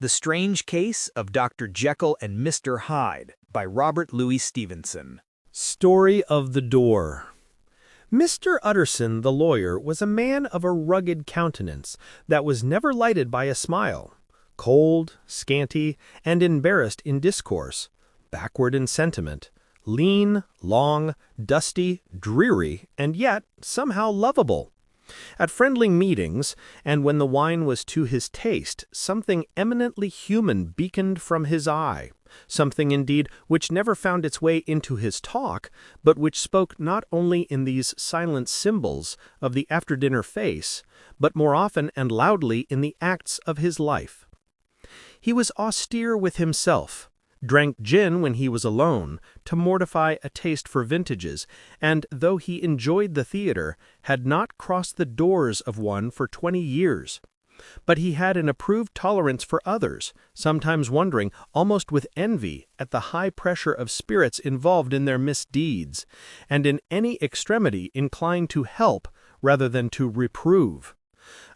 The Strange Case of Dr. Jekyll and Mr. Hyde by Robert Louis Stevenson. Story of the Door. Mr. Utterson, the lawyer, was a man of a rugged countenance that was never lighted by a smile, cold, scanty, and embarrassed in discourse, backward in sentiment, lean, long, dusty, dreary, and yet somehow lovable. At friendly meetings, and when the wine was to his taste, something eminently human beaconed from his eye, something indeed which never found its way into his talk, but which spoke not only in these silent symbols of the after-dinner face, but more often and loudly in the acts of his life. He was austere with himself, drank gin when he was alone, to mortify a taste for vintages, and, though he enjoyed the theater, had not crossed the doors of one for 20 years. But he had an approved tolerance for others, sometimes wondering, almost with envy, at the high pressure of spirits involved in their misdeeds, and in any extremity inclined to help rather than to reprove.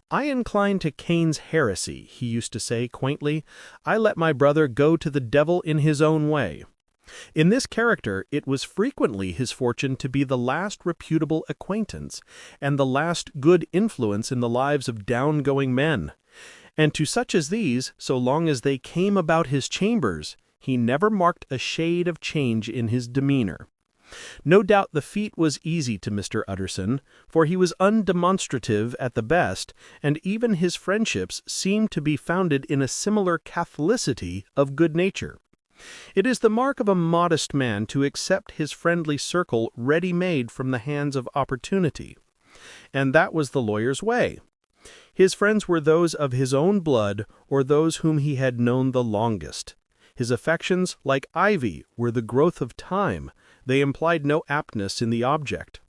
"I incline to Cain's heresy," he used to say quaintly. "I let my brother go to the devil in his own way." In this character it was frequently his fortune to be the last reputable acquaintance, and the last good influence in the lives of down-going men. And to such as these, so long as they came about his chambers, he never marked a shade of change in his demeanor. No doubt the feat was easy to Mr. Utterson, for he was undemonstrative at the best, and even his friendships seemed to be founded in a similar catholicity of good nature. It is the mark of a modest man to accept his friendly circle ready-made from the hands of opportunity. And that was the lawyer's way. His friends were those of his own blood or those whom he had known the longest. His affections, like ivy, were the growth of time. They implied no aptness in the object.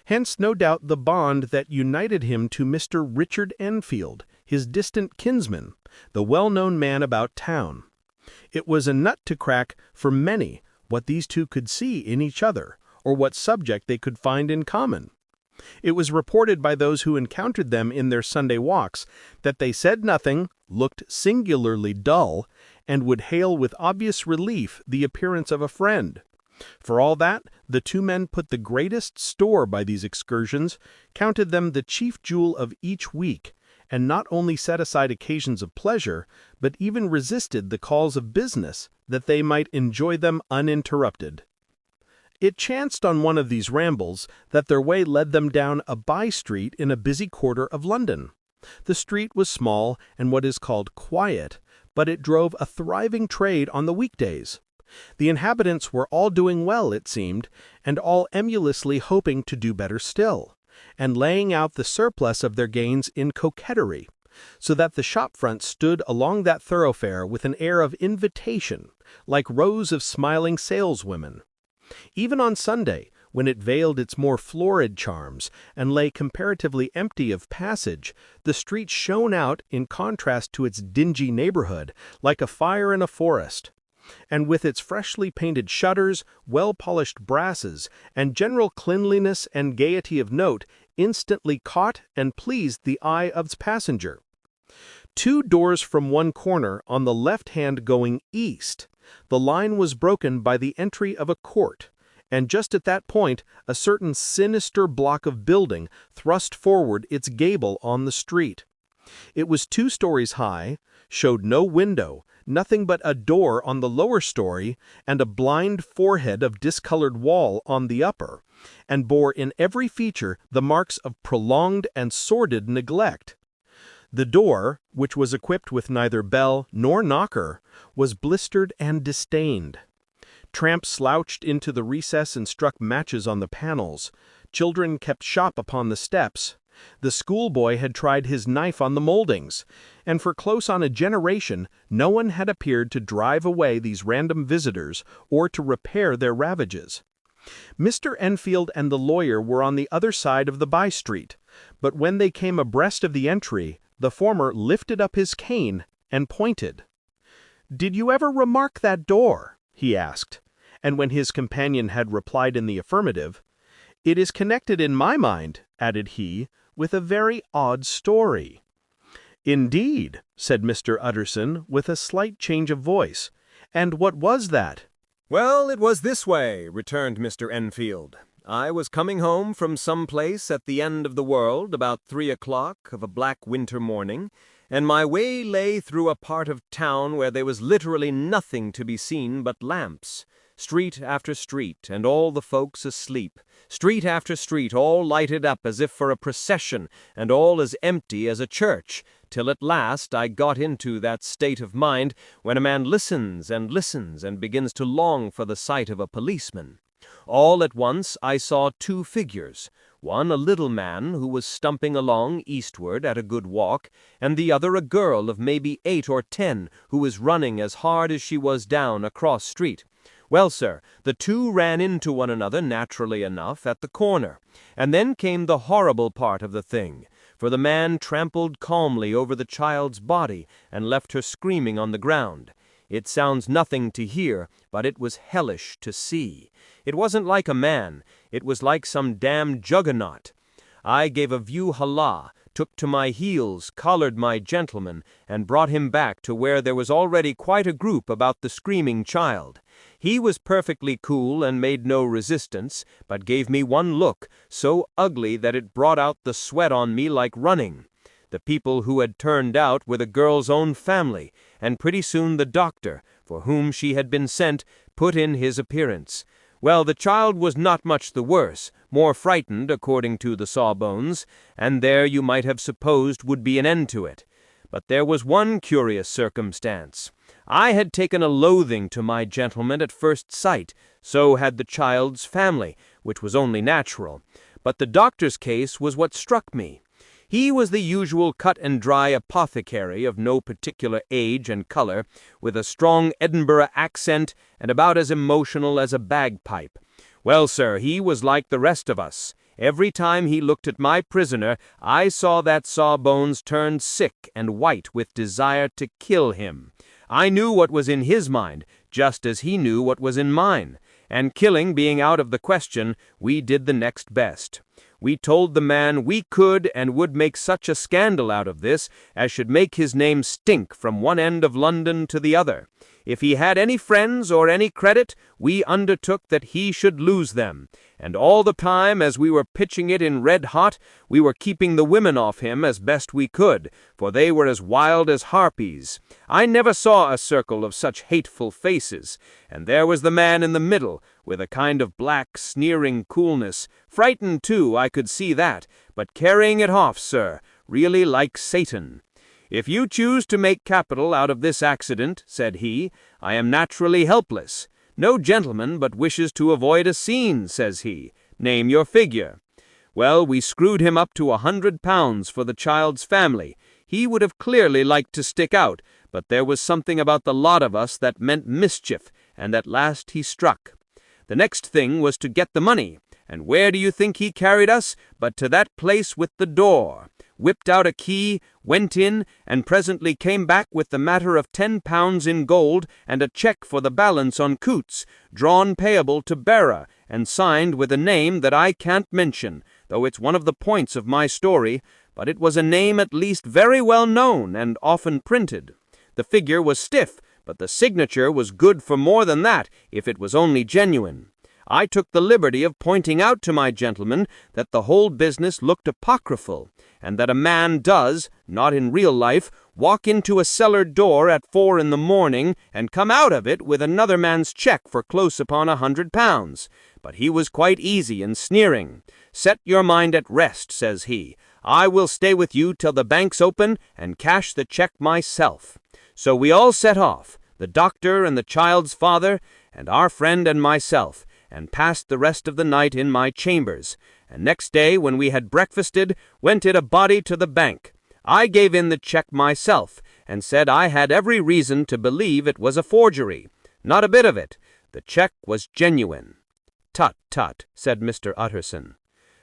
Hence, no doubt, the bond that united him to Mr. Richard Enfield, his distant kinsman, the well-known man about town. It was a nut to crack for many what these two could see in each other, or what subject they could find in common. It was reported by those who encountered them in their Sunday walks that they said nothing, looked singularly dull, and would hail with obvious relief the appearance of a friend. For all that, the two men put the greatest store by these excursions, counted them the chief jewel of each week, and not only set aside occasions of pleasure, but even resisted the calls of business, that they might enjoy them uninterrupted. It chanced on one of these rambles that their way led them down a by-street in a busy quarter of London. The street was small and what is called quiet, but it drove a thriving trade on the weekdays. The inhabitants were all doing well, it seemed, and all emulously hoping to do better still, and laying out the surplus of their gains in coquetry, so that the shop-fronts stood along that thoroughfare with an air of invitation, like rows of smiling saleswomen. Even on Sunday, when it veiled its more florid charms and lay comparatively empty of passage, the street shone out, in contrast to its dingy neighborhood, like a fire in a forest. And with its freshly painted shutters, well-polished brasses, and general cleanliness and gaiety of note, instantly caught and pleased the eye of its passenger. 2 doors from one corner, on the left hand going east, the line was broken by the entry of a court, and just at that point a certain sinister block of building thrust forward its gable on the street. It was 2 stories high, showed no window, nothing but a door on the lower story, and a blind forehead of discolored wall on the upper, and bore in every feature the marks of prolonged and sordid neglect. The door, which was equipped with neither bell nor knocker, was blistered and disdained. Tramps slouched into the recess and struck matches on the panels. Children kept shop upon the steps. The schoolboy had tried his knife on the moldings, and for close on a generation no one had appeared to drive away these random visitors or to repair their ravages. Mr. Enfield and the lawyer were on the other side of the by-street, but when they came abreast of the entry, the former lifted up his cane and pointed. "Did you ever remark that door?" he asked, and when his companion had replied in the affirmative, "It is connected in my mind," added he, "with a very odd story. "Indeed," said Mr. Utterson, with a slight change of voice. "And what was that?" "Well, it was this way," returned Mr. Enfield. "I was coming home from some place at the end of the world about 3 o'clock of a black winter morning, and my way lay through a part of town where there was literally nothing to be seen but lamps. Street after street, and all the folks asleep. Street after street, all lighted up as if for a procession, and all as empty as a church, till at last I got into that state of mind when a man listens and begins to long for the sight of a policeman. All at once I saw two figures, one a little man who was stumping along eastward at a good walk, and the other a girl of maybe 8 or 10 who was running as hard as she was down across street. Well, sir, the two ran into one another naturally enough at the corner, and then came the horrible part of the thing, for the man trampled calmly over the child's body and left her screaming on the ground. It sounds nothing to hear, but it was hellish to see. It wasn't like a man, it was like some damned juggernaut. I gave a view hallah, took to my heels, collared my gentleman, and brought him back to where there was already quite a group about the screaming child. He was perfectly cool and made no resistance, but gave me one look, so ugly that it brought out the sweat on me like running. The people who had turned out were the girl's own family, and pretty soon the doctor, for whom she had been sent, put in his appearance. Well, the child was not much the worse, more frightened, according to the sawbones, and there you might have supposed would be an end to it. But there was one curious circumstance. I had taken a loathing to my gentleman at first sight, so had the child's family, which was only natural. But the doctor's case was what struck me. He was the usual cut-and-dry apothecary of no particular age and color, with a strong Edinburgh accent and about as emotional as a bagpipe. Well, sir, he was like the rest of us. Every time he looked at my prisoner, I saw that Sawbones turned sick and white with desire to kill him. I knew what was in his mind, just as he knew what was in mine, and killing being out of the question, we did the next best. We told the man we could and would make such a scandal out of this as should make his name stink from one end of London to the other. If he had any friends or any credit, we undertook that he should lose them. And all the time, as we were pitching it in red hot, we were keeping the women off him as best we could, for they were as wild as harpies. I never saw a circle of such hateful faces, and there was the man in the middle, with a kind of black, sneering coolness, frightened too, I could see that, but carrying it off, sir, really like Satan. "If you choose to make capital out of this accident," said he, "I am naturally helpless. No gentleman but wishes to avoid a scene," says he. "Name your figure." Well, we screwed him up to £100 for the child's family. He would have clearly liked to stick out, but there was something about the lot of us that meant mischief, and at last he struck. The next thing was to get the money, and where do you think he carried us but to that place with the door? Whipped out a key, went in, and presently came back with the matter of £10 in gold and a cheque for the balance on Coots, drawn payable to bearer, and signed with a name that I can't mention, though it's one of the points of my story, but it was a name at least very well known and often printed. The figure was stiff, but the signature was good for more than that, if it was only genuine. I took the liberty of pointing out to my gentleman that the whole business looked apocryphal, and that a man does, not in real life, walk into a cellar door at 4 in the morning and come out of it with another man's cheque for close upon £100. But he was quite easy and sneering. "Set your mind at rest," says he. "I will stay with you till the banks open and cash the cheque myself." So we all set off, the doctor and the child's father, and our friend and myself, and passed the rest of the night in my chambers, and next day, when we had breakfasted, went in a body to the bank. I gave in the cheque myself, and said I had every reason to believe it was a forgery. Not a bit of it. The cheque was genuine. "Tut, tut," said Mr. Utterson.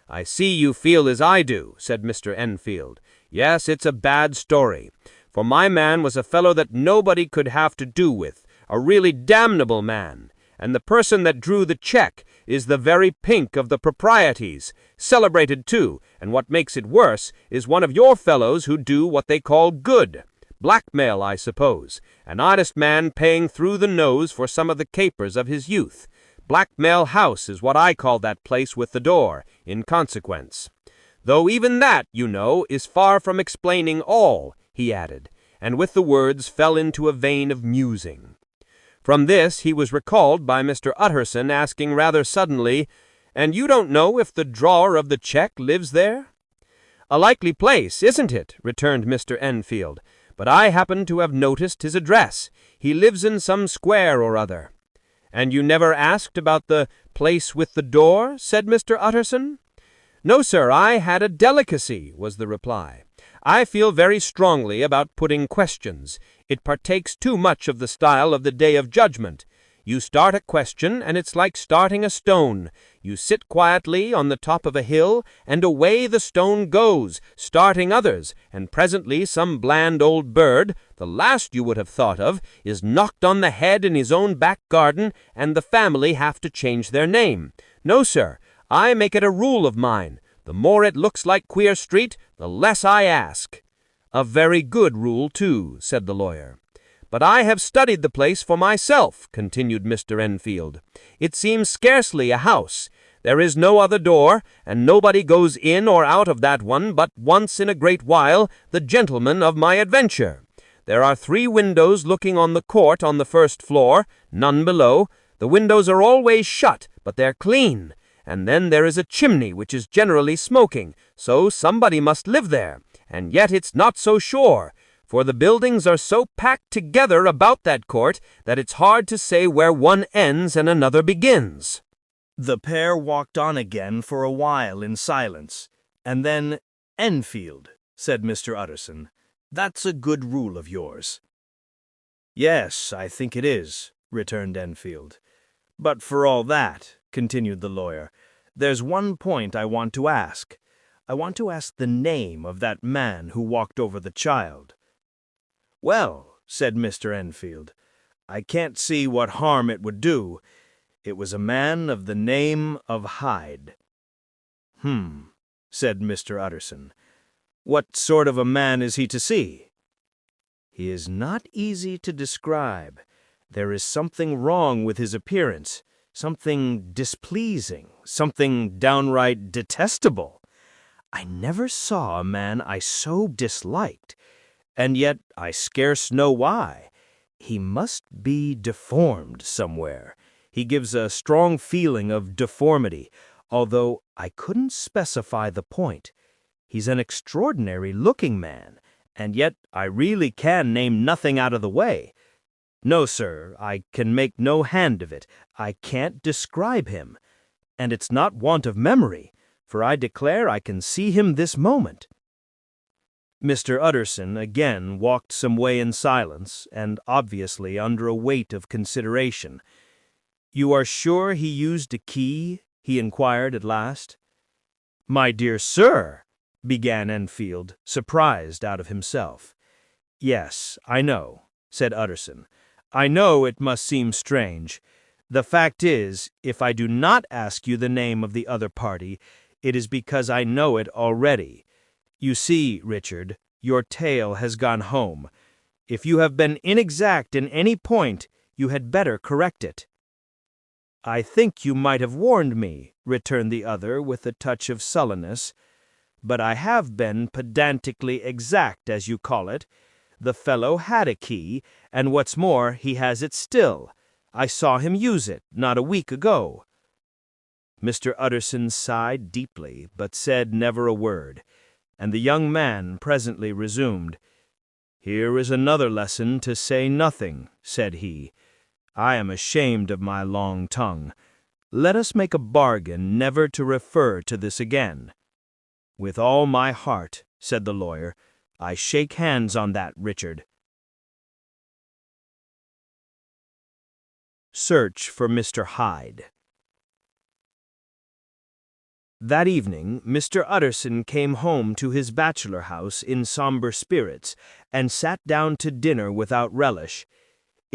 "I see you feel as I do," said Mr. Enfield. "Yes, it's a bad story, for my man was a fellow that nobody could have to do with, a really damnable man. and the person that drew the check is the very pink of the proprieties, celebrated too, and what makes it worse is one of your fellows who do what they call good. Blackmail, I suppose. An honest man paying through the nose for some of the capers of his youth. Blackmail House is what I call that place with the door, in consequence. Though even that, you know, is far from explaining all, he added, and with the words fell into a vein of musing. From this he was recalled by Mr. Utterson asking rather suddenly, "And you don't know if the drawer of the check lives there?" "A likely place, isn't it?" returned Mr. Enfield. "But I happen to have noticed his address. He lives in some square or other." "And you never asked about the place with the door?" said Mr. Utterson. "No, sir, I had a delicacy," was the reply. "I feel very strongly about putting questions. It partakes too much of the style of the Day of Judgment. You start a question, and it's like starting a stone. You sit quietly on the top of a hill, and away the stone goes, starting others, and presently some bland old bird, the last you would have thought of, is knocked on the head in his own back garden, and the family have to change their name. No, sir, I make it a rule of mine. The more it looks like Queer Street, the less I ask." "A very good rule, too," said the lawyer. "But I have studied the place for myself," continued Mr. Enfield. "It seems scarcely a house. There is no other door, and nobody goes in or out of that one but once in a great while the gentleman of my adventure. There are 3 windows looking on the court on the first floor, none below. The windows are always shut, but they're clean. And then there is a chimney which is generally smoking, so somebody must live there, and yet it's not so sure, for the buildings are so packed together about that court that it's hard to say where one ends and another begins." The pair walked on again for a while in silence, and then, "Enfield," said Mr. Utterson, "that's a good rule of yours." "Yes, I think it is," returned Enfield. "But for all that," continued the lawyer, "there's one point I want to ask. I want to ask the name of that man who walked over the child." "Well," said Mr. Enfield, "I can't see what harm it would do. It was a man of the name of Hyde." Said Mr. Utterson. "What sort of a man is he to see?" "He is not easy to describe. There is something wrong with his appearance, something displeasing, something downright detestable. I never saw a man I so disliked, and yet I scarce know why. He must be deformed somewhere. He gives a strong feeling of deformity, although I couldn't specify the point. He's an extraordinary-looking man, and yet I really can name nothing out of the way. No, sir, I can make no hand of it. I can't describe him. And it's not want of memory, for I declare I can see him this moment." Mr. Utterson again walked some way in silence, and obviously under a weight of consideration. "You are sure he used a key?" he inquired at last. "My dear sir," began Enfield, surprised out of himself. "Yes, I know," said Utterson. "I know it must seem strange. The fact is, if I do not ask you the name of the other party, it is because I know it already. You see, Richard, your tale has gone home. If you have been inexact in any point, you had better correct it." "I think you might have warned me," returned the other with a touch of sullenness. "But I have been pedantically exact, as you call it. The fellow had a key, and what's more, he has it still. I saw him use it not a week ago." Mr. Utterson sighed deeply, but said never a word, and the young man presently resumed. "Here is another lesson to say nothing," said he. "I am ashamed of my long tongue. Let us make a bargain never to refer to this again." "With all my heart," said the lawyer. "I shake hands on that, Richard." Search for Mr. Hyde. That evening, Mr. Utterson came home to his bachelor house in somber spirits, and sat down to dinner without relish.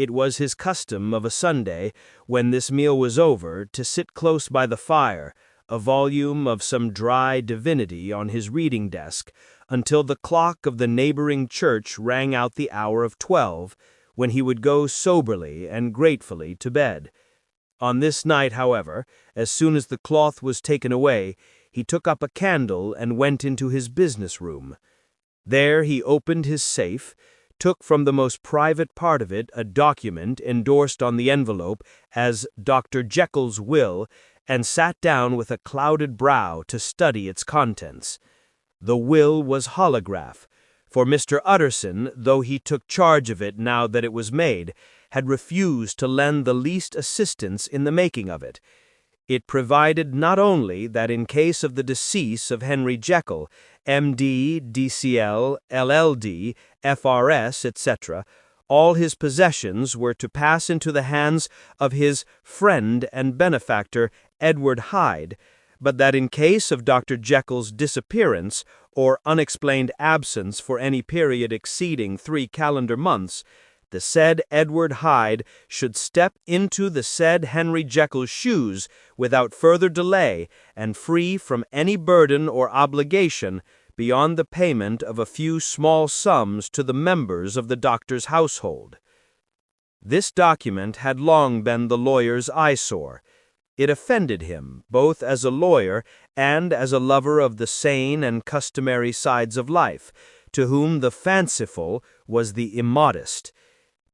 It was his custom of a Sunday, when this meal was over, to sit close by the fire, a volume of some dry divinity on his reading desk, until the clock of the neighboring church rang out the hour of 12, when he would go soberly and gratefully to bed. On this night, however, as soon as the cloth was taken away, he took up a candle and went into his business room. There he opened his safe, took from the most private part of it a document endorsed on the envelope as Dr. Jekyll's will, and sat down with a clouded brow to study its contents. The will was holograph, for Mr. Utterson, though he took charge of it now that it was made, had refused to lend the least assistance in the making of it. It provided not only that in case of the decease of Henry Jekyll, M.D., D.C.L., LL.D., F.R.S., etc., all his possessions were to pass into the hands of his friend and benefactor, Edward Hyde, but that in case of Dr. Jekyll's disappearance or unexplained absence for any period exceeding 3 calendar months, the said Edward Hyde should step into the said Henry Jekyll's shoes without further delay and free from any burden or obligation beyond the payment of a few small sums to the members of the doctor's household. This document had long been the lawyer's eyesore. It offended him, both as a lawyer and as a lover of the sane and customary sides of life, to whom the fanciful was the immodest.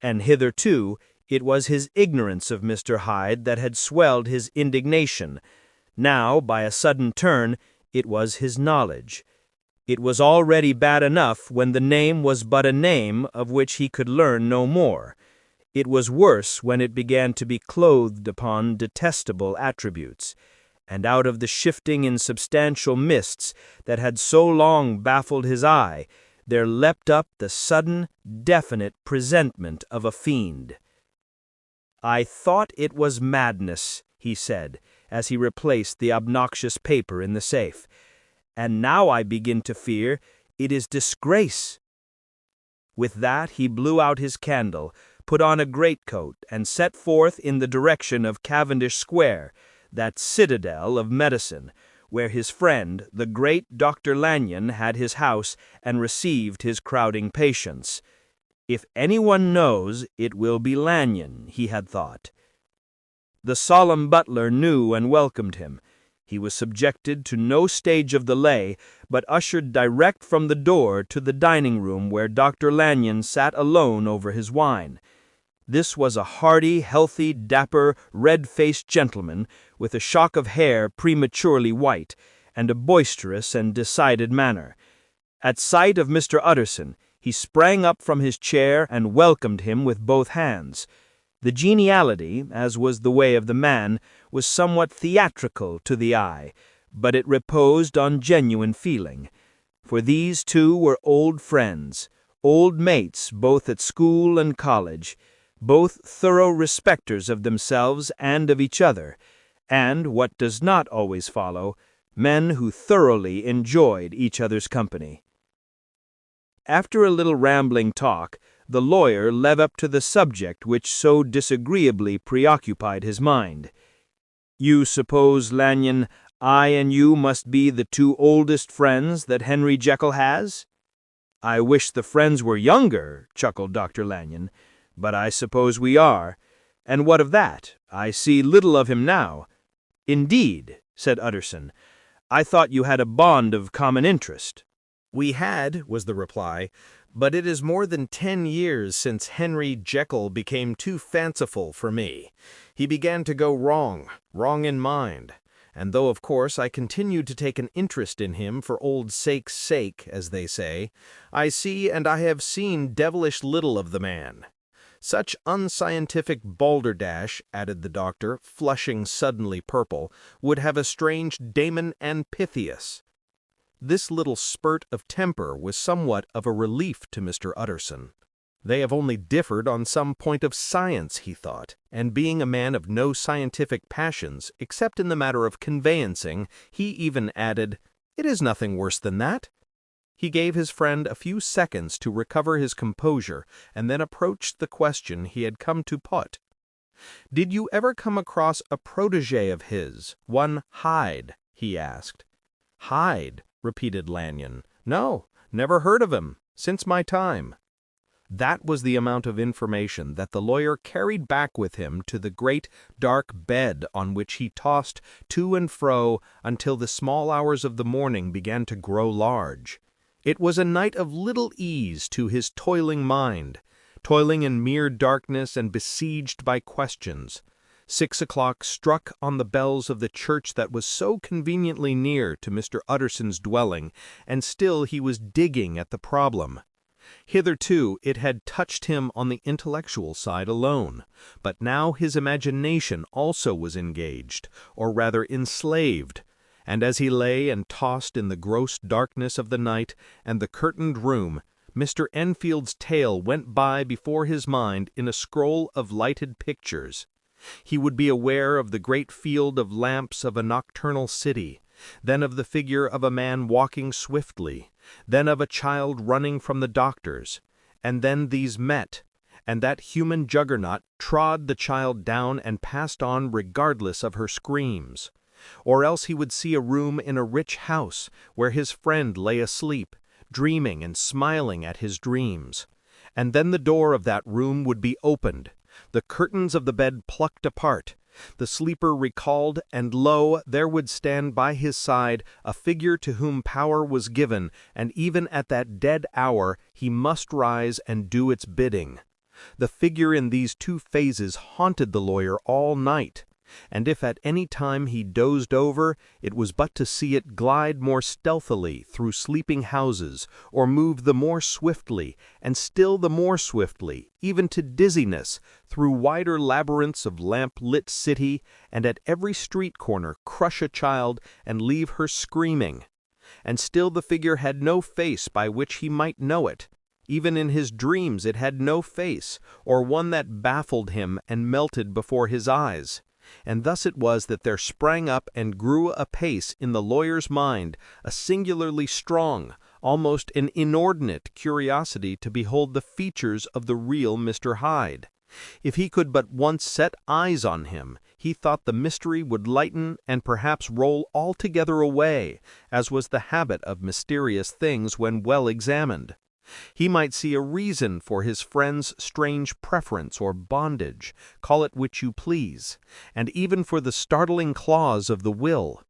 And hitherto it was his ignorance of Mr. Hyde that had swelled his indignation. Now, by a sudden turn, it was his knowledge. It was already bad enough when the name was but a name of which he could learn no more. It was worse when it began to be clothed upon detestable attributes, and out of the shifting insubstantial mists that had so long baffled his eye, there leapt up the sudden, definite presentment of a fiend. "I thought it was madness," he said, as he replaced the obnoxious paper in the safe, "and now I begin to fear it is disgrace." With that he blew out his candle, put on a greatcoat, and set forth in the direction of Cavendish Square, that citadel of medicine, where his friend, the great Dr. Lanyon, had his house and received his crowding patients. If anyone knows, it will be Lanyon, he had thought. The solemn butler knew and welcomed him. He was subjected to no stage of delay, but ushered direct from the door to the dining-room where Dr. Lanyon sat alone over his wine. This was a hardy, healthy, dapper, red-faced gentleman, with a shock of hair prematurely white, and a boisterous and decided manner. At sight of Mr. Utterson, he sprang up from his chair and welcomed him with both hands. The geniality, as was the way of the man, was somewhat theatrical to the eye, but it reposed on genuine feeling. For these two were old friends, old mates both at school and college, both thorough respecters of themselves and of each other, and, what does not always follow, men who thoroughly enjoyed each other's company. After a little rambling talk, the lawyer led up to the subject which so disagreeably preoccupied his mind. "You suppose, Lanyon, I and you must be the two oldest friends that Henry Jekyll has?" "I wish the friends were younger," chuckled Dr. Lanyon, "but I suppose we are. And what of that? I see little of him now." "Indeed," said Utterson, "I thought you had a bond of common interest." "We had," was the reply, "but it is more than 10 years since Henry Jekyll became too fanciful for me. He began to go wrong in mind, and though of course I continued to take an interest in him for old sake's sake, as they say, I see and I have seen devilish little of the man. Such unscientific balderdash," added the doctor, flushing suddenly purple, "would have estranged Damon and Pythias." This little spurt of temper was somewhat of a relief to Mr. Utterson. They have only differed on some point of science, he thought, and being a man of no scientific passions, except in the matter of conveyancing, he even added, "It is nothing worse than that." He gave his friend a few seconds to recover his composure and then approached the question he had come to put. "Did you ever come across a protégé of his, one Hyde?" he asked. "Hyde," repeated Lanyon. "No, never heard of him, since my time." That was the amount of information that the lawyer carried back with him to the great, dark bed on which he tossed to and fro until the small hours of the morning began to grow large. It was a night of little ease to his toiling mind, toiling in mere darkness and besieged by questions. 6 o'clock struck on the bells of the church that was so conveniently near to Mr. Utterson's dwelling, and still he was digging at the problem. Hitherto it had touched him on the intellectual side alone, but now his imagination also was engaged, or rather enslaved, and as he lay and tossed in the gross darkness of the night and the curtained room, Mr. Enfield's tale went by before his mind in a scroll of lighted pictures. He would be aware of the great field of lamps of a nocturnal city, then of the figure of a man walking swiftly, then of a child running from the doctor's, and then these met, and that human juggernaut trod the child down and passed on regardless of her screams. Or else he would see a room in a rich house where his friend lay asleep, dreaming and smiling at his dreams. And then the door of that room would be opened, the curtains of the bed plucked apart, the sleeper recalled, and lo, there would stand by his side a figure to whom power was given, and even at that dead hour he must rise and do its bidding. The figure in these two phases haunted the lawyer all night, and if at any time he dozed over, it was but to see it glide more stealthily through sleeping houses, or move the more swiftly, and still the more swiftly, even to dizziness, through wider labyrinths of lamp-lit city, and at every street corner crush a child and leave her screaming. And still the figure had no face by which he might know it. Even in his dreams it had no face, or one that baffled him and melted before his eyes. And thus it was that there sprang up and grew apace in the lawyer's mind a singularly strong, almost an inordinate curiosity to behold the features of the real Mr. Hyde. If he could but once set eyes on him, he thought the mystery would lighten and perhaps roll altogether away, as was the habit of mysterious things when well examined. He might see a reason for his friend's strange preference or bondage, call it which you please, and even for the startling clause of the will.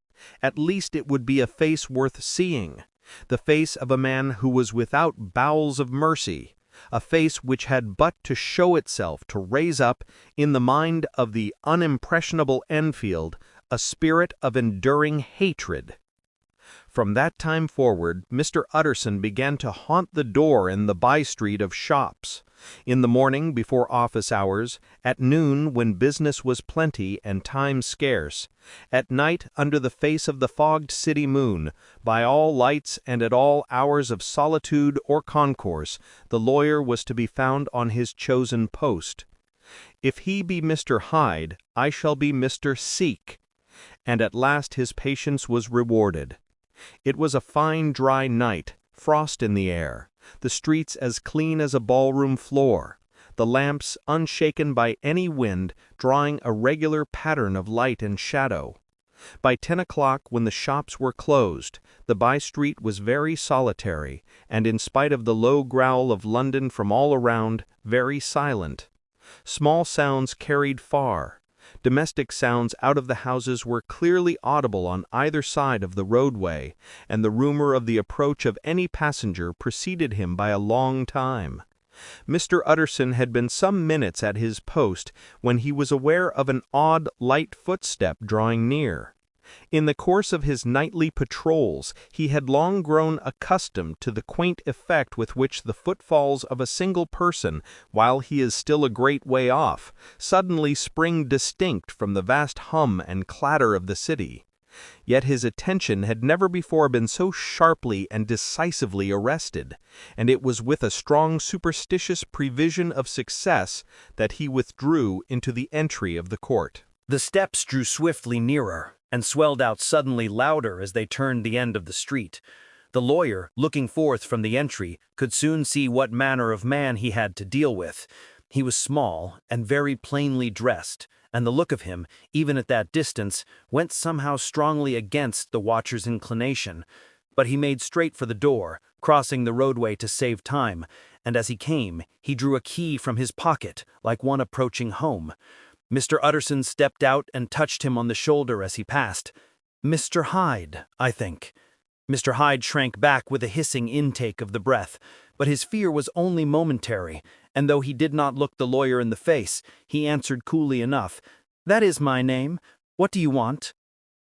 At least it would be a face worth seeing, the face of a man who was without bowels of mercy, a face which had but to show itself to raise up, in the mind of the unimpressionable Enfield, a spirit of enduring hatred. From that time forward, Mr. Utterson began to haunt the door in the by-street of shops, in the morning before office hours, at noon when business was plenty and time scarce, at night under the face of the fogged city moon, by all lights and at all hours of solitude or concourse, the lawyer was to be found on his chosen post. If he be Mr. Hyde, I shall be Mr. Seek. And at last his patience was rewarded. It was a fine dry night, frost in the air, the streets as clean as a ballroom floor, the lamps unshaken by any wind, drawing a regular pattern of light and shadow. By 10 o'clock, when the shops were closed, the by-street was very solitary, and in spite of the low growl of London from all around, very silent. Small sounds carried far. Domestic sounds out of the houses were clearly audible on either side of the roadway, and the rumor of the approach of any passenger preceded him by a long time. Mr. Utterson had been some minutes at his post when he was aware of an odd, light footstep drawing near. In the course of his nightly patrols, he had long grown accustomed to the quaint effect with which the footfalls of a single person, while he is still a great way off, suddenly spring distinct from the vast hum and clatter of the city. Yet his attention had never before been so sharply and decisively arrested, and it was with a strong superstitious prevision of success that he withdrew into the entry of the court. The steps drew swiftly nearer, and swelled out suddenly louder as they turned the end of the street. The lawyer, looking forth from the entry, could soon see what manner of man he had to deal with. He was small and very plainly dressed, and the look of him, even at that distance, went somehow strongly against the watcher's inclination. But he made straight for the door, crossing the roadway to save time, and as he came, he drew a key from his pocket, like one approaching home. Mr. Utterson stepped out and touched him on the shoulder as he passed. "Mr. Hyde, I think." Mr. Hyde shrank back with a hissing intake of the breath, but his fear was only momentary, and though he did not look the lawyer in the face, he answered coolly enough, "That is my name. What do you want?"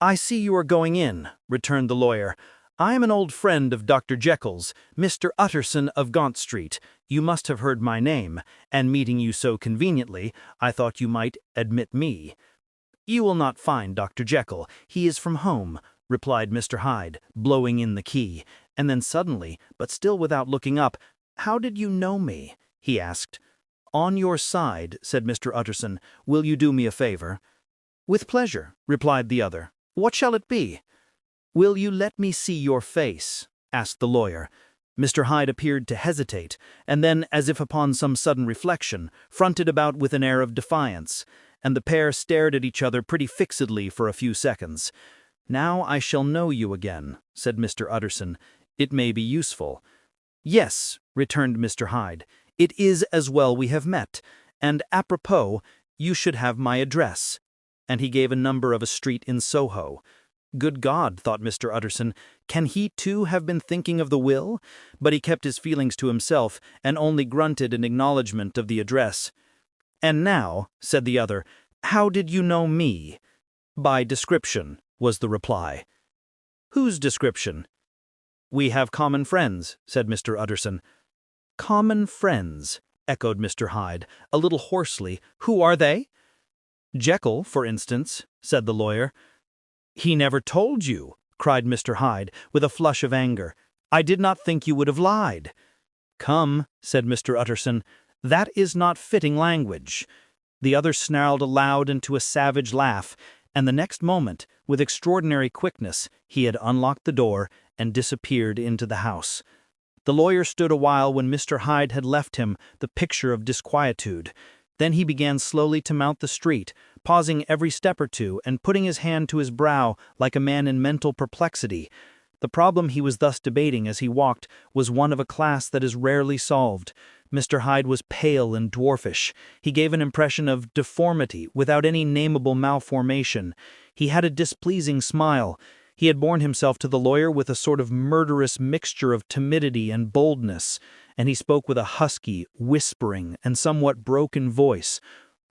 "I see you are going in," returned the lawyer. "I am an old friend of Dr. Jekyll's, Mr. Utterson of Gaunt Street. You must have heard my name, and meeting you so conveniently, I thought you might admit me." "You will not find Dr. Jekyll. He is from home," replied Mr. Hyde, blowing in the key, and then suddenly, but still without looking up, "How did you know me?" he asked. "On your side," said Mr. Utterson. "Will you do me a favor?" "With pleasure," replied the other. "What shall it be?" "Will you let me see your face?" asked the lawyer. Mr. Hyde appeared to hesitate, and then, as if upon some sudden reflection, fronted about with an air of defiance, and the pair stared at each other pretty fixedly for a few seconds. "Now I shall know you again," said Mr. Utterson. "It may be useful." "Yes," returned Mr. Hyde, "it is as well we have met, and apropos, you should have my address." And he gave a number of a street in Soho. Good God, thought Mr. Utterson, can he too have been thinking of the will? But he kept his feelings to himself, and only grunted in acknowledgment of the address. "And now," said the other, "how did you know me?" "By description," was the reply. "Whose description?" "We have common friends," said Mr. Utterson. "Common friends," echoed Mr. Hyde, a little hoarsely. "Who are they?" "Jekyll, for instance," said the lawyer. "He never told you," cried Mr. Hyde, with a flush of anger. "I did not think you would have lied." "Come," said Mr. Utterson, "that is not fitting language." The other snarled aloud into a savage laugh, and the next moment, with extraordinary quickness, he had unlocked the door and disappeared into the house. The lawyer stood a while when Mr. Hyde had left him, the picture of disquietude. Then he began slowly to mount the street, pausing every step or two and putting his hand to his brow like a man in mental perplexity. The problem he was thus debating as he walked was one of a class that is rarely solved. Mr. Hyde was pale and dwarfish. He gave an impression of deformity without any nameable malformation. He had a displeasing smile. He had borne himself to the lawyer with a sort of murderous mixture of timidity and boldness, and he spoke with a husky, whispering, and somewhat broken voice.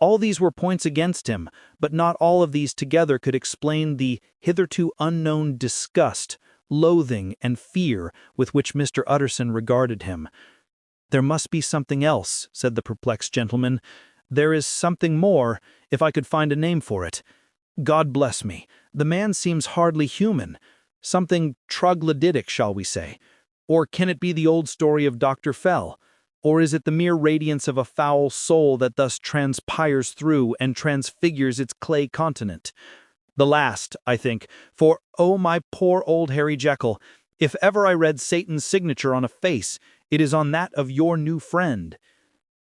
All these were points against him, but not all of these together could explain the hitherto unknown disgust, loathing, and fear with which Mr. Utterson regarded him. "There must be something else," said the perplexed gentleman. "There is something more, if I could find a name for it. God bless me, the man seems hardly human. Something troglodytic, shall we say? Or can it be the old story of Dr. Fell? Or is it the mere radiance of a foul soul that thus transpires through and transfigures its clay continent? The last, I think, for, oh, my poor old Harry Jekyll, if ever I read Satan's signature on a face, it is on that of your new friend."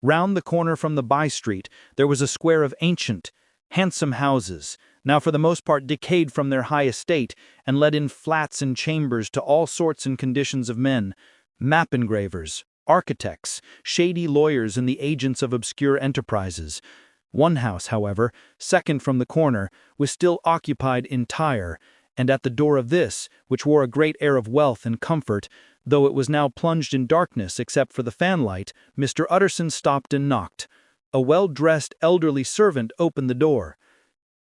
Round the corner from the by-street there was a square of ancient, handsome houses, now for the most part decayed from their high estate, and let in flats and chambers to all sorts and conditions of men, map engravers, architects, shady lawyers, and the agents of obscure enterprises. One house, however, second from the corner, was still occupied entire, and at the door of this, which wore a great air of wealth and comfort, though it was now plunged in darkness except for the fanlight, Mr. Utterson stopped and knocked. A well-dressed elderly servant opened the door.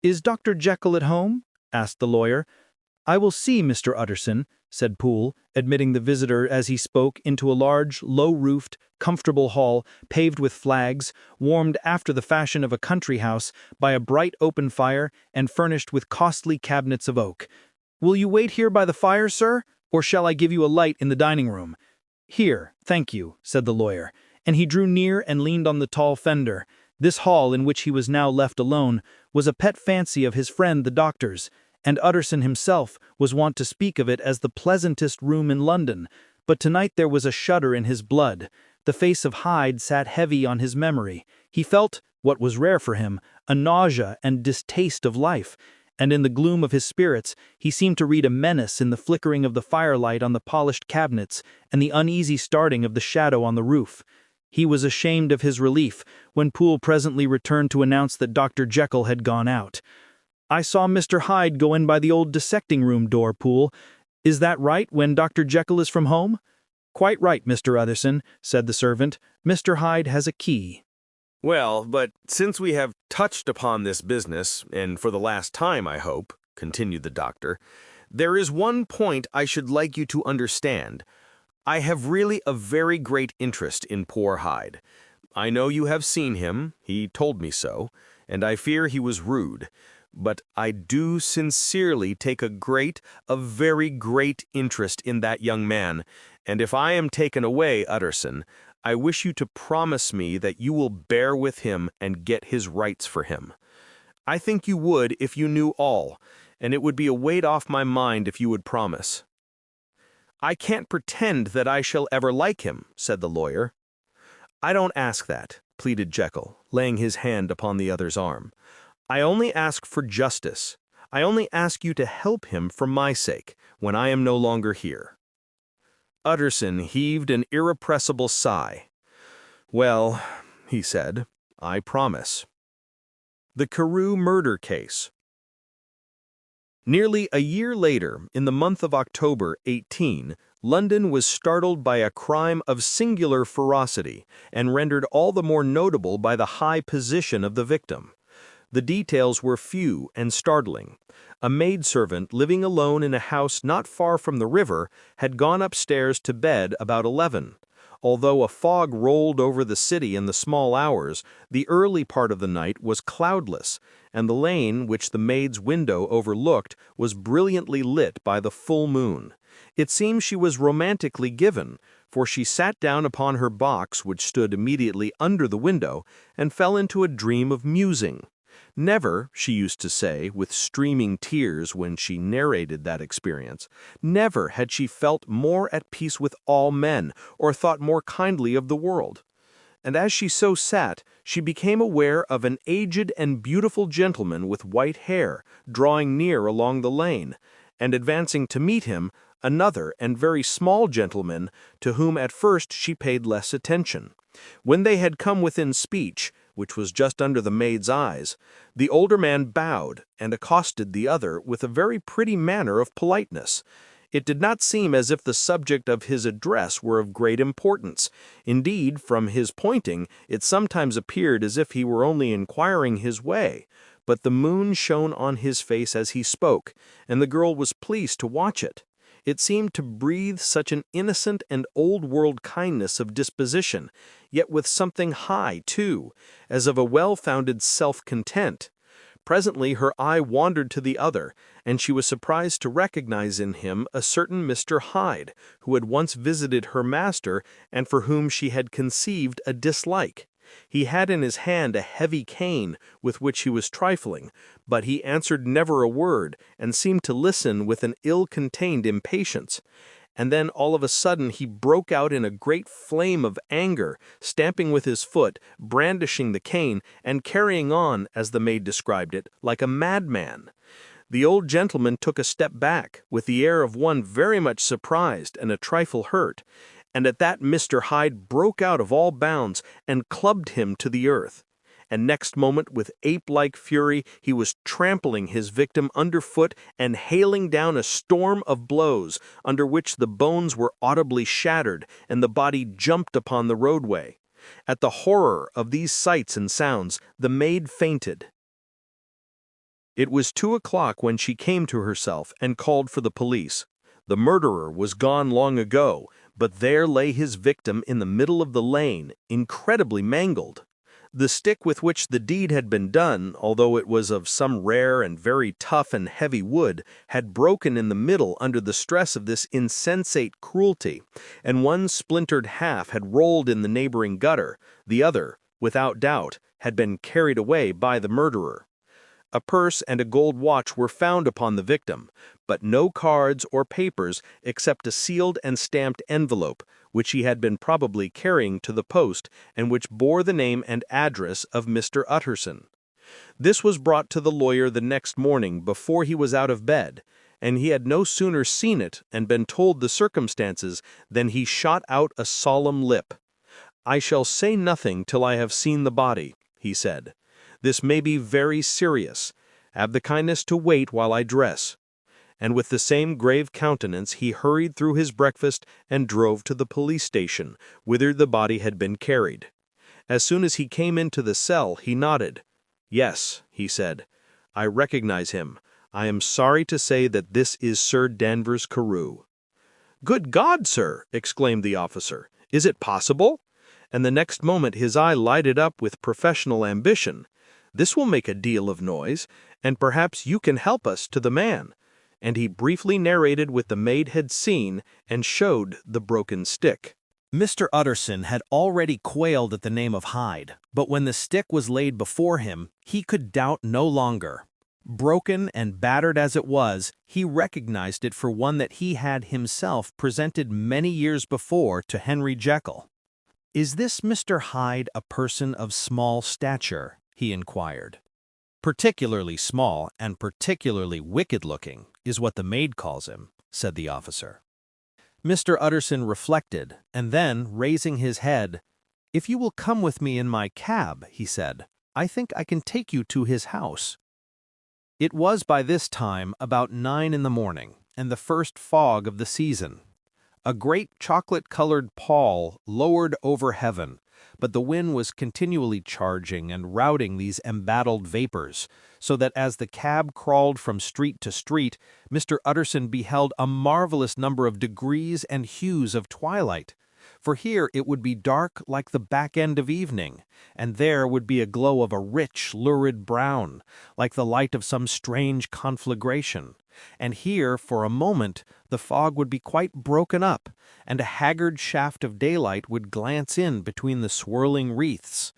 "Is Dr. Jekyll at home?" asked the lawyer. "I will see Mr. Utterson," said Poole, admitting the visitor as he spoke into a large, low-roofed, comfortable hall paved with flags, warmed after the fashion of a country house by a bright open fire and furnished with costly cabinets of oak. "Will you wait here by the fire, sir, or shall I give you a light in the dining-room?" "Here, thank you," said the lawyer, and he drew near and leaned on the tall fender. This hall, in which he was now left alone, was a pet fancy of his friend the doctor's, and Utterson himself was wont to speak of it as the pleasantest room in London, but tonight there was a shudder in his blood. The face of Hyde sat heavy on his memory. He felt, what was rare for him, a nausea and distaste of life, and in the gloom of his spirits he seemed to read a menace in the flickering of the firelight on the polished cabinets and the uneasy starting of the shadow on the roof. He was ashamed of his relief when Poole presently returned to announce that Dr. Jekyll had gone out. "I saw Mr. Hyde go in by the old dissecting-room door, Poole. Is that right, when Dr. Jekyll is from home?" "Quite right, Mr. Utterson," said the servant. "Mr. Hyde has a key." "Well, but since we have touched upon this business, and for the last time, I hope," continued the doctor, "there is one point I should like you to understand. I have really a very great interest in poor Hyde. I know you have seen him, he told me so, and I fear he was rude. But I do sincerely take a very great interest in that young man, and if I am taken away, Utterson, I wish you to promise me that you will bear with him and get his rights for him. I think you would if you knew all, and it would be a weight off my mind if you would promise." "I can't pretend that I shall ever like him," said the lawyer. "I don't ask that," pleaded Jekyll, laying his hand upon the other's arm. "I only ask for justice. I only ask you to help him for my sake, when I am no longer here." Utterson heaved an irrepressible sigh. "Well," he said, "I promise." The Carew murder case. Nearly a year later, in the month of October, 18, London was startled by a crime of singular ferocity, and rendered all the more notable by the high position of the victim. The details were few and startling. A maidservant living alone in a house not far from the river had gone upstairs to bed about 11. Although a fog rolled over the city in the small hours, the early part of the night was cloudless, and the lane, which the maid's window overlooked, was brilliantly lit by the full moon. It seems she was romantically given, for she sat down upon her box, which stood immediately under the window, and fell into a dream of musing. Never, she used to say, with streaming tears when she narrated that experience, never had she felt more at peace with all men, or thought more kindly of the world. And as she so sat, she became aware of an aged and beautiful gentleman with white hair drawing near along the lane, and advancing to meet him, another and very small gentleman, to whom at first she paid less attention. When they had come within speech, which was just under the maid's eyes, the older man bowed and accosted the other with a very pretty manner of politeness. It did not seem as if the subject of his address were of great importance. Indeed, from his pointing, it sometimes appeared as if he were only inquiring his way. But the moon shone on his face as he spoke, and the girl was pleased to watch it. It seemed to breathe such an innocent and old-world kindness of disposition, yet with something high, too, as of a well-founded self-content. Presently her eye wandered to the other, and she was surprised to recognize in him a certain Mr. Hyde, who had once visited her master and for whom she had conceived a dislike. He had in his hand a heavy cane with which he was trifling, but he answered never a word and seemed to listen with an ill-contained impatience. And then all of a sudden he broke out in a great flame of anger, stamping with his foot, brandishing the cane, and carrying on, as the maid described it, like a madman. The old gentleman took a step back, with the air of one very much surprised and a trifle hurt, and at that Mr. Hyde broke out of all bounds and clubbed him to the earth. And next moment, with ape-like fury, he was trampling his victim underfoot and hailing down a storm of blows, under which the bones were audibly shattered and the body jumped upon the roadway. At the horror of these sights and sounds, the maid fainted. It was 2 o'clock when she came to herself and called for the police. The murderer was gone long ago, but there lay his victim in the middle of the lane, incredibly mangled. The stick with which the deed had been done, although it was of some rare and very tough and heavy wood, had broken in the middle under the stress of this insensate cruelty, and one splintered half had rolled in the neighboring gutter, the other, without doubt, had been carried away by the murderer. A purse and a gold watch were found upon the victim, but no cards or papers except a sealed and stamped envelope, which he had been probably carrying to the post and which bore the name and address of Mr. Utterson. This was brought to the lawyer the next morning before he was out of bed, and he had no sooner seen it and been told the circumstances than he shot out a solemn lip. "I shall say nothing till I have seen the body," he said. "This may be very serious. Have the kindness to wait while I dress." And with the same grave countenance he hurried through his breakfast and drove to the police station, whither the body had been carried. As soon as he came into the cell, he nodded. "Yes," he said, "I recognize him. I am sorry to say that this is Sir Danvers Carew." "Good God, sir!" exclaimed the officer. "Is it possible?" And the next moment his eye lighted up with professional ambition. "This will make a deal of noise, and perhaps you can help us to the man." And he briefly narrated what the maid had seen and showed the broken stick. Mr. Utterson had already quailed at the name of Hyde, but when the stick was laid before him, he could doubt no longer. Broken and battered as it was, he recognized it for one that he had himself presented many years before to Henry Jekyll. "Is this Mr. Hyde a person of small stature?" he inquired. "Particularly small and particularly wicked-looking is what the maid calls him," said the officer. Mr. Utterson reflected, and then, raising his head, "If you will come with me in my cab," he said, "I think I can take you to his house." It was by this time about 9 in the morning, and the first fog of the season. A great chocolate-colored pall lowered over heaven, but the wind was continually charging and routing these embattled vapors, so that as the cab crawled from street to street, Mr. Utterson beheld a marvelous number of degrees and hues of twilight. For here it would be dark like the back end of evening, and there would be a glow of a rich, lurid brown, like the light of some strange conflagration. And here, for a moment, the fog would be quite broken up, and a haggard shaft of daylight would glance in between the swirling wreaths.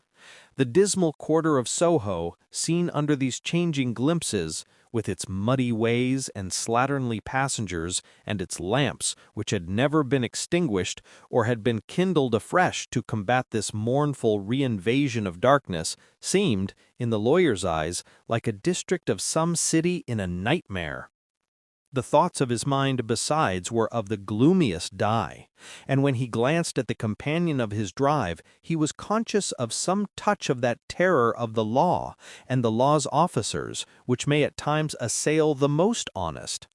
The dismal quarter of Soho, seen under these changing glimpses, with its muddy ways and slatternly passengers, and its lamps, which had never been extinguished or had been kindled afresh to combat this mournful reinvasion of darkness, seemed, in the lawyer's eyes, like a district of some city in a nightmare. The thoughts of his mind, besides, were of the gloomiest dye, and when he glanced at the companion of his drive, he was conscious of some touch of that terror of the law and the law's officers, which may at times assail the most honest.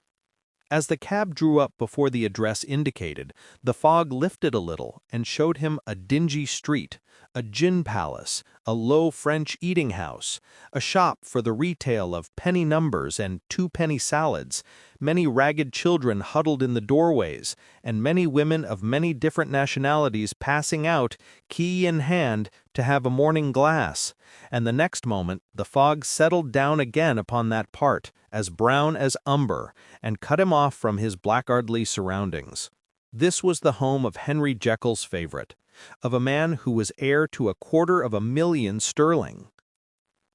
As the cab drew up before the address indicated, the fog lifted a little and showed him a dingy street, a gin palace, a low French eating-house, a shop for the retail of penny numbers and two-penny salads, many ragged children huddled in the doorways, and many women of many different nationalities passing out, key in hand, to have a morning glass, and the next moment the fog settled down again upon that part, as brown as umber, and cut him off from his blackguardly surroundings. This was the home of Henry Jekyll's favorite, of a man who was heir to 250,000 sterling.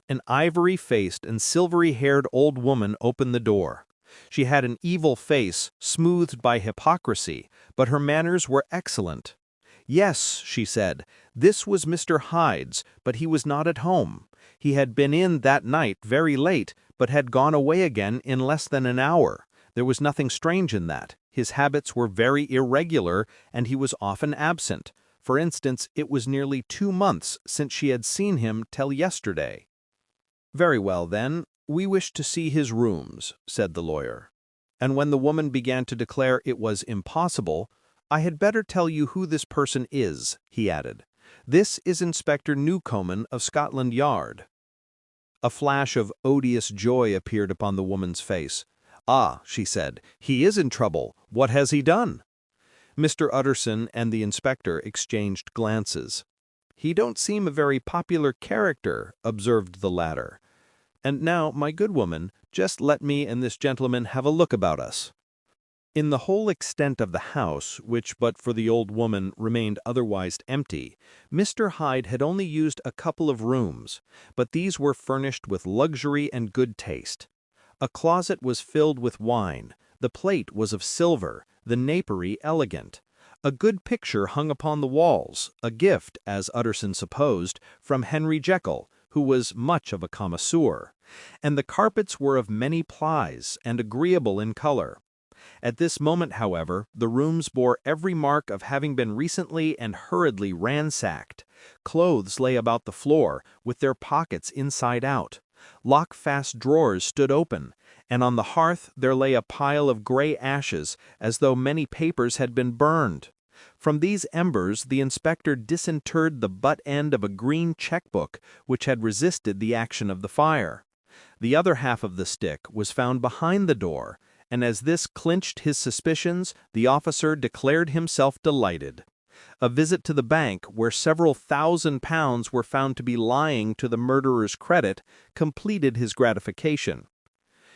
An ivory-faced and silvery-haired old woman opened the door. She had an evil face, smoothed by hypocrisy, but her manners were excellent. Yes, she said, this was Mr. Hyde's, but he was not at home. He had been in that night very late, but had gone away again in less than an hour. There was nothing strange in that. His habits were very irregular, and he was often absent. For instance, it was nearly 2 months since she had seen him till yesterday. Very well, then, we wish to see his rooms, said the lawyer. And when the woman began to declare it was impossible, I had better tell you who this person is, he added. This is Inspector Newcomen of Scotland Yard. A flash of odious joy appeared upon the woman's face. Ah, she said, he is in trouble. What has he done? Mr. Utterson and the inspector exchanged glances. He don't seem a very popular character, observed the latter. And now, my good woman, just let me and this gentleman have a look about us. In the whole extent of the house, which but for the old woman remained otherwise empty, Mr. Hyde had only used a couple of rooms, but these were furnished with luxury and good taste. A closet was filled with wine, the plate was of silver, the napery elegant. A good picture hung upon the walls, a gift, as Utterson supposed, from Henry Jekyll, who was much of a connoisseur, and the carpets were of many plies and agreeable in color. At this moment, however, the rooms bore every mark of having been recently and hurriedly ransacked. Clothes lay about the floor, with their pockets inside out. Lock-fast drawers stood open, and on the hearth there lay a pile of gray ashes, as though many papers had been burned. From these embers the inspector disinterred the butt end of a green checkbook which had resisted the action of the fire. The other half of the stick was found behind the door, and as this clinched his suspicions, the officer declared himself delighted. A visit to the bank, where several £1,000 were found to be lying to the murderer's credit, completed his gratification.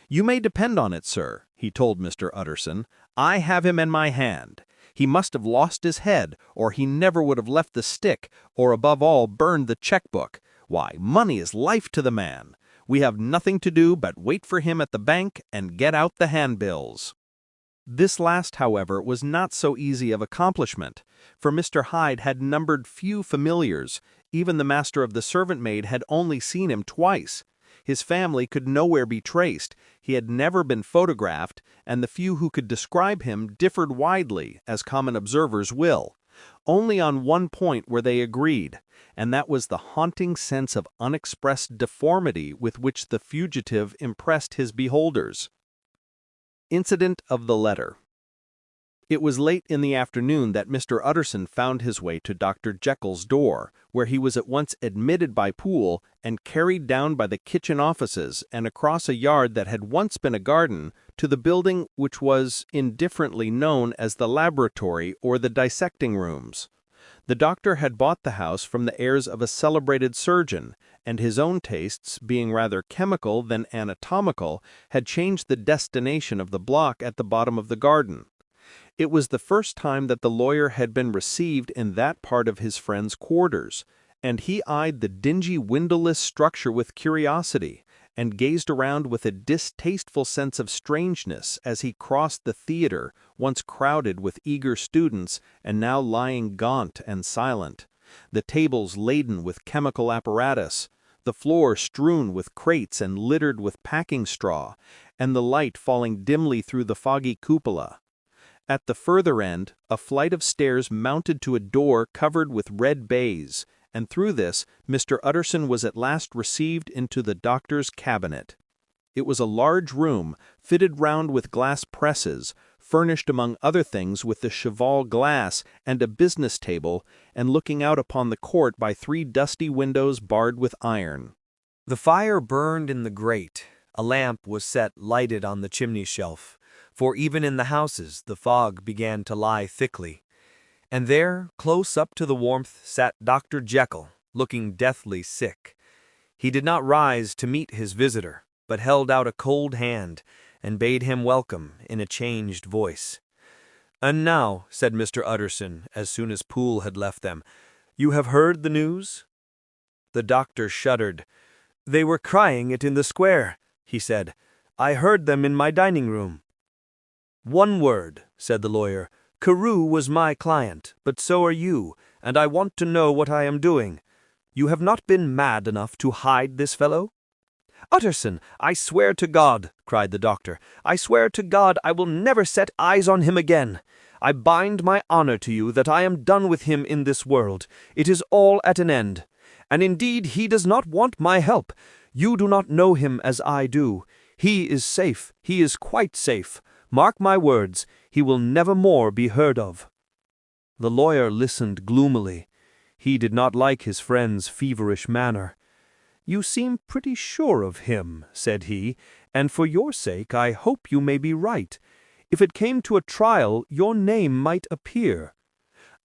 "You may depend on it, sir," he told Mr. Utterson, "I have him in my hand. He must have lost his head, or he never would have left the stick, or above all burned the checkbook. Why, money is life to the man. We have nothing to do but wait for him at the bank and get out the handbills." This last, however, was not so easy of accomplishment, for Mr. Hyde had numbered few familiars. Even the master of the servant-maid had only seen him twice. His family could nowhere be traced, he had never been photographed, and the few who could describe him differed widely, as common observers will. Only on one point were they agreed, and that was the haunting sense of unexpressed deformity with which the fugitive impressed his beholders. Incident of the letter. It was late in the afternoon that Mr. Utterson found his way to Dr. Jekyll's door, where he was at once admitted by Poole and carried down by the kitchen offices and across a yard that had once been a garden to the building which was indifferently known as the laboratory or the dissecting rooms. The doctor had bought the house from the heirs of a celebrated surgeon, and his own tastes, being rather chemical than anatomical, had changed the destination of the block at the bottom of the garden. It was the first time that the lawyer had been received in that part of his friend's quarters, and he eyed the dingy windowless structure with curiosity, and gazed around with a distasteful sense of strangeness as he crossed the theater, once crowded with eager students and now lying gaunt and silent, the tables laden with chemical apparatus, the floor strewn with crates and littered with packing straw, and the light falling dimly through the foggy cupola. At the further end, a flight of stairs mounted to a door covered with red baize, and through this Mr. Utterson was at last received into the doctor's cabinet. It was a large room, fitted round with glass presses, furnished among other things with the cheval glass and a business table, and looking out upon the court by 3 dusty windows barred with iron. The fire burned in the grate. A lamp was set lighted on the chimney shelf, for even in the houses the fog began to lie thickly. And there, close up to the warmth, sat Dr. Jekyll, looking deathly sick. He did not rise to meet his visitor, but held out a cold hand and bade him welcome in a changed voice. "And now," said Mr. Utterson, as soon as Poole had left them, "you have heard the news?" The doctor shuddered. "They were crying it in the square," he said. "I heard them in my dining room." "One word," said the lawyer. "Carew was my client, but so are you, and I want to know what I am doing. You have not been mad enough to hide this fellow?" "Utterson, I swear to God," cried the doctor, "I swear to God I will never set eyes on him again. I bind my honor to you that I am done with him in this world. It is all at an end. And indeed he does not want my help. You do not know him as I do. He is safe. He is quite safe. Mark my words, he will never more be heard of." The lawyer listened gloomily. He did not like his friend's feverish manner. "You seem pretty sure of him," said he, "and for your sake I hope you may be right. If it came to a trial, your name might appear."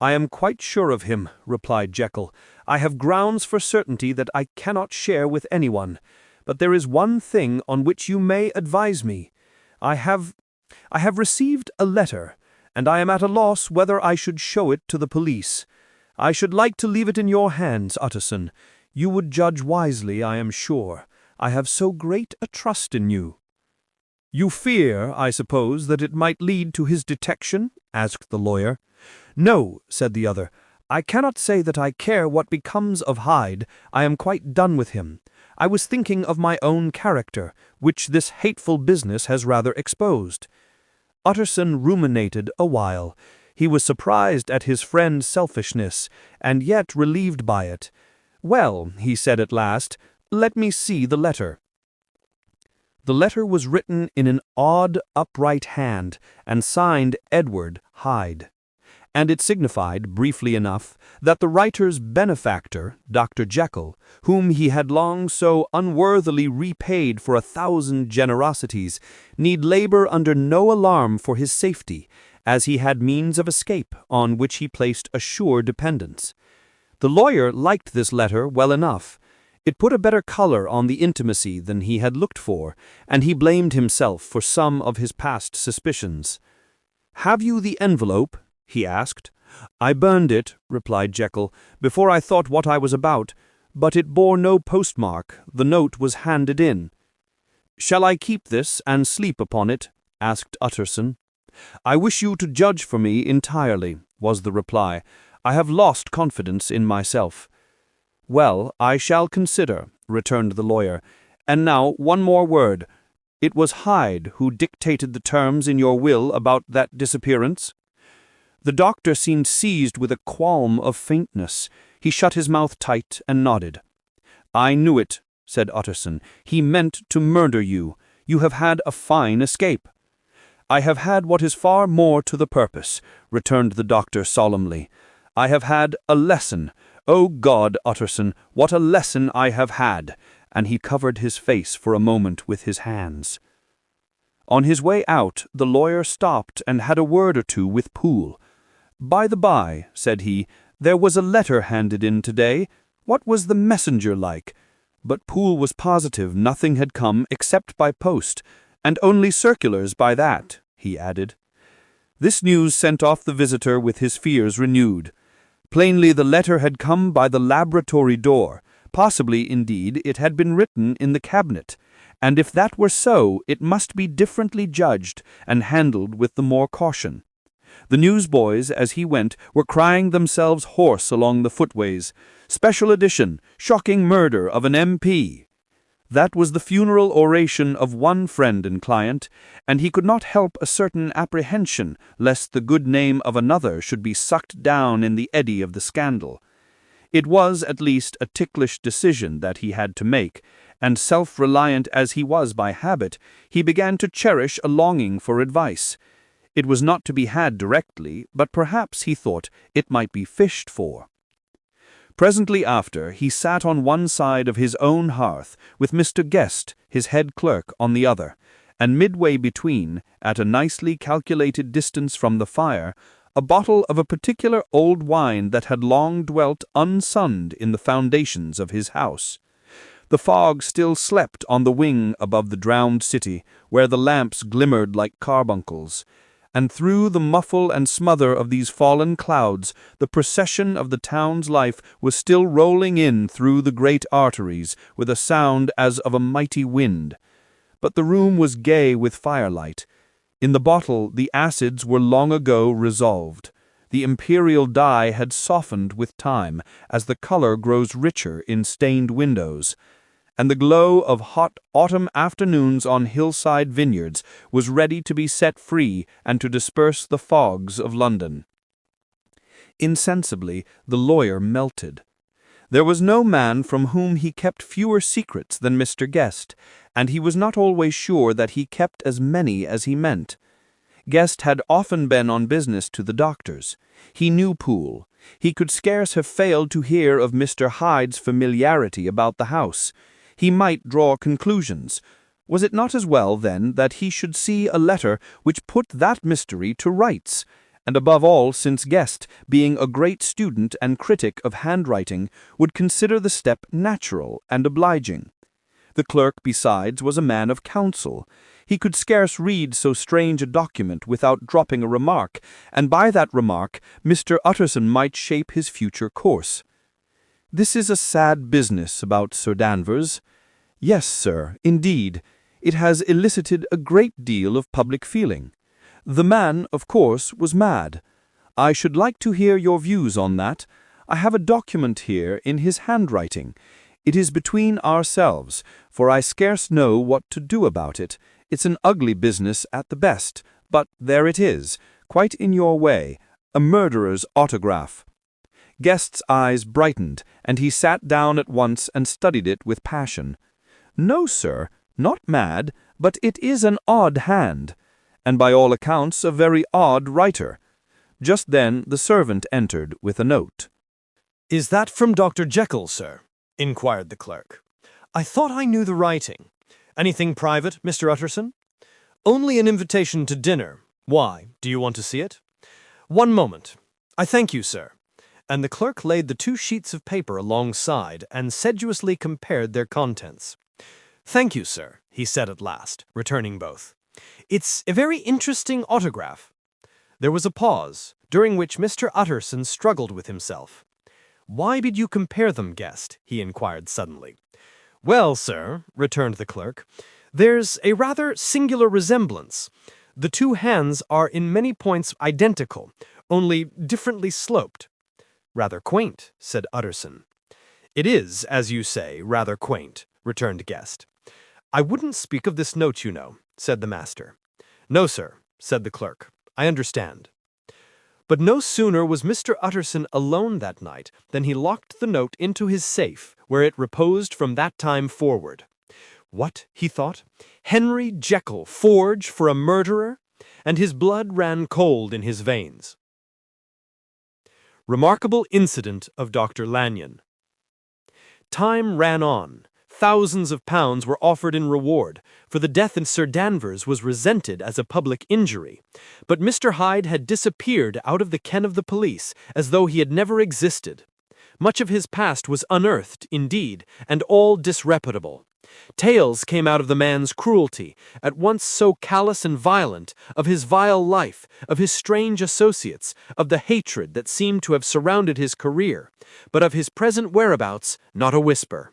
"I am quite sure of him," replied Jekyll. "I have grounds for certainty that I cannot share with anyone. But there is one thing on which you may advise me. I have "I have received a letter, and I am at a loss whether I should show it to the police. I should like to leave it in your hands, Utterson. You would judge wisely, I am sure. I have so great a trust in you." "You fear, I suppose, that it might lead to his detection?" asked the lawyer. "No," said the other. "I cannot say that I care what becomes of Hyde. I am quite done with him. I was thinking of my own character, which this hateful business has rather exposed." Utterson ruminated a while. He was surprised at his friend's selfishness, and yet relieved by it. "Well," he said at last, "let me see the letter." The letter was written in an odd, upright hand, and signed Edward Hyde. And it signified, briefly enough, that the writer's benefactor, Dr. Jekyll, whom he had long so unworthily repaid for 1,000 generosities, need labor under no alarm for his safety, as he had means of escape on which he placed a sure dependence. The lawyer liked this letter well enough. It put a better color on the intimacy than he had looked for, and he blamed himself for some of his past suspicions. "Have you the envelope?" he asked. "I burned it," replied Jekyll, "before I thought what I was about, but it bore no postmark. The note was handed in." "Shall I keep this and sleep upon it?" asked Utterson. "I wish you to judge for me entirely," was the reply. "I have lost confidence in myself." "Well, I shall consider," returned the lawyer. "And now one more word. It was Hyde who dictated the terms in your will about that disappearance?" The doctor seemed seized with a qualm of faintness. He shut his mouth tight and nodded. "I knew it," said Utterson. "He meant to murder you. You have had a fine escape." "I have had what is far more to the purpose," returned the doctor solemnly. "I have had a lesson. O God, Utterson, what a lesson I have had!" And he covered his face for a moment with his hands. On his way out, the lawyer stopped and had a word or two with Poole. "By the by," said he, "there was a letter handed in today. What was the messenger like?" But Poole was positive nothing had come except by post, and only circulars by that, he added. This news sent off the visitor with his fears renewed. Plainly the letter had come by the laboratory door. Possibly, indeed, it had been written in the cabinet, and if that were so, it must be differently judged and handled with the more caution. The newsboys, as he went, were crying themselves hoarse along the footways. "Special edition! Shocking murder of an MP!" That was the funeral oration of one friend and client, and he could not help a certain apprehension lest the good name of another should be sucked down in the eddy of the scandal. It was, at least, a ticklish decision that he had to make, and self-reliant as he was by habit, he began to cherish a longing for advice. It was not to be had directly, but perhaps, he thought, it might be fished for. Presently after, he sat on one side of his own hearth, with Mr. Guest, his head clerk, on the other, and midway between, at a nicely calculated distance from the fire, a bottle of a particular old wine that had long dwelt unsunned in the foundations of his house. The fog still slept on the wing above the drowned city, where the lamps glimmered like carbuncles, and through the muffle and smother of these fallen clouds the procession of the town's life was still rolling in through the great arteries with a sound as of a mighty wind. But the room was gay with firelight. In the bottle the acids were long ago resolved. The imperial dye had softened with time, as the color grows richer in stained windows, and the glow of hot autumn afternoons on hillside vineyards was ready to be set free and to disperse the fogs of London. Insensibly, the lawyer melted. There was no man from whom he kept fewer secrets than Mr. Guest, and he was not always sure that he kept as many as he meant. Guest had often been on business to the doctor's. He knew Poole. He could scarce have failed to hear of Mr. Hyde's familiarity about the house. He might draw conclusions. Was it not as well, then, that he should see a letter which put that mystery to rights? And above all, since Guest, being a great student and critic of handwriting, would consider the step natural and obliging. The clerk, besides, was a man of counsel. He could scarce read so strange a document without dropping a remark, and by that remark Mr. Utterson might shape his future course. This is a sad business about Sir Danvers. Yes, sir, indeed, it has elicited a great deal of public feeling. The man, of course, was mad. I should like to hear your views on that. I have a document here in his handwriting. It is between ourselves, for I scarce know what to do about it. It's an ugly business at the best, but there it is, quite in your way, a murderer's autograph. Guest's eyes brightened, and he sat down at once and studied it with passion. No, sir, not mad, but it is an odd hand, and by all accounts a very odd writer. Just then the servant entered with a note. "Is that from Dr. Jekyll, sir?" inquired the clerk. "I thought I knew the writing. Anything private, Mr. Utterson?" "Only an invitation to dinner. Why, do you want to see it?" "One moment. I thank you, sir." And the clerk laid the 2 sheets of paper alongside and sedulously compared their contents. "Thank you, sir," he said at last, returning both. "It's a very interesting autograph." There was a pause, during which Mr. Utterson struggled with himself. "Why did you compare them, guest?" he inquired suddenly. "Well, sir," returned the clerk, "there's a rather singular resemblance. The 2 hands are in many points identical, only differently sloped." "Rather quaint," said Utterson. "It is, as you say, rather quaint," returned Guest. "I wouldn't speak of this note, you know," said the master. "No, sir," said the clerk. "I understand." But no sooner was Mr. Utterson alone that night than he locked the note into his safe, where it reposed from that time forward. What, he thought, Henry Jekyll forge for a murderer? And his blood ran cold in his veins. Remarkable Incident of Dr. Lanyon. Time ran on. Thousands of pounds were offered in reward, for the death of Sir Danvers was resented as a public injury. But Mr. Hyde had disappeared out of the ken of the police, as though he had never existed. Much of his past was unearthed, indeed, and all disreputable. Tales came out of the man's cruelty, at once so callous and violent, of his vile life, of his strange associates, of the hatred that seemed to have surrounded his career, but of his present whereabouts, not a whisper.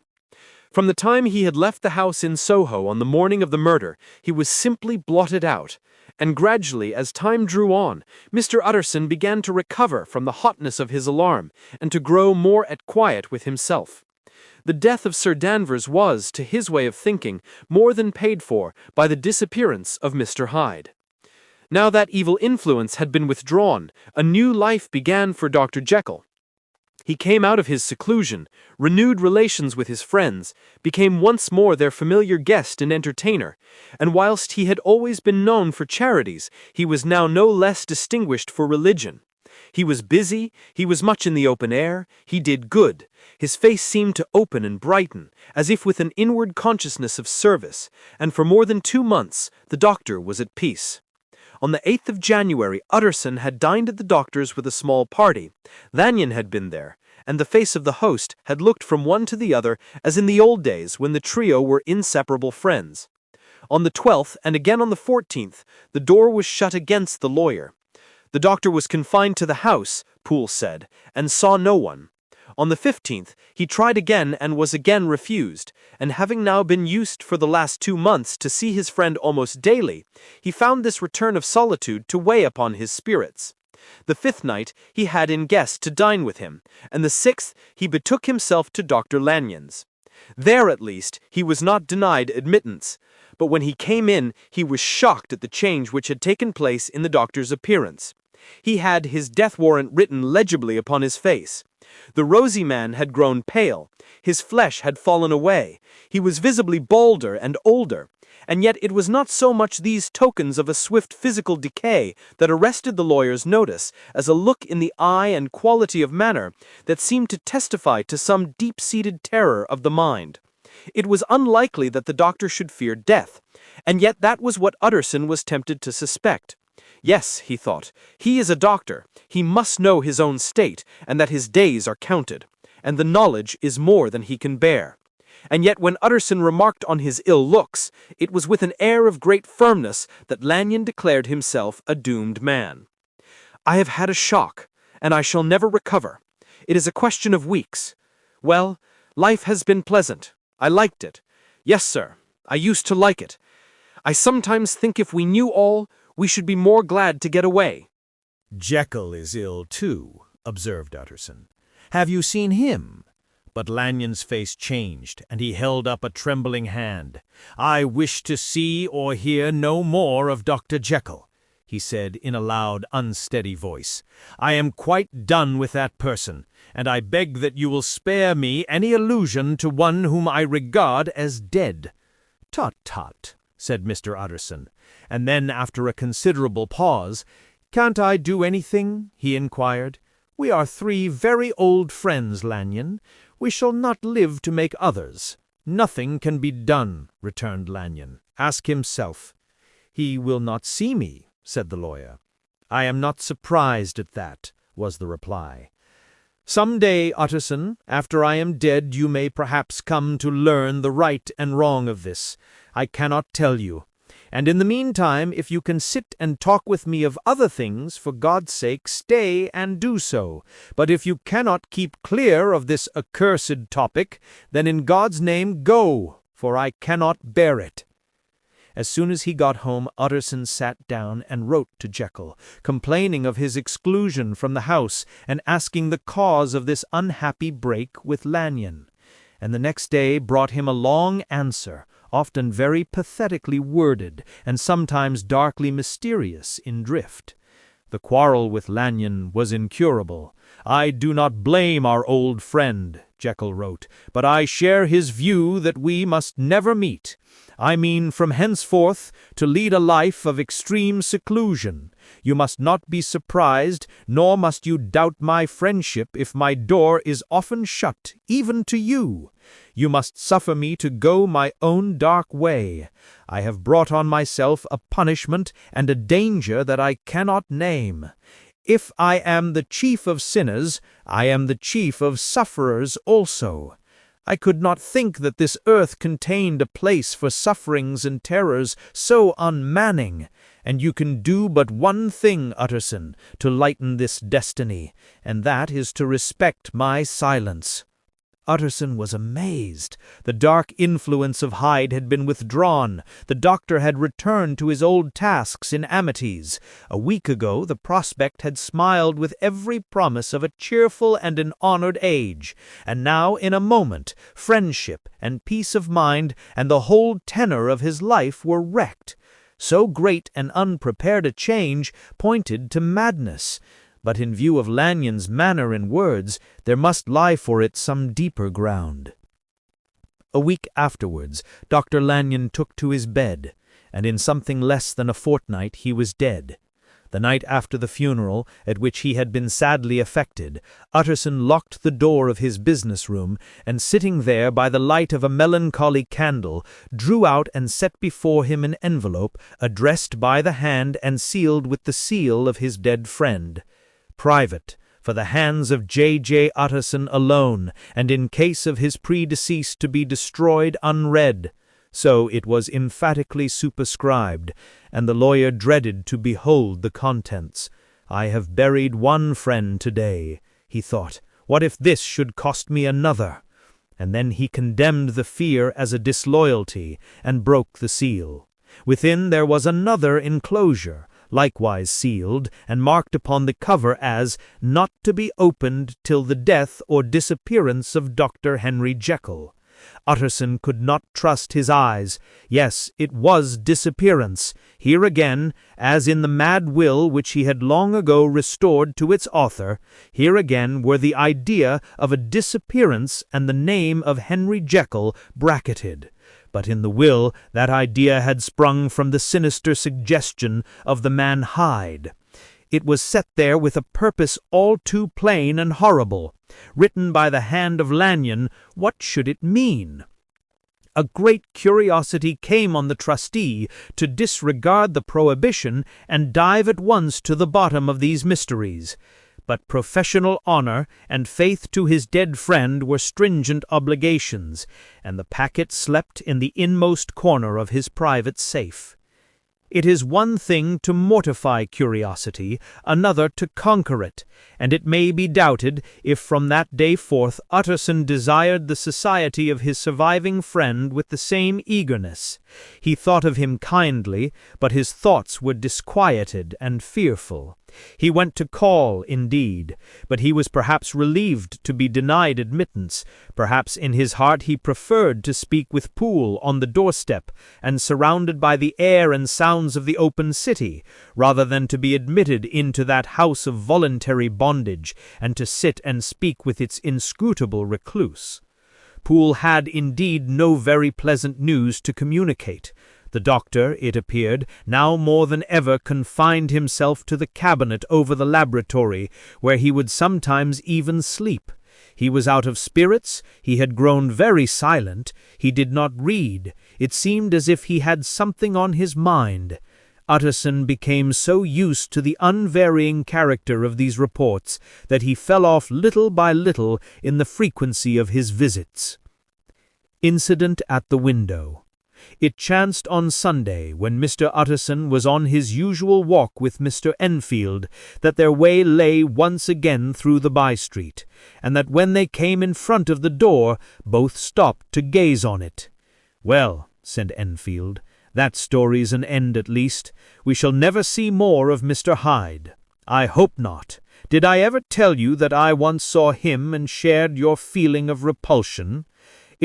From the time he had left the house in Soho on the morning of the murder, he was simply blotted out, and gradually, as time drew on, Mr. Utterson began to recover from the hotness of his alarm, and to grow more at quiet with himself. The death of Sir Danvers was, to his way of thinking, more than paid for by the disappearance of Mr. Hyde. Now that evil influence had been withdrawn, a new life began for Dr. Jekyll. He came out of his seclusion, renewed relations with his friends, became once more their familiar guest and entertainer, and whilst he had always been known for charities, he was now no less distinguished for religion. He was busy, he was much in the open air, he did good. His face seemed to open and brighten, as if with an inward consciousness of service, and for more than 2 months the doctor was at peace. On the 8th of January, Utterson had dined at the doctor's with a small party. Lanyon had been there, and the face of the host had looked from one to the other as in the old days when the trio were inseparable friends. On the 12th, and again on the 14th, the door was shut against the lawyer. The doctor was confined to the house, Poole said, and saw no one. On the 15th, he tried again and was again refused, and having now been used for the last 2 months to see his friend almost daily, he found this return of solitude to weigh upon his spirits. The 5th night he had in Guest to dine with him, and the 6th he betook himself to Dr. Lanyon's. There, at least, he was not denied admittance, but when he came in he was shocked at the change which had taken place in the doctor's appearance. He had his death warrant written legibly upon his face. The rosy man had grown pale, his flesh had fallen away, he was visibly balder and older, and yet it was not so much these tokens of a swift physical decay that arrested the lawyer's notice as a look in the eye and quality of manner that seemed to testify to some deep-seated terror of the mind. It was unlikely that the doctor should fear death, and yet that was what Utterson was tempted to suspect. Yes, he thought, he is a doctor, he must know his own state, and that his days are counted, and the knowledge is more than he can bear. and yet when Utterson remarked on his ill looks, it was with an air of great firmness that Lanyon declared himself a doomed man. "I have had a shock, and I shall never recover. It is a question of weeks. Well, life has been pleasant. I liked it. Yes, sir, I used to like it. I sometimes think if we knew all, we should be more glad to get away." "Jekyll is ill, too," observed Utterson. "Have you seen him?" But Lanyon's face changed, and he held up a trembling hand. "I wish to see or hear no more of Dr. Jekyll," he said in a loud, unsteady voice. "I am quite done with that person, and I beg that you will spare me any allusion to one whom I regard as dead." "Tut, tut," said Mr. Utterson, and then, after a considerable pause, "Can't I do anything?" he inquired. "We are three very old friends, Lanyon. We shall not live to make others." "Nothing can be done," returned Lanyon. "Ask himself." "He will not see me," said the lawyer. "I am not surprised at that," was the reply. "Some day, Utterson, after I am dead, you may perhaps come to learn the right and wrong of this. I cannot tell you. And in the meantime, if you can sit and talk with me of other things, for God's sake, stay and do so. But if you cannot keep clear of this accursed topic, then in God's name go, for I cannot bear it." As soon as he got home, Utterson sat down and wrote to Jekyll, complaining of his exclusion from the house and asking the cause of this unhappy break with Lanyon. And the next day brought him a long answer, often very pathetically worded, and sometimes darkly mysterious in drift. The quarrel with Lanyon was incurable. "I do not blame our old friend," Jekyll wrote, "but I share his view that we must never meet. I mean from henceforth to lead a life of extreme seclusion. You must not be surprised, nor must you doubt my friendship if my door is often shut, even to you. You must suffer me to go my own dark way. I have brought on myself a punishment and a danger that I cannot name. If I am the chief of sinners, I am the chief of sufferers also. I could not think that this earth contained a place for sufferings and terrors so unmanning, and you can do but one thing, Utterson, to lighten this destiny, and that is to respect my silence." Utterson was amazed. The dark influence of Hyde had been withdrawn. The doctor had returned to his old tasks in Amities. A week ago the prospect had smiled with every promise of a cheerful and an honored age, and now in a moment friendship and peace of mind and the whole tenor of his life were wrecked. So great and unprepared a change pointed to madness. But in view of Lanyon's manner and words, there must lie for it some deeper ground. A week afterwards, Dr. Lanyon took to his bed, and in something less than a fortnight he was dead. The night after the funeral, at which he had been sadly affected, Utterson locked the door of his business room, and sitting there by the light of a melancholy candle, drew out and set before him an envelope addressed by the hand and sealed with the seal of his dead friend. "Private, for the hands of J. Utterson alone, and in case of his predeceased to be destroyed unread." So it was emphatically superscribed, and the lawyer dreaded to behold the contents. "I have buried one friend today," he thought. "What if this should cost me another?" And then he condemned the fear as a disloyalty, and broke the seal. Within there was another enclosure, likewise sealed, and marked upon the cover as "not to be opened till the death or disappearance of Dr. Henry Jekyll." Utterson could not trust his eyes. Yes, it was disappearance. Here again, as in the mad will which he had long ago restored to its author, here again were the idea of a disappearance and the name of Henry Jekyll bracketed. But in the will that idea had sprung from the sinister suggestion of the man Hyde. It was set there with a purpose all too plain and horrible. Written by the hand of Lanyon, what should it mean? A great curiosity came on the trustee to disregard the prohibition and dive at once to the bottom of these mysteries. but professional honor and faith to his dead friend were stringent obligations, and the packet slept in the inmost corner of his private safe. It is one thing to mortify curiosity, another to conquer it, and it may be doubted if from that day forth Utterson desired the society of his surviving friend with the same eagerness. He thought of him kindly, but his thoughts were disquieted and fearful. He went to call, indeed, but he was perhaps relieved to be denied admittance. Perhaps in his heart he preferred to speak with Poole on the doorstep, and surrounded by the air and sounds of the open city, rather than to be admitted into that house of voluntary bondage, and to sit and speak with its inscrutable recluse. Poole had indeed no very pleasant news to communicate. The doctor, it appeared, now more than ever confined himself to the cabinet over the laboratory, where he would sometimes even sleep. He was out of spirits, he had grown very silent, he did not read. It seemed as if he had something on his mind. Utterson became so used to the unvarying character of these reports that he fell off little by little in the frequency of his visits. Incident at the window. It chanced on Sunday, when Mr. Utterson was on his usual walk with Mr. Enfield, that their way lay once again through the by-street, and that when they came in front of the door, both stopped to gaze on it. "Well," said Enfield, "that story's an end at least. We shall never see more of Mr. Hyde. I hope not. Did I ever tell you that I once saw him and shared your feeling of repulsion?"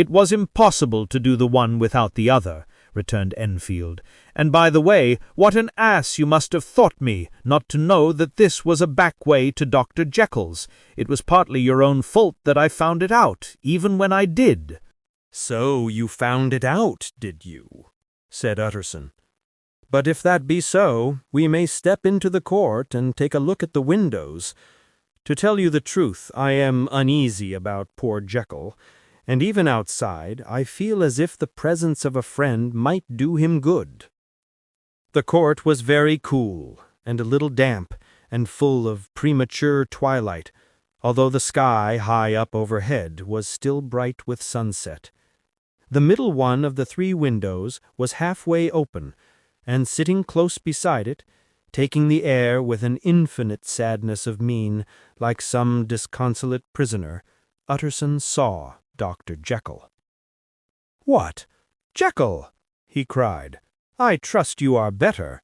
"It was impossible to do the one without the other," returned Enfield. "And by the way, what an ass you must have thought me, not to know that this was a back way to Dr. Jekyll's. It was partly your own fault that I found it out, even when I did." "So you found it out, did you?" said Utterson. "But if that be so, we may step into the court and take a look at the windows. To tell you the truth, I am uneasy about poor Jekyll, and even outside, I feel as if the presence of a friend might do him good." The court was very cool, and a little damp, and full of premature twilight, although the sky high up overhead was still bright with sunset. The middle one of the three windows was halfway open, and sitting close beside it, taking the air with an infinite sadness of mien, like some disconsolate prisoner, Utterson saw Dr. Jekyll. "What, Jekyll!" he cried. "I trust you are better."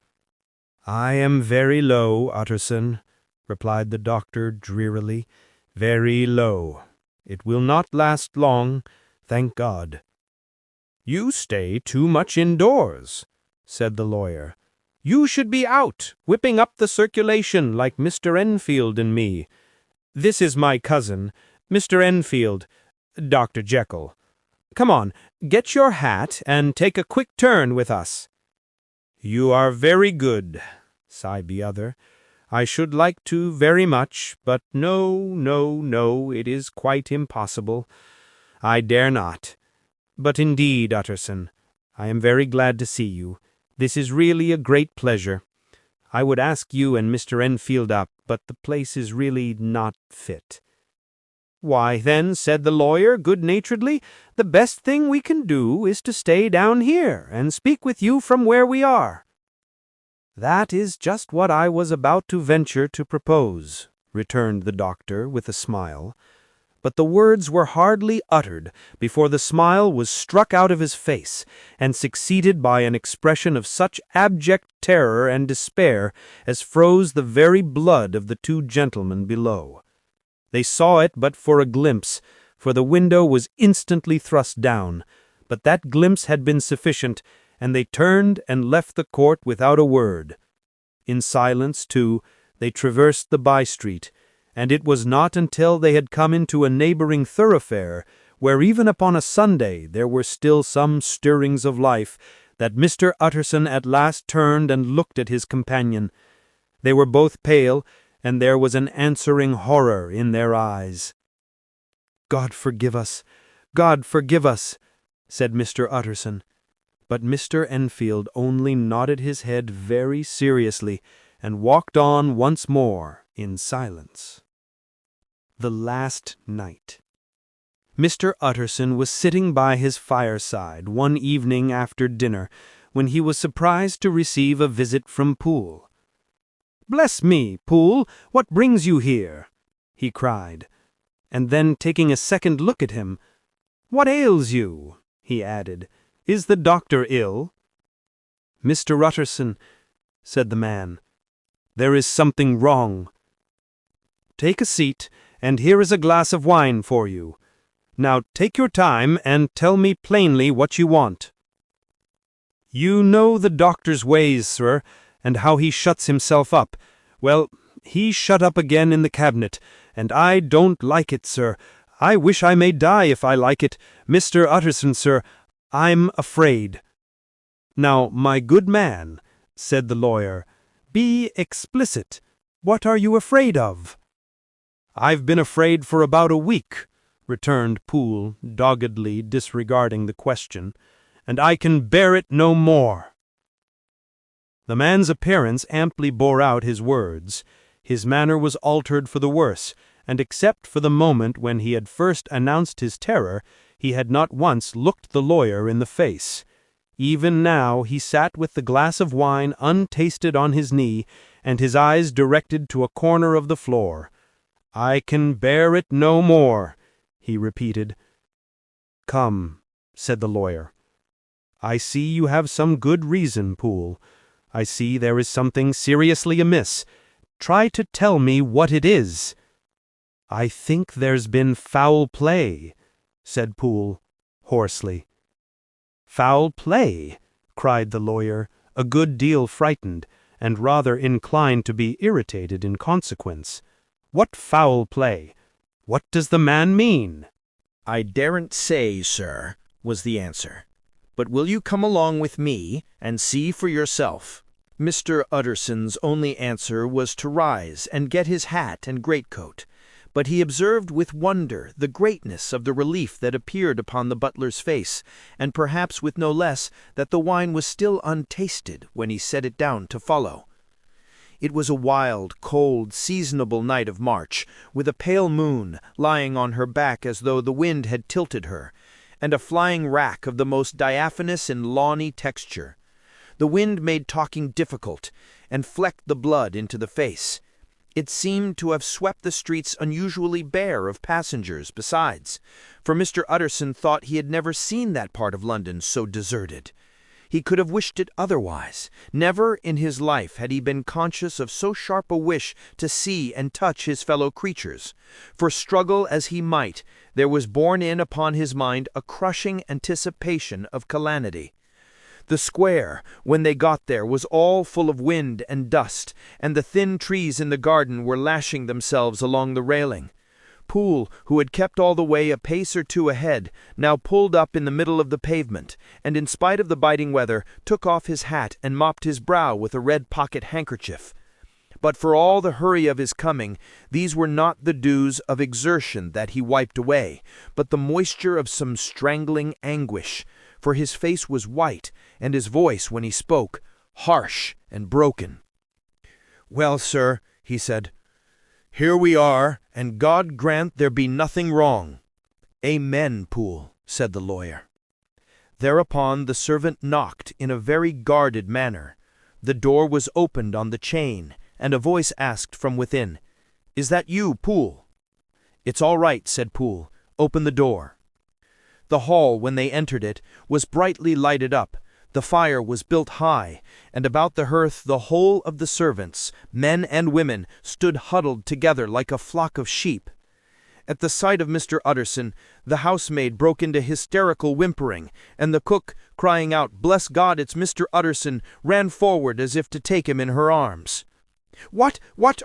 "I am very low, Utterson," replied the doctor drearily. "Very low. It will not last long, thank God." "You stay too much indoors," said the lawyer. "You should be out, whipping up the circulation like Mr. Enfield and me. This is my cousin, Mr. Enfield, Dr. Jekyll. Come on, get your hat and take a quick turn with us." "You are very good," sighed the other. "I should like to very much, but no, it is quite impossible. I dare not. But indeed, Utterson, I am very glad to see you. This is really a great pleasure. I would ask you and Mr. Enfield up, but the place is really not fit." "Why, then," said the lawyer good-naturedly, "the best thing we can do is to stay down here and speak with you from where we are." "That is just what I was about to venture to propose," returned the doctor with a smile. But the words were hardly uttered before the smile was struck out of his face, and succeeded by an expression of such abject terror and despair as froze the very blood of the two gentlemen below. They saw it but for a glimpse, for the window was instantly thrust down, but that glimpse had been sufficient, and they turned and left the court without a word. In silence, too, they traversed the by-street, and it was not until they had come into a neighboring thoroughfare, where even upon a Sunday there were still some stirrings of life, that Mr. Utterson at last turned and looked at his companion. They were both pale, and there was an answering horror in their eyes. "God forgive us! God forgive us!" said Mr. Utterson. But Mr. Enfield only nodded his head very seriously, and walked on once more in silence. The last night. Mr. Utterson was sitting by his fireside one evening after dinner when he was surprised to receive a visit from Poole. "Bless me, Poole, what brings you here?" he cried. And then, taking a second look at him, "What ails you?" he added. "Is the doctor ill?" "Mr. Utterson," said the man, "there is something wrong. Take a seat, and here is a glass of wine for you. Now take your time and tell me plainly what you want." "You know the doctor's ways, sir, and how he shuts himself up. Well, he's shut up again in the cabinet, and I don't like it, sir. I wish I may die if I like it. Mr. Utterson, sir, I'm afraid." "Now, my good man," said the lawyer, "be explicit. What are you afraid of?" "I've been afraid for about a week," returned Poole, doggedly disregarding the question, "and I can bear it no more." The man's appearance amply bore out his words. His manner was altered for the worse, and except for the moment when he had first announced his terror, he had not once looked the lawyer in the face. Even now he sat with the glass of wine untasted on his knee, and his eyes directed to a corner of the floor. "I can bear it no more," he repeated. "Come," said the lawyer. "I see you have some good reason, Poole. I see there is something seriously amiss. Try to tell me what it is." "I think there's been foul play," said Poole, hoarsely. "Foul play?" cried the lawyer, a good deal frightened, and rather inclined to be irritated in consequence. "What foul play? What does the man mean?" "I daren't say, sir," was the answer. "But will you come along with me and see for yourself?" Mr. Utterson's only answer was to rise and get his hat and greatcoat, but he observed with wonder the greatness of the relief that appeared upon the butler's face, and perhaps with no less that the wine was still untasted when he set it down to follow. It was a wild, cold, seasonable night of March, with a pale moon lying on her back as though the wind had tilted her, and a flying wrack of the most diaphanous and lawny texture. The wind made talking difficult, and flecked the blood into the face. It seemed to have swept the streets unusually bare of passengers besides, for Mr. Utterson thought he had never seen that part of London so deserted. He could have wished it otherwise. Never in his life had he been conscious of so sharp a wish to see and touch his fellow creatures, for struggle as he might, there was borne in upon his mind a crushing anticipation of calamity. The square, when they got there, was all full of wind and dust, and the thin trees in the garden were lashing themselves along the railing. Poole, who had kept all the way a pace or two ahead, now pulled up in the middle of the pavement, and in spite of the biting weather, took off his hat and mopped his brow with a red pocket handkerchief. But for all the hurry of his coming, these were not the dews of exertion that he wiped away, but the moisture of some strangling anguish, for his face was white, and his voice, when he spoke, harsh and broken. "Well, sir," he said, "here we are, and God grant there be nothing wrong." "Amen, Poole," said the lawyer. Thereupon the servant knocked in a very guarded manner. The door was opened on the chain, and a voice asked from within, "Is that you, Poole?" "It's all right," said Poole. "Open the door." The hall, when they entered it, was brightly lighted up. The fire was built high, and about the hearth the whole of the servants, men and women, stood huddled together like a flock of sheep. At the sight of Mr. Utterson, the housemaid broke into hysterical whimpering, and the cook, crying out, "Bless God, it's Mr. Utterson," ran forward as if to take him in her arms. What,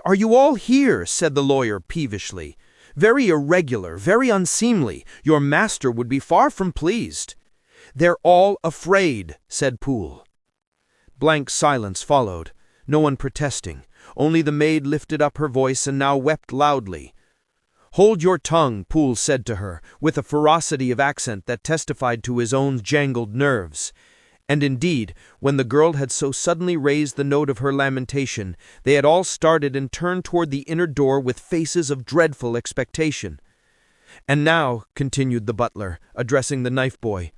are you all here?" said the lawyer peevishly. "Very irregular, very unseemly. Your master would be far from pleased." "They're all afraid," said Poole. Blank silence followed, no one protesting. Only the maid lifted up her voice and now wept loudly. "Hold your tongue," Poole said to her, with a ferocity of accent that testified to his own jangled nerves. And indeed, when the girl had so suddenly raised the note of her lamentation, they had all started and turned toward the inner door with faces of dreadful expectation. "And now," continued the butler, addressing the knife boy,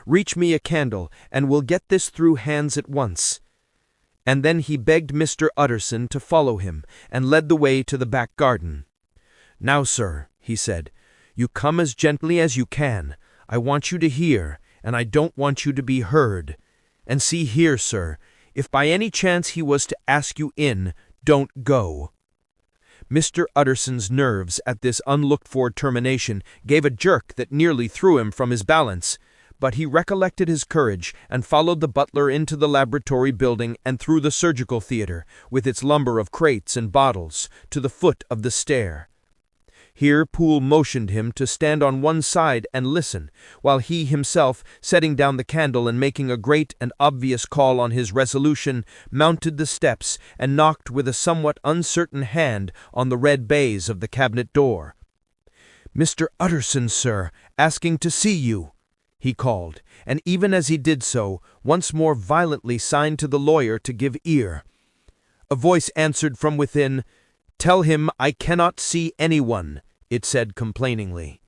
"reach me a candle, and we'll get this through hands at once." And then he begged Mr. Utterson to follow him, and led the way to the back garden. "Now, sir," he said, "you come as gently as you can. I want you to hear, and I don't want you to be heard. And see here, sir, if by any chance he was to ask you in, don't go." Mr. Utterson's nerves at this unlooked-for termination gave a jerk that nearly threw him from his balance, but he recollected his courage and followed the butler into the laboratory building and through the surgical theater, with its lumber of crates and bottles, to the foot of the stair. Here Poole motioned him to stand on one side and listen, while he himself, setting down the candle and making a great and obvious call on his resolution, mounted the steps and knocked with a somewhat uncertain hand on the red baize of the cabinet door. "Mr. Utterson, sir, asking to see you," he called, and even as he did so, once more violently signed to the lawyer to give ear. A voice answered from within, "Tell him I cannot see anyone," it said complainingly.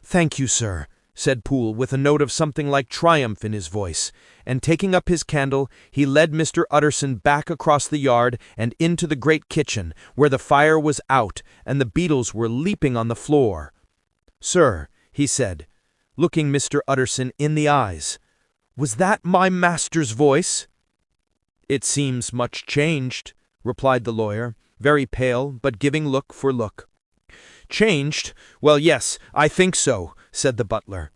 "Thank you, sir," said Poole, with a note of something like triumph in his voice, and taking up his candle, he led Mr. Utterson back across the yard and into the great kitchen, where the fire was out and the beetles were leaping on the floor. "Sir," he said, looking Mr. Utterson in the eyes, "was that my master's voice?" "It seems much changed," replied the lawyer, very pale, but giving look for look. "Changed? Well, yes, I think so," said the butler.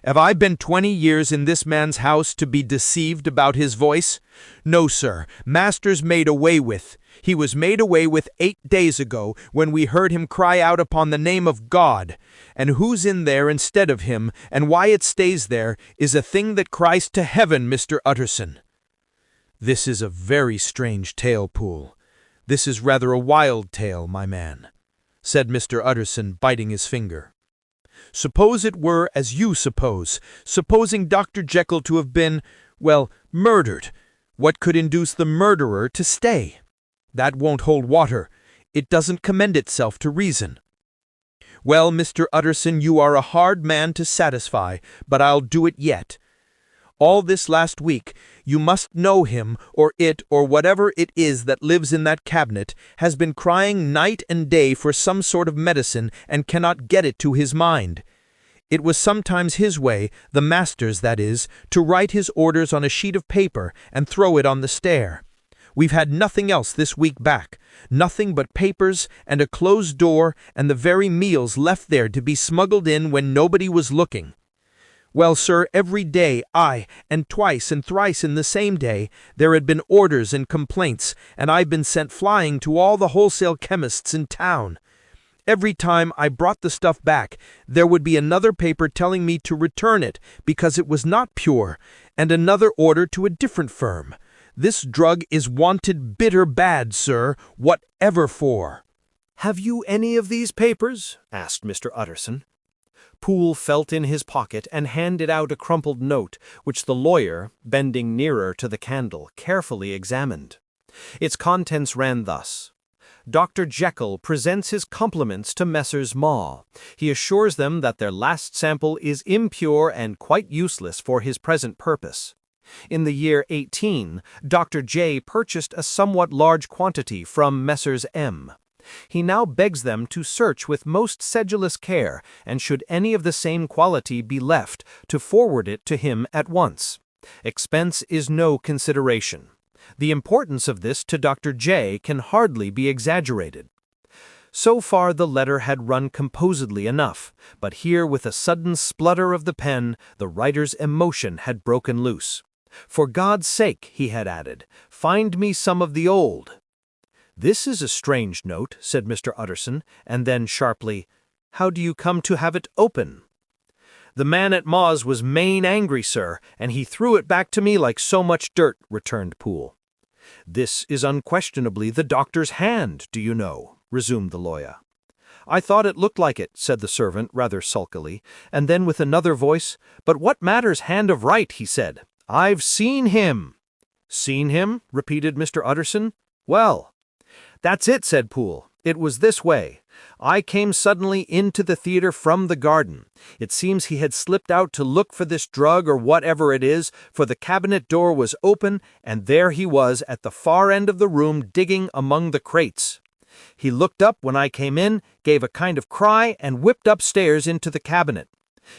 "Have I been 20 years in this man's house to be deceived about his voice? No, sir, master's made away with. He was made away with 8 days ago, when we heard him cry out upon the name of God. And who's in there instead of him, and why it stays there, is a thing that cries to heaven, Mr. Utterson." "This is a very strange tale, Poole. This is rather a wild tale, my man," said Mr. Utterson, biting his finger. "Suppose it were as you suppose, supposing Dr. Jekyll to have been, well, murdered. What could induce the murderer to stay? That won't hold water. It doesn't commend itself to reason." "Well, Mr. Utterson, you are a hard man to satisfy, but I'll do it yet. All this last week, you must know him, or it, or whatever it is that lives in that cabinet, has been crying night and day for some sort of medicine and cannot get it to his mind. It was sometimes his way, the master's that is, to write his orders on a sheet of paper and throw it on the stair. We've had nothing else this week back, nothing but papers and a closed door and the very meals left there to be smuggled in when nobody was looking. Well, sir, every day, aye, and twice and thrice in the same day, there had been orders and complaints, and I've been sent flying to all the wholesale chemists in town. Every time I brought the stuff back, there would be another paper telling me to return it because it was not pure, and another order to a different firm. This drug is wanted bitter bad, sir, whatever for." "Have you any of these papers?" asked Mr. Utterson. Poole felt in his pocket and handed out a crumpled note, which the lawyer, bending nearer to the candle, carefully examined. Its contents ran thus: "Dr. Jekyll presents his compliments to Messrs. Ma. He assures them that their last sample is impure and quite useless for his present purpose. In the year 18, Dr. J. purchased a somewhat large quantity from Messrs. M. He now begs them to search with most sedulous care, and should any of the same quality be left, to forward it to him at once. Expense is no consideration. The importance of this to Dr. J. can hardly be exaggerated." So far the letter had run composedly enough, but here with a sudden splutter of the pen, the writer's emotion had broken loose. "For God's sake," he had added, "find me some of the old." "This is a strange note," said Mr. Utterson, and then sharply, "How do you come to have it open?" "The man at Ma's was main angry, sir, and he threw it back to me like so much dirt," returned Poole. "This is unquestionably the doctor's hand, do you know?" resumed the lawyer. "I thought it looked like it," said the servant, rather sulkily, and then with another voice, "But what matters hand of right?" he said. "I've seen him." "Seen him?" repeated Mr. Utterson. "Well." "That's it," said Poole. "It was this way. I came suddenly into the theater from the garden. It seems he had slipped out to look for this drug or whatever it is, for the cabinet door was open, and there he was at the far end of the room digging among the crates. He looked up when I came in, gave a kind of cry, and whipped upstairs into the cabinet.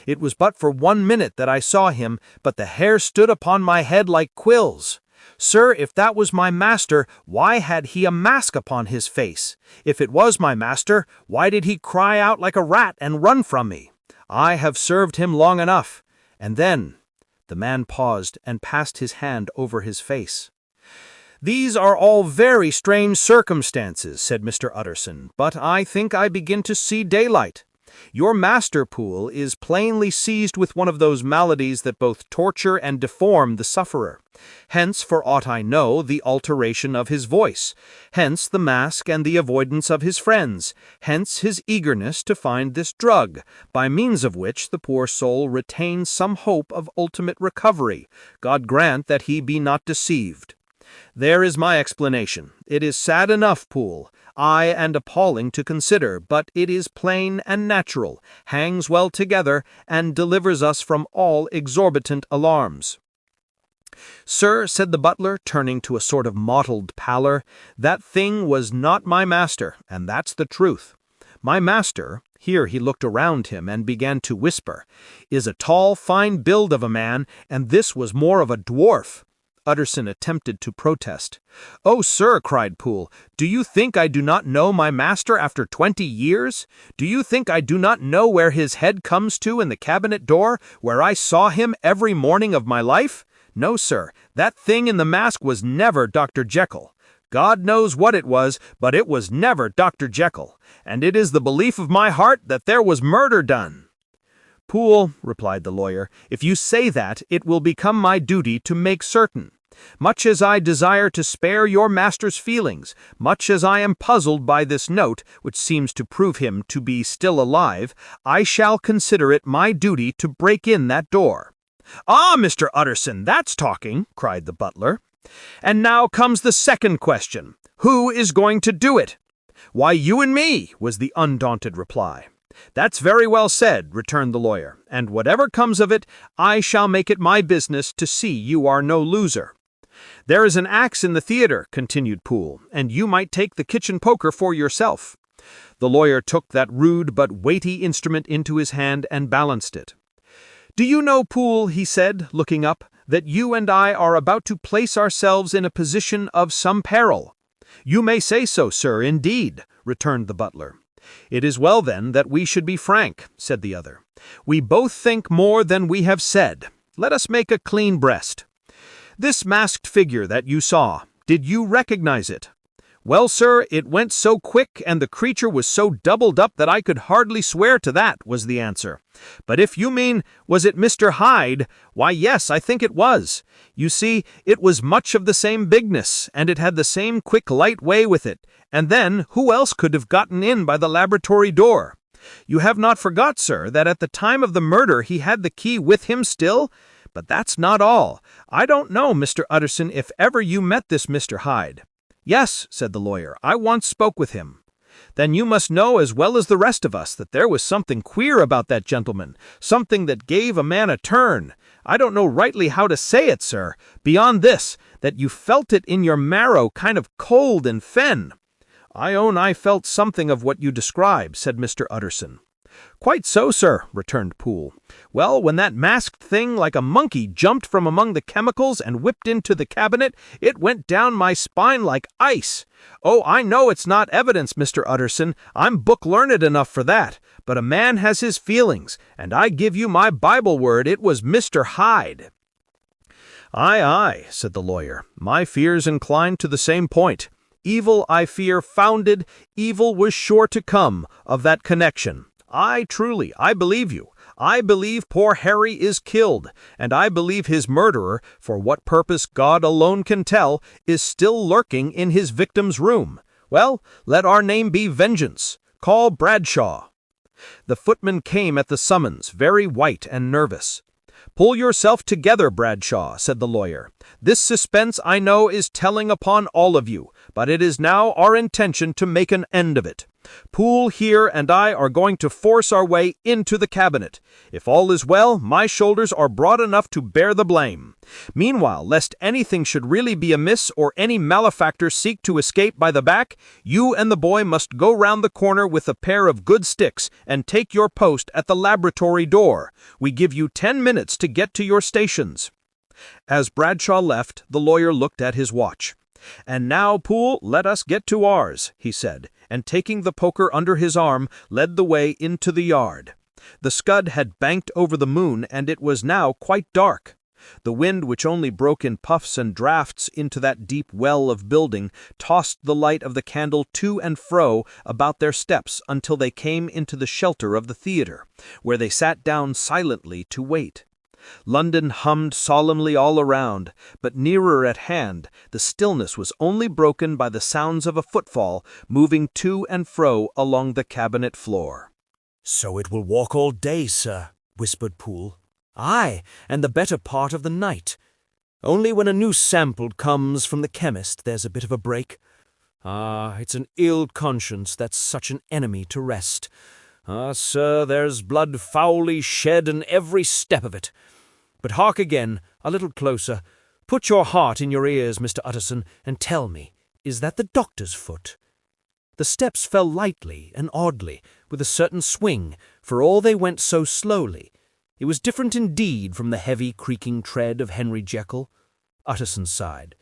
It was but for 1 minute that I saw him, but the hair stood upon my head like quills. Sir, if that was my master, why had he a mask upon his face? If it was my master, why did he cry out like a rat and run from me? I have served him long enough. And then—" The man paused and passed his hand over his face. "These are all very strange circumstances," said Mr. Utterson, "but I think I begin to see daylight. Your master, Poole, is plainly seized with one of those maladies that both torture and deform the sufferer. Hence, for aught I know, the alteration of his voice. Hence the mask and the avoidance of his friends. Hence his eagerness to find this drug, by means of which the poor soul retains some hope of ultimate recovery. God grant that he be not deceived. There is my explanation. It is sad enough, Poole, aye, and appalling to consider, but it is plain and natural, hangs well together, and delivers us from all exorbitant alarms." "Sir," said the butler, turning to a sort of mottled pallor, "that thing was not my master, and that's the truth. My master," here he looked around him and began to whisper, "is a tall, fine build of a man, and this was more of a dwarf." Utterson attempted to protest. "Oh, sir," cried Poole, "do you think I do not know my master after 20 years? Do you think I do not know where his head comes to in the cabinet door, where I saw him every morning of my life? No, sir, that thing in the mask was never Dr. Jekyll. God knows what it was, but it was never Dr. Jekyll, and it is the belief of my heart that there was murder done." "Poole," replied the lawyer, "if you say that, it will become my duty to make certain. Much as I desire to spare your master's feelings, much as I am puzzled by this note, which seems to prove him to be still alive, I shall consider it my duty to break in that door." "Ah, Mr. Utterson, that's talking," cried the butler. "And now comes the second question. Who is going to do it?" "Why, you and me," was the undaunted reply. "That's very well said," returned the lawyer, "and whatever comes of it, I shall make it my business to see you are no loser." "There is an axe in the theater," continued Poole, "and you might take the kitchen poker for yourself." The lawyer took that rude but weighty instrument into his hand and balanced it. "Do you know, Poole," he said, looking up, "that you and I are about to place ourselves in a position of some peril?" "You may say so, sir, indeed," returned the butler. "It is well, then, that we should be frank," said the other. "We both think more than we have said. Let us make a clean breast. This masked figure that you saw, did you recognize it?" "Well, sir, it went so quick and the creature was so doubled up that I could hardly swear to that," was the answer. "But if you mean, was it Mr. Hyde, why, yes, I think it was. You see, it was much of the same bigness, and it had the same quick, light way with it. And then, who else could have gotten in by the laboratory door? You have not forgot, sir, that at the time of the murder he had the key with him still? But that's not all. I don't know, Mr. Utterson, if ever you met this Mr. Hyde." "Yes," said the lawyer, "I once spoke with him." "Then you must know as well as the rest of us that there was something queer about that gentleman, something that gave a man a turn. I don't know rightly how to say it, sir, beyond this, that you felt it in your marrow kind of cold and fen." "I own I felt something of what you describe," said Mr. Utterson. "Quite so, sir," returned Poole. "Well, when that masked thing like a monkey jumped from among the chemicals and whipped into the cabinet, it went down my spine like ice. Oh, I know it's not evidence, Mr. Utterson, I'm book-learned enough for that, but a man has his feelings, and I give you my Bible word it was Mr. Hyde." "Aye, aye," said the lawyer, "my fears incline to the same point. Evil, I fear, founded, evil was sure to come of that connection. Aye, truly, I believe you. I believe poor Harry is killed, and I believe his murderer, for what purpose God alone can tell, is still lurking in his victim's room. Well, let our name be Vengeance. Call Bradshaw." The footman came at the summons, very white and nervous. "Pull yourself together, Bradshaw," said the lawyer. "This suspense, I know, is telling upon all of you, but it is now our intention to make an end of it. Poole here and I are going to force our way into the cabinet. If all is well, my shoulders are broad enough to bear the blame. Meanwhile, lest anything should really be amiss or any malefactor seek to escape by the back, you and the boy must go round the corner with a pair of good sticks and take your post at the laboratory door. We give you 10 minutes to get to your stations." As Bradshaw left, the lawyer looked at his watch. "And now, Poole, let us get to ours," he said, and taking the poker under his arm, led the way into the yard. The scud had banked over the moon, and it was now quite dark. The wind, which only broke in puffs and draughts into that deep well of building, tossed the light of the candle to and fro about their steps until they came into the shelter of the theatre, where they sat down silently to wait. London hummed solemnly all around, but nearer at hand the stillness was only broken by the sounds of a footfall moving to and fro along the cabinet floor. "So it will walk all day, sir," whispered Poole. "Aye, and the better part of the night. Only when a new sample comes from the chemist there's a bit of a break. Ah, it's an ill conscience that's such an enemy to rest. Ah, sir, there's blood foully shed in every step of it. But hark again, a little closer. Put your heart in your ears, Mr. Utterson, and tell me, is that the doctor's foot?" The steps fell lightly and oddly, with a certain swing, for all they went so slowly. It was different indeed from the heavy, creaking tread of Henry Jekyll. Utterson sighed.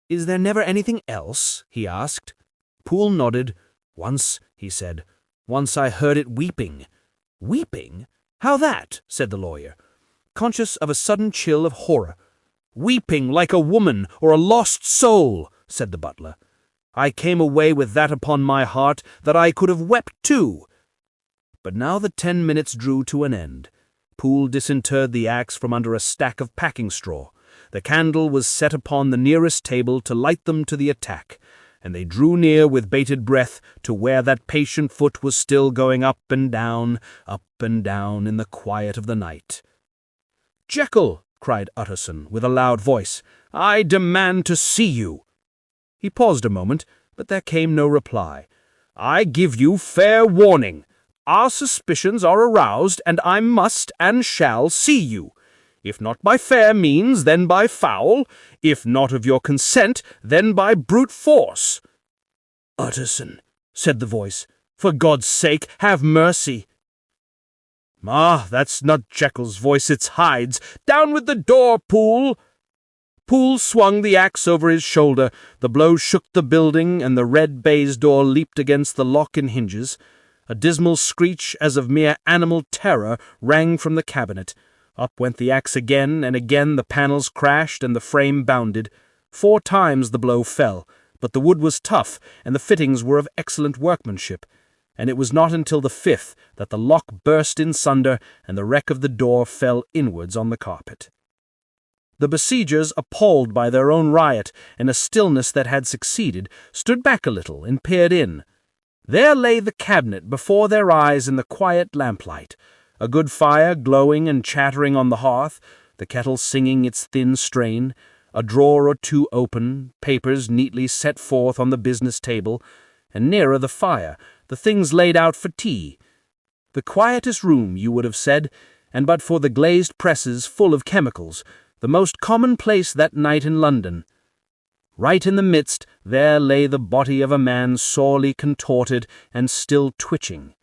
"Is there never anything else?" he asked. Poole nodded. "Once," he said. "Once I heard it weeping." "Weeping? How that?" said the lawyer, conscious of a sudden chill of horror. "Weeping like a woman or a lost soul," said the butler. "I came away with that upon my heart that I could have wept too." But now the 10 minutes drew to an end. Poole disinterred the axe from under a stack of packing straw. The candle was set upon the nearest table to light them to the attack, and they drew near with bated breath to where that patient foot was still going up and down in the quiet of the night. "Jekyll," cried Utterson with a loud voice, "I demand to see you." He paused a moment, but there came no reply. "I give you fair warning. Our suspicions are aroused, and I must and shall see you. If not by fair means, then by foul. If not of your consent, then by brute force." "Utterson," said the voice, "for God's sake, have mercy." "Ah, that's not Jekyll's voice, it's Hyde's. Down with the door, Poole!" Poole swung the axe over his shoulder. The blow shook the building, and the red baize door leaped against the lock and hinges. A dismal screech, as of mere animal terror, rang from the cabinet. Up went the axe again, and again the panels crashed and the frame bounded. 4 times the blow fell, but the wood was tough, and the fittings were of excellent workmanship, and it was not until the 5th that the lock burst in sunder and the wreck of the door fell inwards on the carpet. The besiegers, appalled by their own riot and a stillness that had succeeded, stood back a little and peered in. There lay the cabinet before their eyes in the quiet lamplight, a good fire glowing and chattering on the hearth, the kettle singing its thin strain, a drawer or two open, papers neatly set forth on the business table, and nearer the fire, the things laid out for tea. The quietest room, you would have said, and but for the glazed presses full of chemicals, the most commonplace that night in London. Right in the midst there lay the body of a man sorely contorted and still twitching.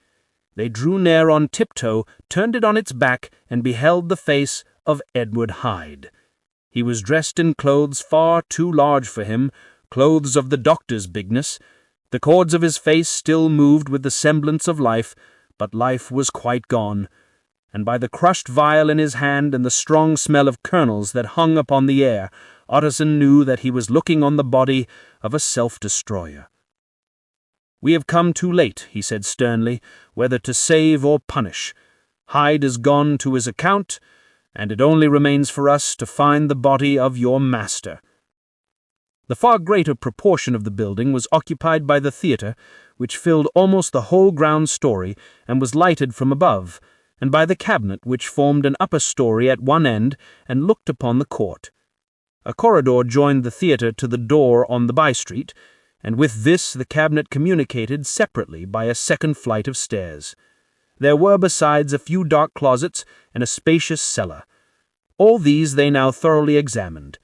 They drew near on tiptoe, turned it on its back, and beheld the face of Edward Hyde. He was dressed in clothes far too large for him, clothes of the doctor's bigness. The cords of his face still moved with the semblance of life, but life was quite gone, and by the crushed vial in his hand and the strong smell of kernels that hung upon the air, Utterson knew that he was looking on the body of a self-destroyer. "We have come too late," he said sternly, "whether to save or punish. Hyde is gone to his account, and it only remains for us to find the body of your master." The far greater proportion of the building was occupied by the theatre, which filled almost the whole ground story and was lighted from above, and by the cabinet which formed an upper story at one end and looked upon the court. A corridor joined the theatre to the door on the by-street, and with this the cabinet communicated separately by a second flight of stairs. There were besides a few dark closets and a spacious cellar. All these they now thoroughly examined.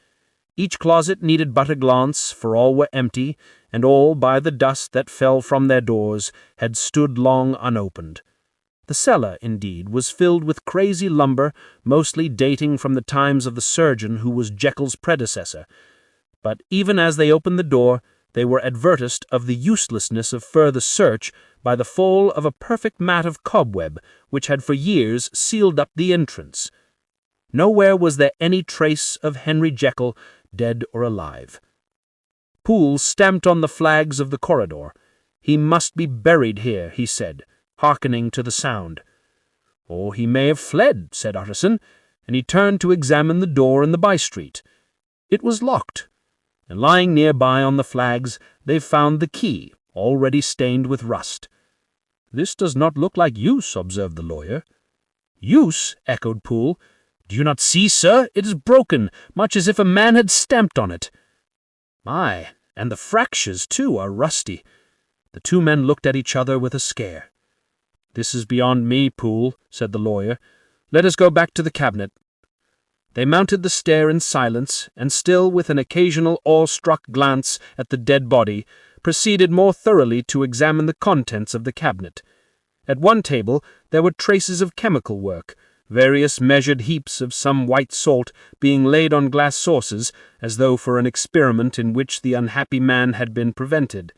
Each closet needed but a glance, for all were empty, and all, by the dust that fell from their doors, had stood long unopened. The cellar, indeed, was filled with crazy lumber, mostly dating from the times of the surgeon who was Jekyll's predecessor. But even as they opened the door, they were advertised of the uselessness of further search by the fall of a perfect mat of cobweb which had for years sealed up the entrance. Nowhere was there any trace of Henry Jekyll, dead or alive. Poole stamped on the flags of the corridor. "He must be buried here," he said, hearkening to the sound. "Or he may have fled," said Utterson, and he turned to examine the door in the by-street. It was locked, and lying nearby on the flags they found the key, already stained with rust. "This does not look like use," observed the lawyer. "Use?" echoed Poole. "Do you not see, sir? It is broken, much as if a man had stamped on it. My, and the fractures, too, are rusty." The two men looked at each other with a scare. "This is beyond me, Poole," said the lawyer. "Let us go back to the cabinet." They mounted the stair in silence, and still with an occasional awe-struck glance at the dead body, proceeded more thoroughly to examine the contents of the cabinet. At one table there were traces of chemical work, various measured heaps of some white salt being laid on glass saucers, as though for an experiment in which the unhappy man had been prevented.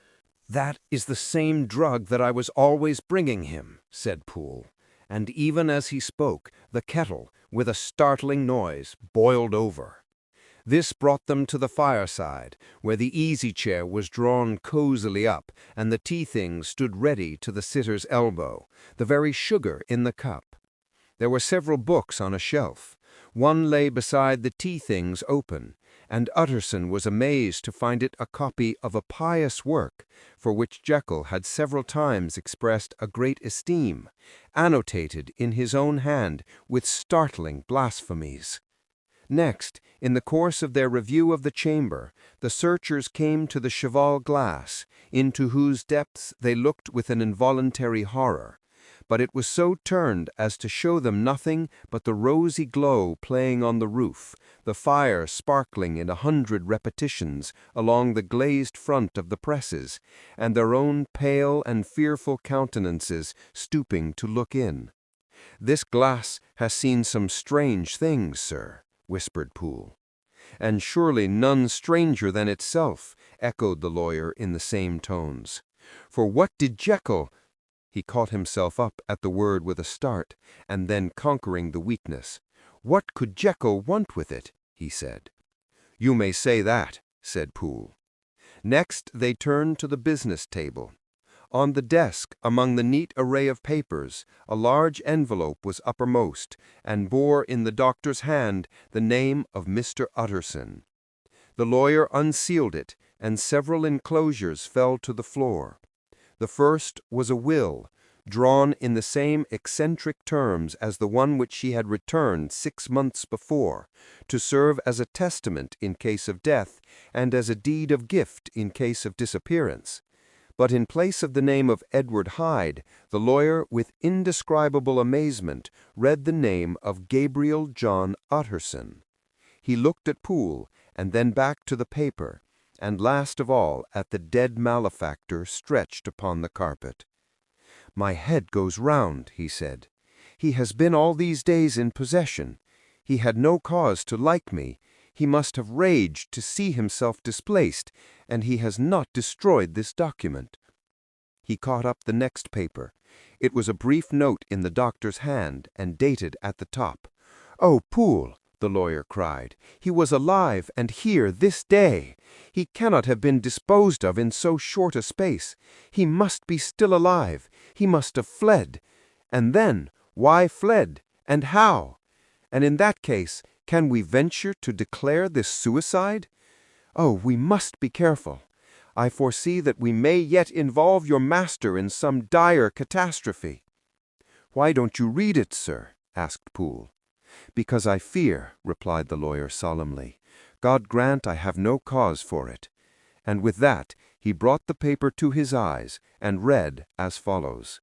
"That is the same drug that I was always bringing him," said Poole. And even as he spoke, the kettle, with a startling noise, boiled over. This brought them to the fireside, where the easy-chair was drawn cosily up, and the tea-things stood ready to the sitter's elbow, the very sugar in the cup. There were several books on a shelf. One lay beside the tea-things open, and Utterson was amazed to find it a copy of a pious work, for which Jekyll had several times expressed a great esteem, annotated in his own hand with startling blasphemies. Next, in the course of their review of the chamber, the searchers came to the cheval glass, into whose depths they looked with an involuntary horror. But it was so turned as to show them nothing but the rosy glow playing on the roof, the fire sparkling in 100 repetitions along the glazed front of the presses, and their own pale and fearful countenances stooping to look in. "This glass has seen some strange things, sir," whispered Poole. "And surely none stranger than itself," echoed the lawyer in the same tones. "For what did Jekyll—" He caught himself up at the word with a start, and then conquering the weakness. "What could Jekyll want with it?" he said. "You may say that," said Poole. Next they turned to the business table. On the desk, among the neat array of papers, a large envelope was uppermost, and bore in the doctor's hand the name of Mr. Utterson. The lawyer unsealed it, and several enclosures fell to the floor. The first was a will, drawn in the same eccentric terms as the one which she had returned 6 months before, to serve as a testament in case of death and as a deed of gift in case of disappearance. But in place of the name of Edward Hyde, the lawyer, with indescribable amazement, read the name of Gabriel John Utterson. He looked at Poole, and then back to the paper, and last of all at the dead malefactor stretched upon the carpet. "My head goes round," he said. "He has been all these days in possession. He had no cause to like me. He must have raged to see himself displaced, and he has not destroyed this document." He caught up the next paper. It was a brief note in the doctor's hand, and dated at the top. "Oh, Poole," the lawyer cried, "he was alive and here this day. He cannot have been disposed of in so short a space. He must be still alive. He must have fled. And then, why fled, and how? And in that case, can we venture to declare this suicide? Oh, we must be careful. I foresee that we may yet involve your master in some dire catastrophe." "Why don't you read it, sir?" asked Poole. "Because I fear," replied the lawyer solemnly. "God grant I have no cause for it." And with that he brought the paper to his eyes and read as follows: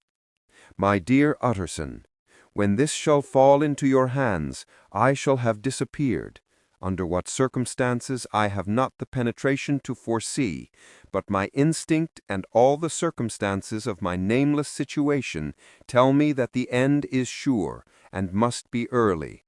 "My dear Utterson, when this shall fall into your hands, I shall have disappeared. Under what circumstances I have not the penetration to foresee, but my instinct and all the circumstances of my nameless situation tell me that the end is sure and must be early.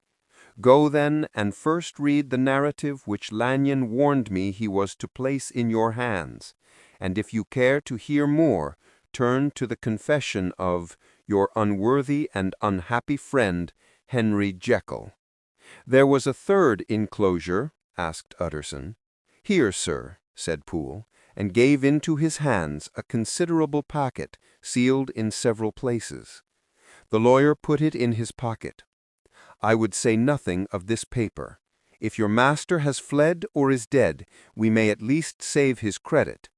Go then and first read the narrative which Lanyon warned me he was to place in your hands, and if you care to hear more, turn to the confession of your unworthy and unhappy friend, Henry Jekyll." "There was a third enclosure?" asked Utterson. "Here, sir," said Poole, and gave into his hands a considerable packet, sealed in several places. The lawyer put it in his pocket. "I would say nothing of this paper. If your master has fled or is dead, we may at least save his credit.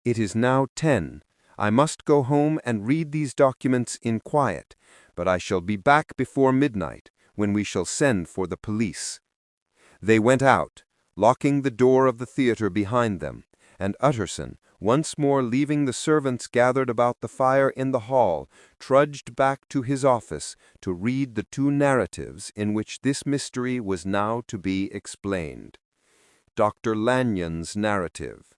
It is now 10. I must go home and read these documents in quiet, but I shall be back before midnight, when we shall send for the police." They went out, locking the door of the theater behind them, and Utterson, once more leaving the servants gathered about the fire in the hall, trudged back to his office to read the 2 narratives in which this mystery was now to be explained. Dr. Lanyon's narrative.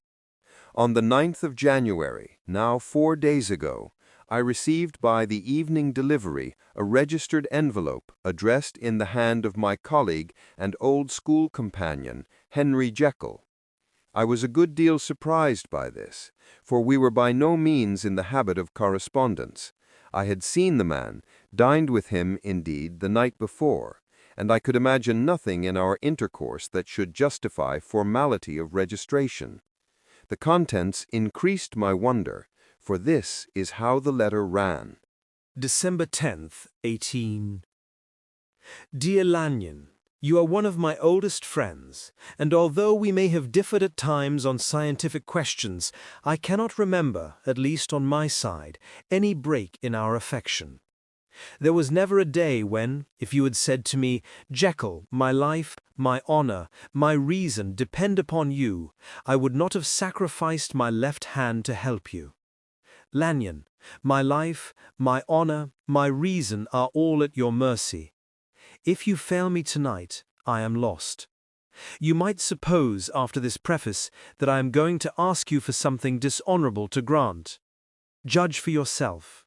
On the 9th of January, now 4 days ago, I received by the evening delivery a registered envelope addressed in the hand of my colleague and old school companion, Henry Jekyll. I was a good deal surprised by this, for we were by no means in the habit of correspondence. I had seen the man, dined with him, indeed, the night before, and I could imagine nothing in our intercourse that should justify formality of registration. The contents increased my wonder, for this is how the letter ran. December 10th, 18. Dear Lanyon, you are one of my oldest friends, and although we may have differed at times on scientific questions, I cannot remember, at least on my side, any break in our affection. There was never a day when, if you had said to me, "Jekyll, my life, my honor, my reason depend upon you," I would not have sacrificed my left hand to help you. Lanyon, my life, my honor, my reason are all at your mercy. If you fail me tonight, I am lost. You might suppose, after this preface, that I am going to ask you for something dishonorable to grant. Judge for yourself.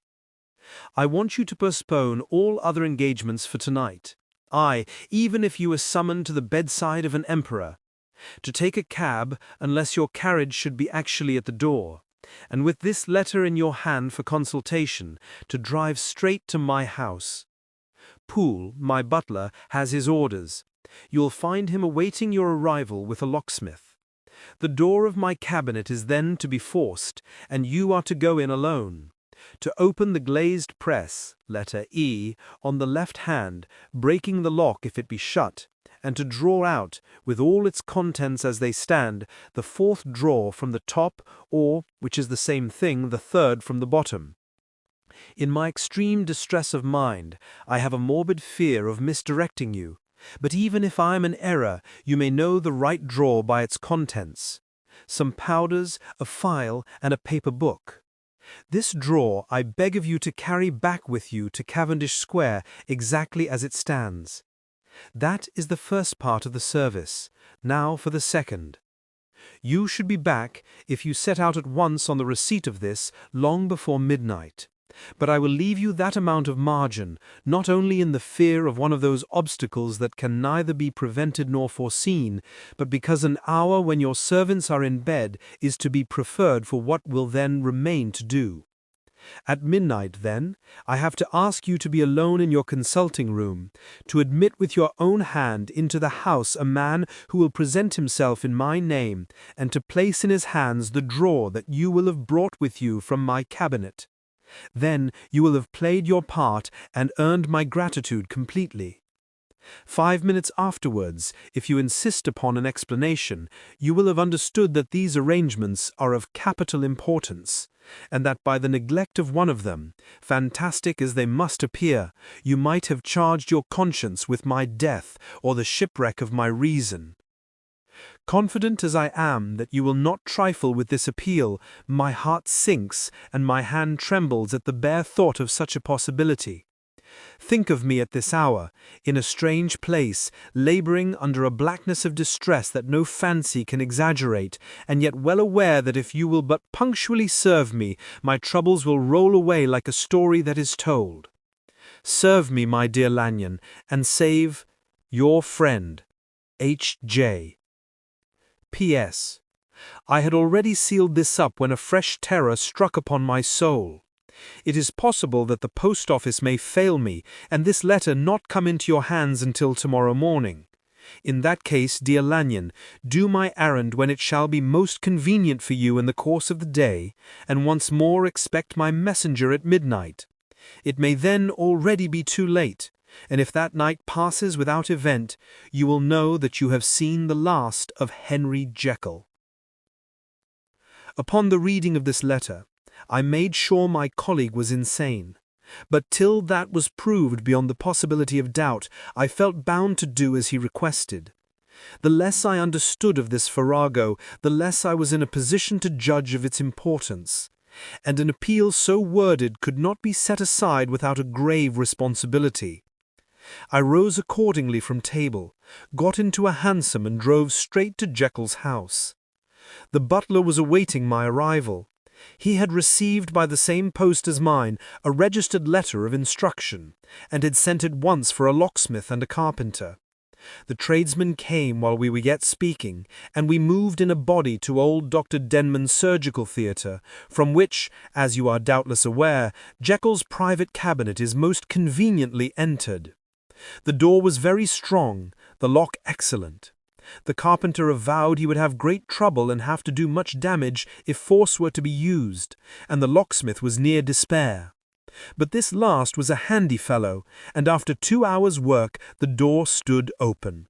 I want you to postpone all other engagements for tonight. Even if you were summoned to the bedside of an emperor. To take a cab unless your carriage should be actually at the door, and with this letter in your hand for consultation, to drive straight to my house. Poole, my butler, has his orders. You'll find him awaiting your arrival with a locksmith. The door of my cabinet is then to be forced, and you are to go in alone. To open the glazed press, letter E, on the left hand, breaking the lock if it be shut, and to draw out, with all its contents as they stand, the 4th drawer from the top, or, which is the same thing, the 3rd from the bottom. In my extreme distress of mind, I have a morbid fear of misdirecting you, but even if I am in error, you may know the right drawer by its contents. Some powders, a file, and a paper book. This drawer I beg of you to carry back with you to Cavendish Square exactly as it stands. That is the first part of the service. Now for the second. You should be back, if you set out at once on the receipt of this, long before midnight. But I will leave you that amount of margin, not only in the fear of one of those obstacles that can neither be prevented nor foreseen, but because an hour when your servants are in bed is to be preferred for what will then remain to do. At midnight, then, I have to ask you to be alone in your consulting room, to admit with your own hand into the house a man who will present himself in my name, and to place in his hands the drawer that you will have brought with you from my cabinet. Then you will have played your part and earned my gratitude completely. 5 minutes afterwards, if you insist upon an explanation, you will have understood that these arrangements are of capital importance, and that by the neglect of one of them, fantastic as they must appear, you might have charged your conscience with my death or the shipwreck of my reason. Confident as I am that you will not trifle with this appeal, my heart sinks and my hand trembles at the bare thought of such a possibility. Think of me at this hour, in a strange place, laboring under a blackness of distress that no fancy can exaggerate, and yet well aware that if you will but punctually serve me, my troubles will roll away like a story that is told. Serve me, my dear Lanyon, and save your friend, H.J. P.S. I had already sealed this up when a fresh terror struck upon my soul. It is possible that the post office may fail me, and this letter not come into your hands until tomorrow morning. In that case, dear Lanyon, do my errand when it shall be most convenient for you in the course of the day, and once more expect my messenger at midnight. It may then already be too late, and if that night passes without event, you will know that you have seen the last of Henry Jekyll. Upon the reading of this letter, I made sure my colleague was insane, but till that was proved beyond the possibility of doubt, I felt bound to do as he requested. The less I understood of this farrago, the less I was in a position to judge of its importance, and an appeal so worded could not be set aside without a grave responsibility. I rose accordingly from table, got into a hansom and drove straight to Jekyll's house. The butler was awaiting my arrival. He had received by the same post as mine a registered letter of instruction, and had sent at once for a locksmith and a carpenter. The tradesmen came while we were yet speaking, and we moved in a body to old Dr. Denman's surgical theatre, from which, as you are doubtless aware, Jekyll's private cabinet is most conveniently entered. The door was very strong, the lock excellent. The carpenter avowed he would have great trouble and have to do much damage if force were to be used, and the locksmith was near despair. But this last was a handy fellow, and after 2 hours' work the door stood open.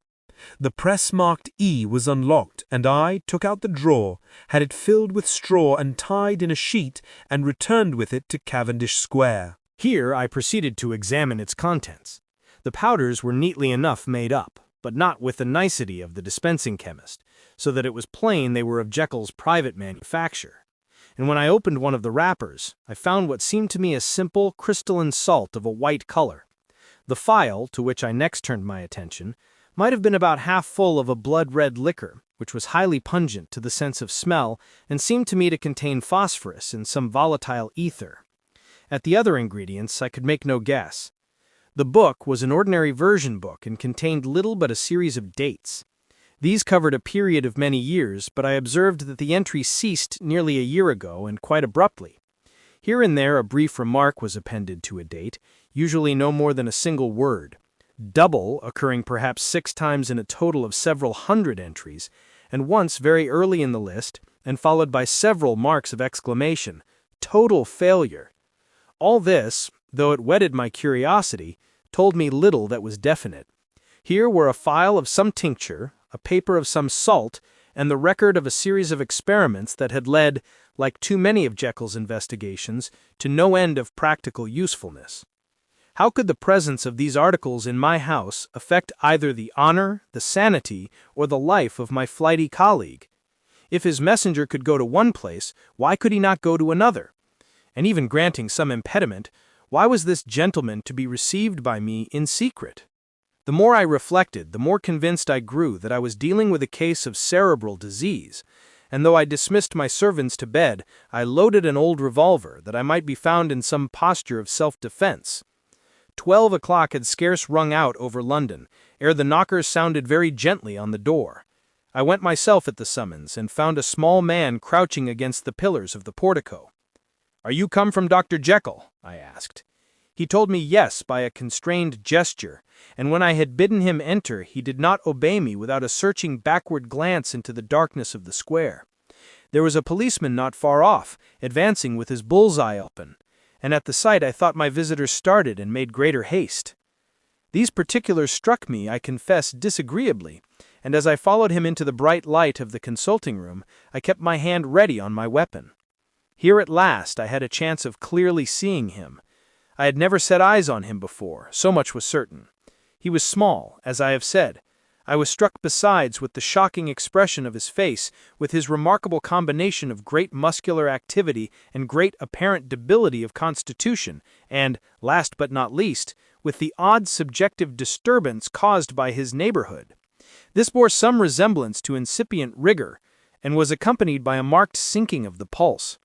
The press marked E was unlocked, and I took out the drawer, had it filled with straw and tied in a sheet, and returned with it to Cavendish Square. Here I proceeded to examine its contents. The powders were neatly enough made up, but not with the nicety of the dispensing chemist, so that it was plain they were of Jekyll's private manufacture. And when I opened one of the wrappers, I found what seemed to me a simple crystalline salt of a white color. The phial, to which I next turned my attention, might have been about half full of a blood-red liquor, which was highly pungent to the sense of smell and seemed to me to contain phosphorus in some volatile ether. At the other ingredients I could make no guess. The book was an ordinary version book and contained little but a series of dates. These covered a period of many years, but I observed that the entry ceased nearly a year ago and quite abruptly. Here and there a brief remark was appended to a date, usually no more than a single word. Double, occurring perhaps 6 times in a total of several hundred entries, and once very early in the list, and followed by several marks of exclamation. Total failure. All this, though it whetted my curiosity, told me little that was definite. Here were a phial of some tincture, a paper of some salt, and the record of a series of experiments that had led, like too many of Jekyll's investigations, to no end of practical usefulness. How could the presence of these articles in my house affect either the honor, the sanity, or the life of my flighty colleague? If his messenger could go to one place, why could he not go to another? And even granting some impediment, why was this gentleman to be received by me in secret? The more I reflected, the more convinced I grew that I was dealing with a case of cerebral disease, and though I dismissed my servants to bed, I loaded an old revolver that I might be found in some posture of self-defense. 12 o'clock had scarce rung out over London, ere the knockers sounded very gently on the door. I went myself at the summons, and found a small man crouching against the pillars of the portico. "Are you come from Dr. Jekyll?" I asked. He told me yes by a constrained gesture, and when I had bidden him enter, he did not obey me without a searching backward glance into the darkness of the square. There was a policeman not far off, advancing with his bull's-eye open, and at the sight I thought my visitor started and made greater haste. These particulars struck me, I confess, disagreeably, and as I followed him into the bright light of the consulting room, I kept my hand ready on my weapon. Here at last I had a chance of clearly seeing him. I had never set eyes on him before, so much was certain. He was small, as I have said. I was struck besides with the shocking expression of his face, with his remarkable combination of great muscular activity and great apparent debility of constitution, and, last but not least, with the odd subjective disturbance caused by his neighborhood. This bore some resemblance to incipient rigor, and was accompanied by a marked sinking of the pulse.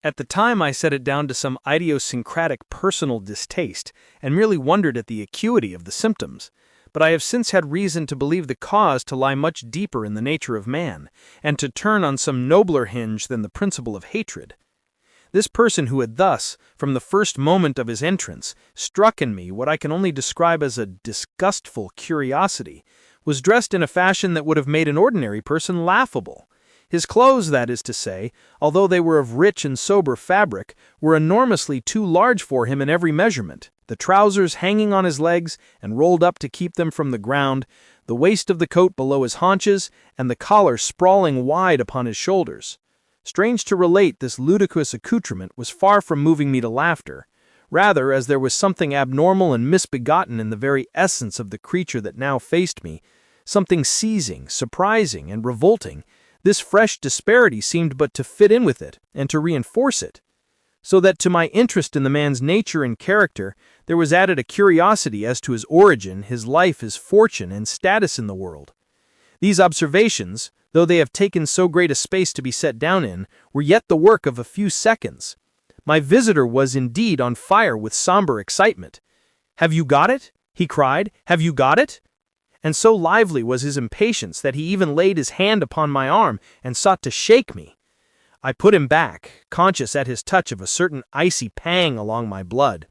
At the time I set it down to some idiosyncratic personal distaste, and merely wondered at the acuity of the symptoms. But I have since had reason to believe the cause to lie much deeper in the nature of man, and to turn on some nobler hinge than the principle of hatred. This person who had thus, from the first moment of his entrance, struck in me what I can only describe as a disgustful curiosity, was dressed in a fashion that would have made an ordinary person laughable. His clothes, that is to say, although they were of rich and sober fabric, were enormously too large for him in every measurement, the trousers hanging on his legs and rolled up to keep them from the ground, the waist of the coat below his haunches, and the collar sprawling wide upon his shoulders. Strange to relate, this ludicrous accoutrement was far from moving me to laughter. Rather, as there was something abnormal and misbegotten in the very essence of the creature that now faced me, something seizing, surprising, and revolting, this fresh disparity seemed but to fit in with it, and to reinforce it. So that to my interest in the man's nature and character, there was added a curiosity as to his origin, his life, his fortune, and status in the world. These observations, though they have taken so great a space to be set down in, were yet the work of a few seconds. My visitor was indeed on fire with somber excitement. "Have you got it?" he cried. "Have you got it?" And so lively was his impatience that he even laid his hand upon my arm and sought to shake me. I put him back, conscious at his touch of a certain icy pang along my blood.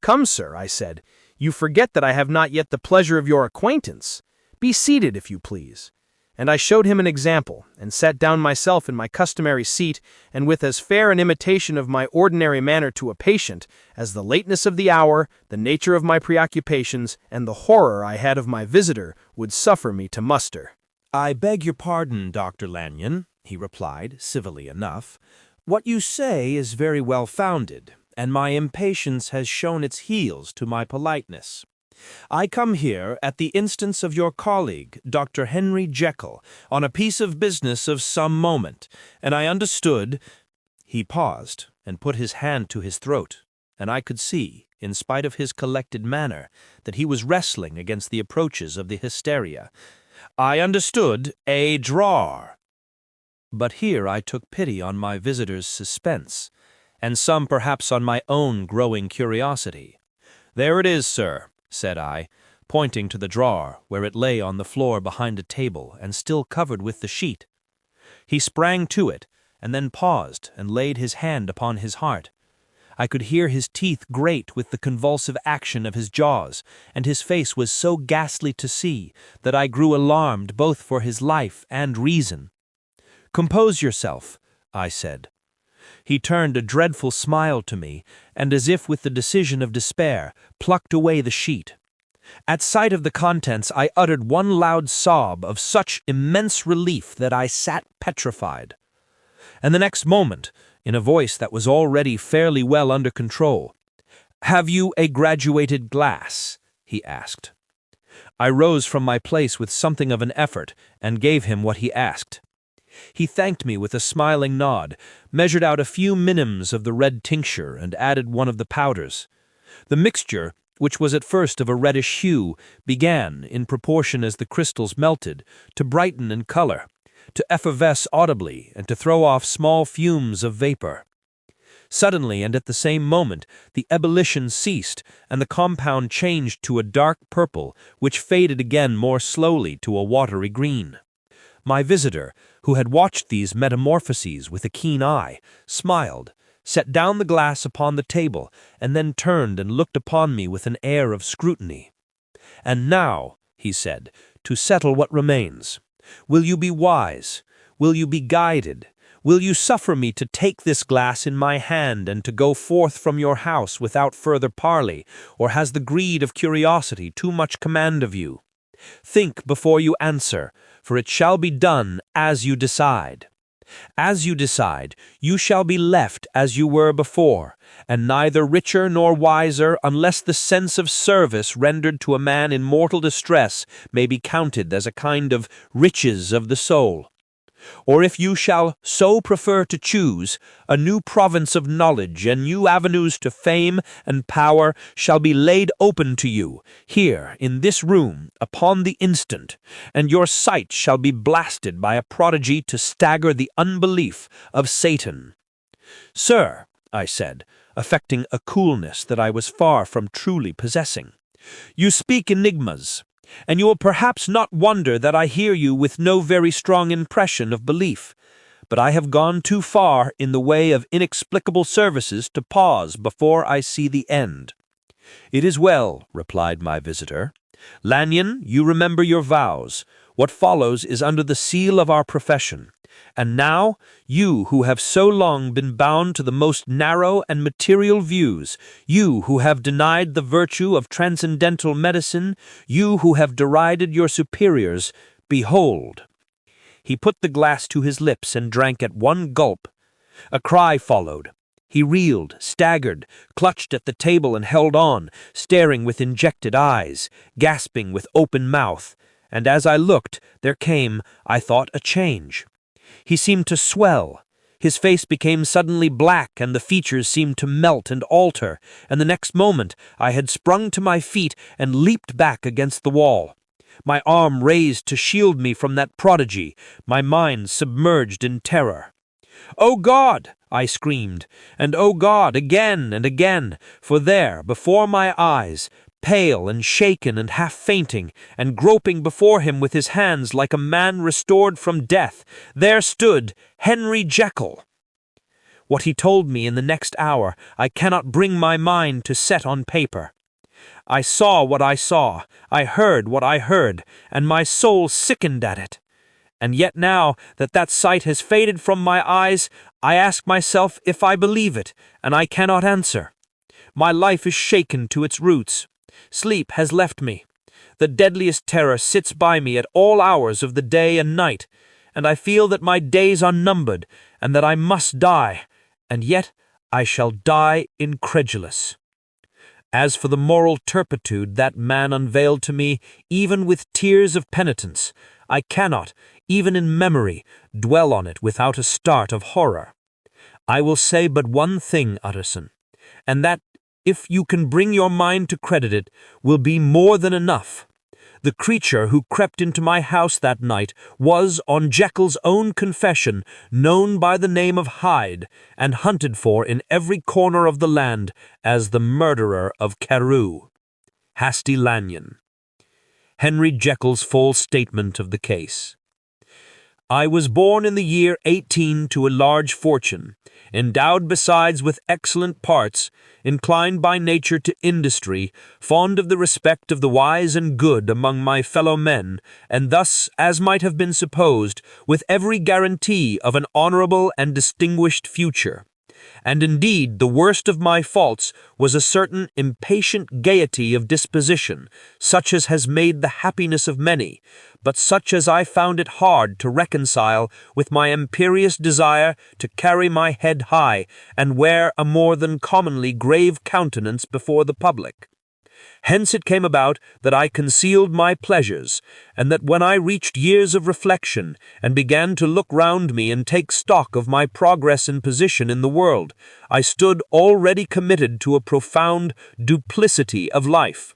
"Come, sir," I said, "you forget that I have not yet the pleasure of your acquaintance. Be seated, if you please." And I showed him an example, and sat down myself in my customary seat, and with as fair an imitation of my ordinary manner to a patient, as the lateness of the hour, the nature of my preoccupations, and the horror I had of my visitor would suffer me to muster. "I beg your pardon, Dr. Lanyon," he replied, civilly enough. "What you say is very well founded, and my impatience has shown its heels to my politeness. I come here at the instance of your colleague, Dr. Henry Jekyll, on a piece of business of some moment, and I understood—" He paused and put his hand to his throat, and I could see, in spite of his collected manner, that he was wrestling against the approaches of the hysteria. "I understood a drawer." But here I took pity on my visitor's suspense, and some perhaps on my own growing curiosity. "There it is, sir," said I, pointing to the drawer where it lay on the floor behind a table and still covered with the sheet. He sprang to it, and then paused and laid his hand upon his heart. I could hear his teeth grate with the convulsive action of his jaws, and his face was so ghastly to see that I grew alarmed both for his life and reason. "Compose yourself," I said. He turned a dreadful smile to me, and as if with the decision of despair, plucked away the sheet. At sight of the contents, I uttered one loud sob of such immense relief that I sat petrified. And the next moment, in a voice that was already fairly well under control, "Have you a graduated glass?" he asked. I rose from my place with something of an effort, and gave him what he asked. He thanked me with a smiling nod, measured out a few minims of the red tincture, and added one of the powders. The mixture, which was at first of a reddish hue, began, in proportion as the crystals melted, to brighten in color, to effervesce audibly, and to throw off small fumes of vapor. Suddenly, and at the same moment, the ebullition ceased, and the compound changed to a dark purple, which faded again more slowly to a watery green. My visitor, who had watched these metamorphoses with a keen eye, smiled, set down the glass upon the table, and then turned and looked upon me with an air of scrutiny. "And now," he said, "to settle what remains. Will you be wise? Will you be guided? Will you suffer me to take this glass in my hand and to go forth from your house without further parley, or has the greed of curiosity too much command of you? Think before you answer, for it shall be done as you decide. As you decide, you shall be left as you were before, and neither richer nor wiser unless the sense of service rendered to a man in mortal distress may be counted as a kind of riches of the soul. Or if you shall so prefer to choose, a new province of knowledge and new avenues to fame and power shall be laid open to you, here, in this room, upon the instant, and your sight shall be blasted by a prodigy to stagger the unbelief of Satan. Sir, I said, affecting a coolness that I was far from truly possessing, you speak enigmas, and you will perhaps not wonder that I hear you with no very strong impression of belief. But I have gone too far in the way of inexplicable services to pause before I see the end. It is well, replied my visitor. Lanyon, you remember your vows. What follows is under the seal of our profession. And now, you who have so long been bound to the most narrow and material views, you who have denied the virtue of transcendental medicine, you who have derided your superiors, behold. He put the glass to his lips and drank at one gulp. A cry followed. He reeled, staggered, clutched at the table and held on, staring with injected eyes, gasping with open mouth. And as I looked, there came, I thought, a change. He seemed to swell. His face became suddenly black, and the features seemed to melt and alter, and the next moment I had sprung to my feet and leaped back against the wall. My arm raised to shield me from that prodigy, my mind submerged in terror. "O God!" I screamed, and "O God!" again and again, for there, before my eyes, pale and shaken and half fainting, and groping before him with his hands like a man restored from death, there stood Henry Jekyll. What he told me in the next hour I cannot bring my mind to set on paper. I saw what I saw, I heard what I heard, and my soul sickened at it. And yet now that that sight has faded from my eyes, I ask myself if I believe it, and I cannot answer. My life is shaken to its roots. Sleep has left me. The deadliest terror sits by me at all hours of the day and night, and I feel that my days are numbered, and that I must die, and yet I shall die incredulous. As for the moral turpitude that man unveiled to me, even with tears of penitence, I cannot, even in memory, dwell on it without a start of horror. I will say but one thing, Utterson, and that, if you can bring your mind to credit it, will be more than enough. The creature who crept into my house that night was, on Jekyll's own confession, known by the name of Hyde, and hunted for in every corner of the land as the murderer of Carew. Hasty Lanyon. Henry Jekyll's full statement of the case. I was born in the year 18 to a large fortune, endowed besides with excellent parts, inclined by nature to industry, fond of the respect of the wise and good among my fellow men, and thus, as might have been supposed, with every guarantee of an honorable and distinguished future. And indeed the worst of my faults was a certain impatient gaiety of disposition, such as has made the happiness of many, but such as I found it hard to reconcile with my imperious desire to carry my head high and wear a more than commonly grave countenance before the public. Hence it came about that I concealed my pleasures, and that when I reached years of reflection, and began to look round me and take stock of my progress and position in the world, I stood already committed to a profound duplicity of life.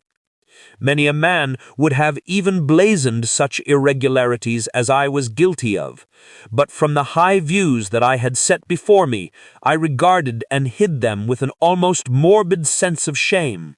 Many a man would have even blazoned such irregularities as I was guilty of, but from the high views that I had set before me, I regarded and hid them with an almost morbid sense of shame.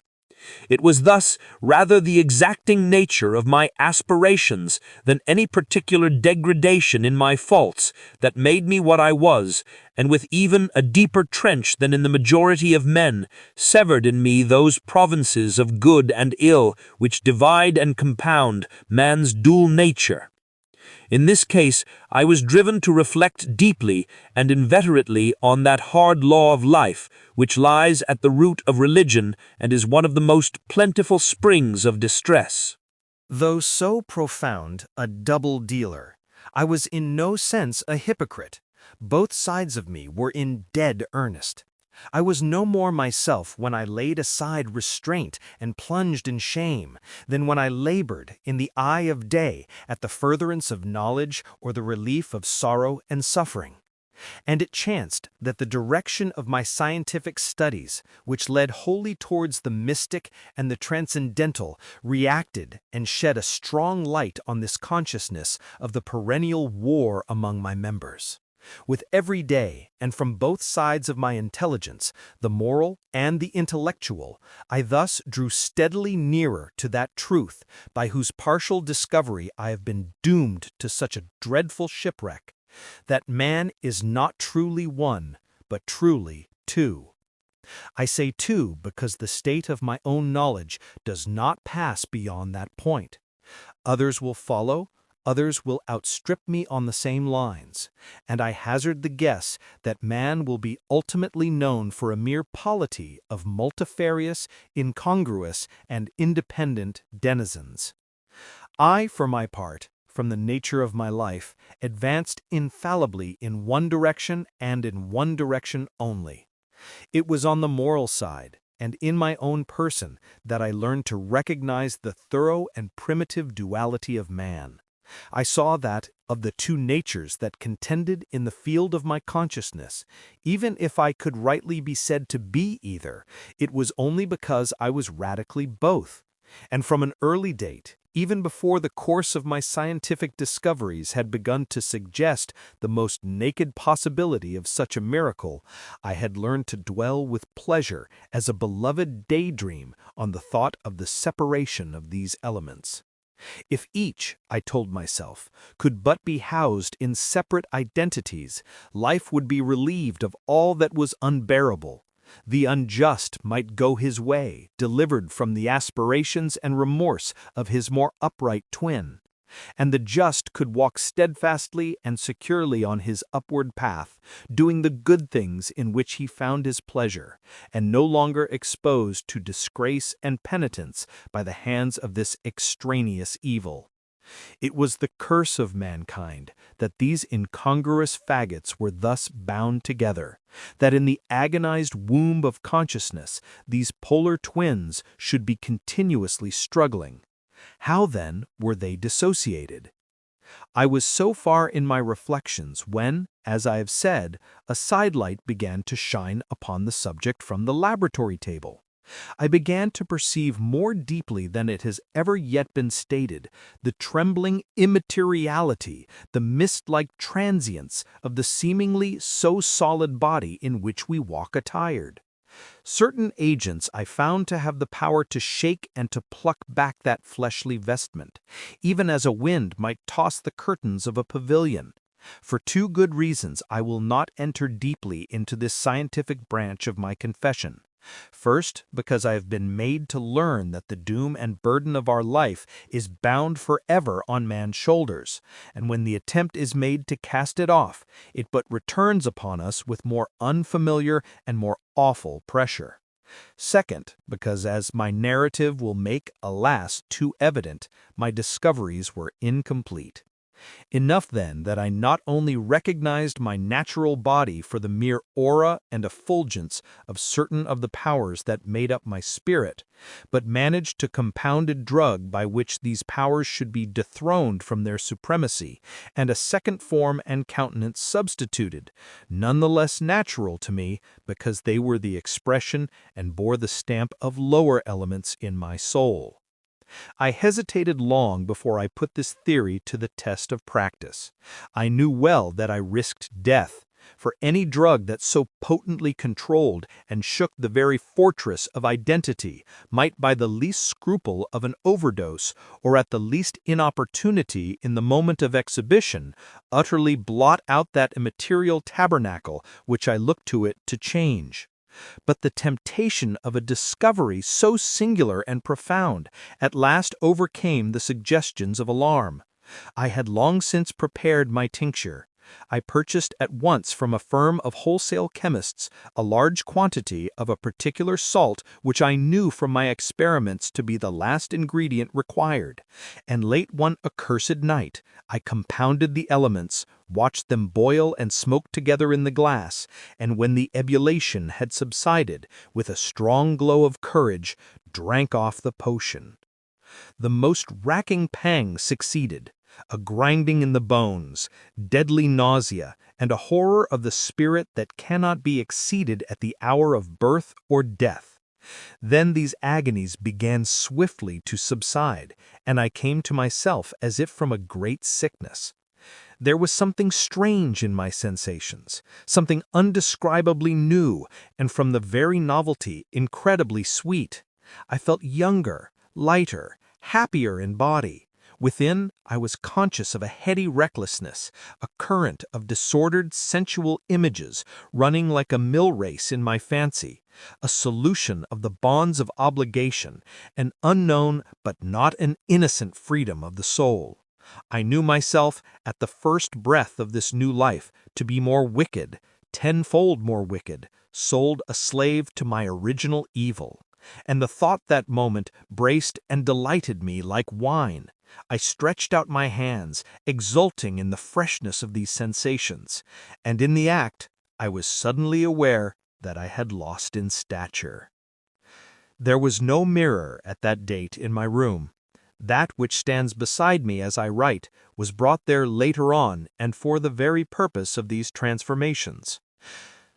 It was thus rather the exacting nature of my aspirations than any particular degradation in my faults that made me what I was, and with even a deeper trench than in the majority of men, severed in me those provinces of good and ill which divide and compound man's dual nature. In this case, I was driven to reflect deeply and inveterately on that hard law of life which lies at the root of religion and is one of the most plentiful springs of distress. Though so profound a double dealer, I was in no sense a hypocrite. Both sides of me were in dead earnest. I was no more myself when I laid aside restraint and plunged in shame than when I labored in the eye of day at the furtherance of knowledge or the relief of sorrow and suffering. And it chanced that the direction of my scientific studies, which led wholly towards the mystic and the transcendental, reacted and shed a strong light on this consciousness of the perennial war among my members. With every day, and from both sides of my intelligence, the moral and the intellectual, I thus drew steadily nearer to that truth by whose partial discovery I have been doomed to such a dreadful shipwreck, that man is not truly one, but truly two. I say two because the state of my own knowledge does not pass beyond that point. Others will follow, others will outstrip me on the same lines, and I hazard the guess that man will be ultimately known for a mere polity of multifarious, incongruous, and independent denizens. I, for my part, from the nature of my life, advanced infallibly in one direction and in one direction only. It was on the moral side, and in my own person, that I learned to recognize the thorough and primitive duality of man. I saw that, of the two natures that contended in the field of my consciousness, even if I could rightly be said to be either, it was only because I was radically both. And from an early date, even before the course of my scientific discoveries had begun to suggest the most naked possibility of such a miracle, I had learned to dwell with pleasure as a beloved daydream on the thought of the separation of these elements. If each, I told myself, could but be housed in separate identities, life would be relieved of all that was unbearable. The unjust might go his way, delivered from the aspirations and remorse of his more upright twin, and the just could walk steadfastly and securely on his upward path, doing the good things in which he found his pleasure, and no longer exposed to disgrace and penitence by the hands of this extraneous evil. It was the curse of mankind that these incongruous faggots were thus bound together, that in the agonized womb of consciousness these polar twins should be continuously struggling. How, then, were they dissociated? I was so far in my reflections when, as I have said, a sidelight began to shine upon the subject from the laboratory table. I began to perceive more deeply than it has ever yet been stated the trembling immateriality, the mist-like transience of the seemingly so solid body in which we walk attired. Certain agents I found to have the power to shake and to pluck back that fleshly vestment, even as a wind might toss the curtains of a pavilion. For two good reasons I will not enter deeply into this scientific branch of my confession. First, because I have been made to learn that the doom and burden of our life is bound forever on man's shoulders, and when the attempt is made to cast it off, it but returns upon us with more unfamiliar and more awful pressure. Second, because as my narrative will make, alas, too evident, my discoveries were incomplete. Enough, then, that I not only recognized my natural body for the mere aura and effulgence of certain of the powers that made up my spirit, but managed to compound a drug by which these powers should be dethroned from their supremacy, and a second form and countenance substituted, none the less natural to me because they were the expression and bore the stamp of lower elements in my soul. I hesitated long before I put this theory to the test of practice. I knew well that I risked death, for any drug that so potently controlled and shook the very fortress of identity might by the least scruple of an overdose or at the least inopportunity in the moment of exhibition utterly blot out that immaterial tabernacle which I looked to it to change. But the temptation of a discovery so singular and profound at last overcame the suggestions of alarm. I had long since prepared my tincture. I purchased at once from a firm of wholesale chemists a large quantity of a particular salt which I knew from my experiments to be the last ingredient required, and late one accursed night I compounded the elements, watched them boil and smoke together in the glass, and when the ebullition had subsided, with a strong glow of courage, drank off the potion. The most racking pang succeeded, a grinding in the bones, deadly nausea, and a horror of the spirit that cannot be exceeded at the hour of birth or death. Then these agonies began swiftly to subside, and I came to myself as if from a great sickness. There was something strange in my sensations, something undescribably new, and from the very novelty incredibly sweet. I felt younger, lighter, happier in body. Within, I was conscious of a heady recklessness, a current of disordered sensual images running like a mill race in my fancy, a solution of the bonds of obligation, an unknown but not an innocent freedom of the soul. I knew myself, at the first breath of this new life, to be more wicked, tenfold more wicked, sold a slave to my original evil. And the thought that moment braced and delighted me like wine. I stretched out my hands, exulting in the freshness of these sensations, and in the act I was suddenly aware that I had lost in stature. There was no mirror at that date in my room. That which stands beside me as I write was brought there later on and for the very purpose of these transformations.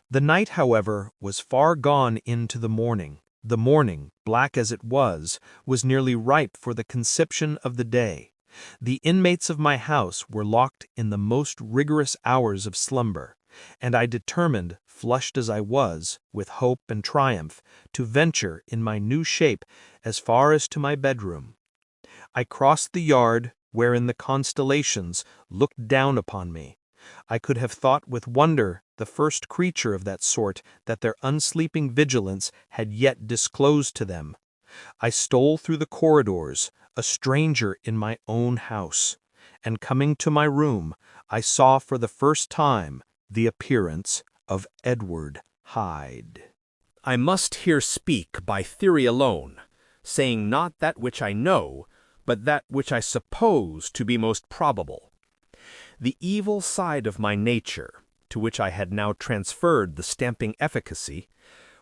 The night, however, was far gone into the morning. The morning, black as it was nearly ripe for the conception of the day. The inmates of my house were locked in the most rigorous hours of slumber, and I determined, flushed as I was, with hope and triumph, to venture in my new shape as far as to my bedroom. I crossed the yard, wherein the constellations looked down upon me. I could have thought with wonder the first creature of that sort that their unsleeping vigilance had yet disclosed to them. I stole through the corridors, a stranger in my own house, and coming to my room, I saw for the first time the appearance of Edward Hyde. I must here speak by theory alone, saying not that which I know, but that which I suppose to be most probable. The evil side of my nature, to which I had now transferred the stamping efficacy,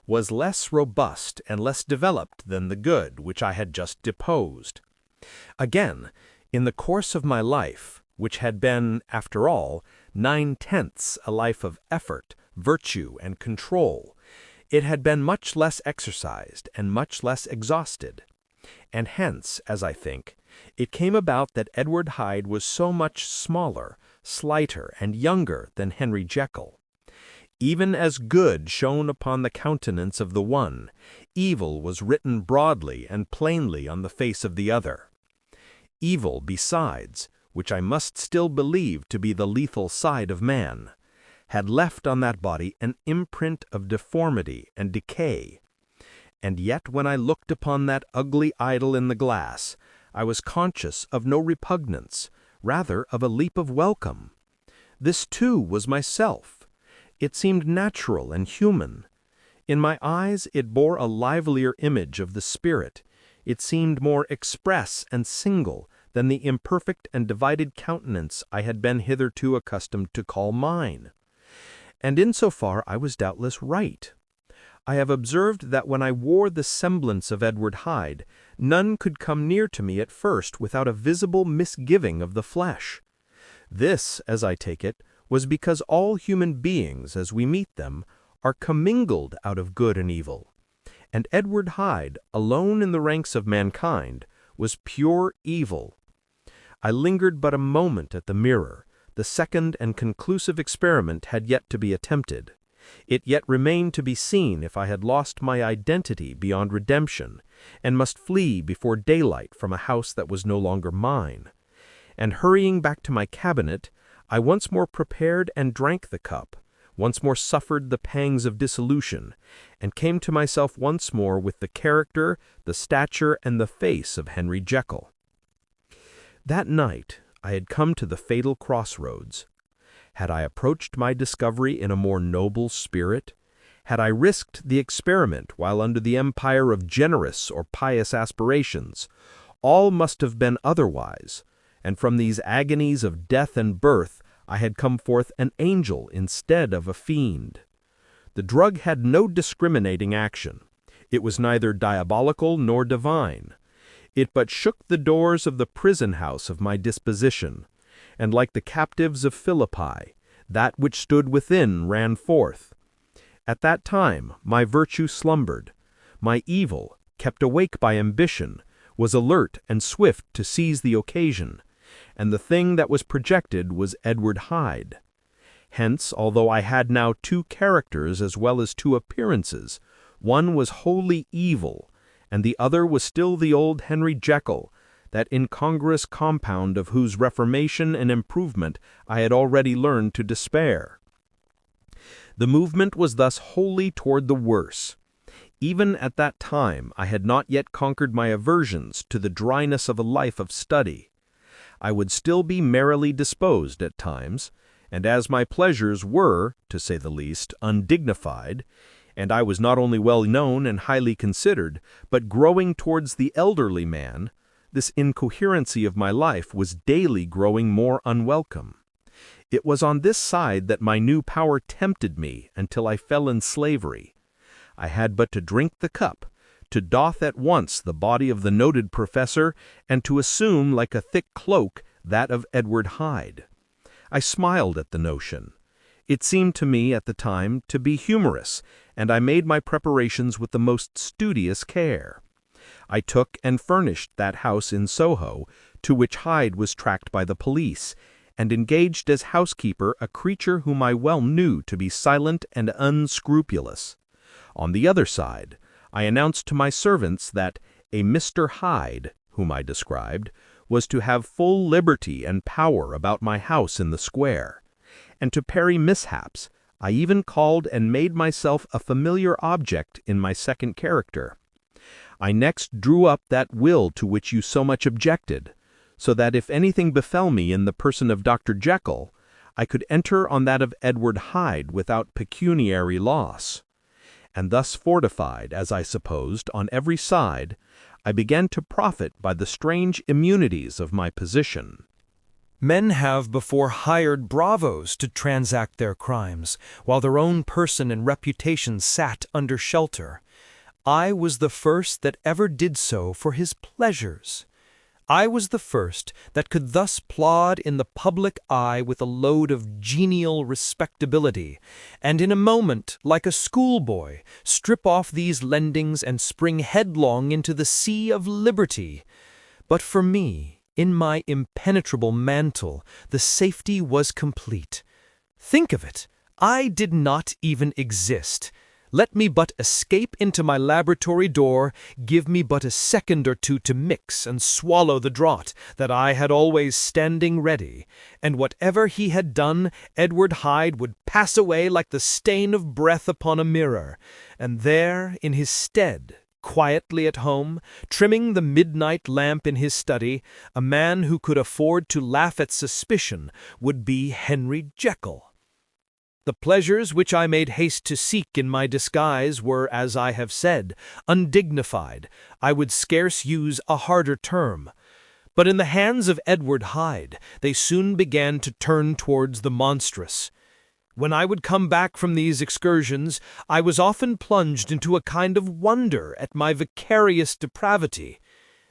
was less robust and less developed than the good which I had just deposed. Again, in the course of my life, which had been, after all, 9/10 a life of effort, virtue, and control, it had been much less exercised and much less exhausted. And hence, as I think, it came about that Edward Hyde was so much smaller, slighter, and younger than Henry Jekyll. Even as good shone upon the countenance of the one, evil was written broadly and plainly on the face of the other. Evil, besides, which I must still believe to be the lethal side of man, had left on that body an imprint of deformity and decay. And yet when I looked upon that ugly idol in the glass, I was conscious of no repugnance, rather of a leap of welcome. This too was myself. It seemed natural and human. In my eyes it bore a livelier image of the spirit. It seemed more express and single than the imperfect and divided countenance I had been hitherto accustomed to call mine. And in so far I was doubtless right. I have observed that when I wore the semblance of Edward Hyde, none could come near to me at first without a visible misgiving of the flesh. This, as I take it, was because all human beings, as we meet them, are commingled out of good and evil. And Edward Hyde, alone in the ranks of mankind, was pure evil. I lingered but a moment at the mirror. The second and conclusive experiment had yet to be attempted. It yet remained to be seen if I had lost my identity beyond redemption, and must flee before daylight from a house that was no longer mine. And hurrying back to my cabinet, I once more prepared and drank the cup, once more suffered the pangs of dissolution, and came to myself once more with the character, the stature, and the face of Henry Jekyll. That night I had come to the fatal crossroads. Had I approached my discovery in a more noble spirit? Had I risked the experiment while under the empire of generous or pious aspirations? All must have been otherwise, and from these agonies of death and birth I had come forth an angel instead of a fiend. The drug had no discriminating action. It was neither diabolical nor divine. It but shook the doors of the prison house of my disposition, and like the captives of Philippi, that which stood within ran forth. At that time my virtue slumbered. My evil, kept awake by ambition, was alert and swift to seize the occasion, and the thing that was projected was Edward Hyde. Hence, although I had now two characters as well as two appearances, one was wholly evil, and the other was still the old Henry Jekyll, that incongruous compound of whose reformation and improvement I had already learned to despair. The movement was thus wholly toward the worse. Even at that time I had not yet conquered my aversions to the dryness of a life of study. I would still be merrily disposed at times, and as my pleasures were, to say the least, undignified, and I was not only well known and highly considered, but growing towards the elderly man, this incoherency of my life was daily growing more unwelcome. It was on this side that my new power tempted me until I fell in slavery. I had but to drink the cup, to doff at once the body of the noted professor, and to assume like a thick cloak that of Edward Hyde. I smiled at the notion. It seemed to me at the time to be humorous, and I made my preparations with the most studious care. I took and furnished that house in Soho, to which Hyde was tracked by the police, and engaged as housekeeper a creature whom I well knew to be silent and unscrupulous. On the other side, I announced to my servants that a Mr. Hyde, whom I described, was to have full liberty and power about my house in the square. And to parry mishaps, I even called and made myself a familiar object in my second character. I next drew up that will to which you so much objected, so that if anything befell me in the person of Dr. Jekyll, I could enter on that of Edward Hyde without pecuniary loss. And thus fortified, as I supposed, on every side, I began to profit by the strange immunities of my position. Men have before hired bravos to transact their crimes, while their own person and reputation sat under shelter. I was the first that ever did so for his pleasures. I was the first that could thus plod in the public eye with a load of genial respectability, and in a moment, like a schoolboy, strip off these lendings and spring headlong into the sea of liberty. But for me, in my impenetrable mantle, the safety was complete. Think of it! I did not even exist. Let me but escape into my laboratory door, give me but a second or two to mix and swallow the draught that I had always standing ready, and whatever he had done, Edward Hyde would pass away like the stain of breath upon a mirror, and there, in his stead, quietly at home, trimming the midnight lamp in his study, a man who could afford to laugh at suspicion would be Henry Jekyll. The pleasures which I made haste to seek in my disguise were, as I have said, undignified. I would scarce use a harder term. But in the hands of Edward Hyde, they soon began to turn towards the monstrous. When I would come back from these excursions, I was often plunged into a kind of wonder at my vicarious depravity.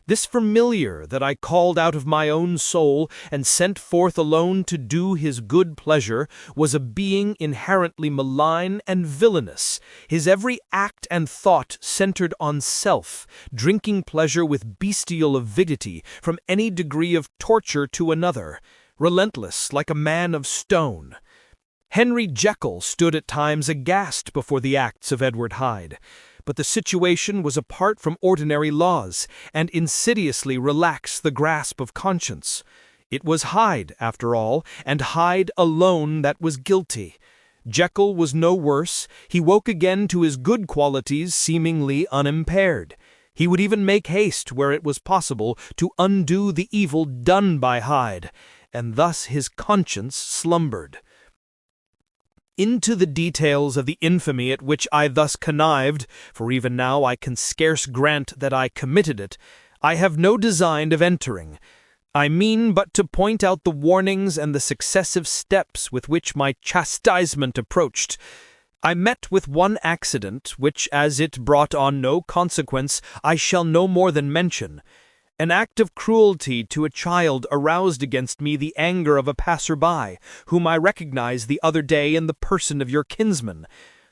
This familiar that I called out of my own soul and sent forth alone to do his good pleasure was a being inherently malign and villainous, his every act and thought centered on self, drinking pleasure with bestial avidity from any degree of torture to another, relentless like a man of stone. Henry Jekyll stood at times aghast before the acts of Edward Hyde. But the situation was apart from ordinary laws, and insidiously relaxed the grasp of conscience. It was Hyde, after all, and Hyde alone that was guilty. Jekyll was no worse. He woke again to his good qualities seemingly unimpaired. He would even make haste, where it was possible, to undo the evil done by Hyde. and thus his conscience slumbered. Into the details of the infamy at which I thus connived, for even now I can scarce grant that I committed it, I have no design of entering. I mean but to point out the warnings and the successive steps with which my chastisement approached. I met with one accident, which, as it brought on no consequence, I shall no more than mention. An act of cruelty to a child aroused against me the anger of a passer-by, whom I recognized the other day in the person of your kinsman.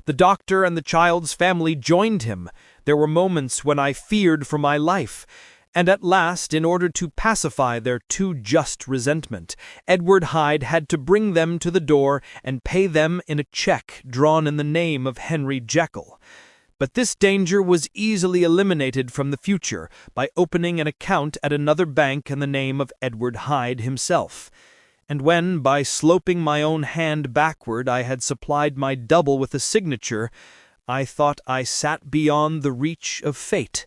The doctor and the child's family joined him. There were moments when I feared for my life. And at last, in order to pacify their too just resentment, Edward Hyde had to bring them to the door and pay them in a check drawn in the name of Henry Jekyll. But this danger was easily eliminated from the future by opening an account at another bank in the name of Edward Hyde himself. And when, by sloping my own hand backward, I had supplied my double with a signature, I thought I sat beyond the reach of fate.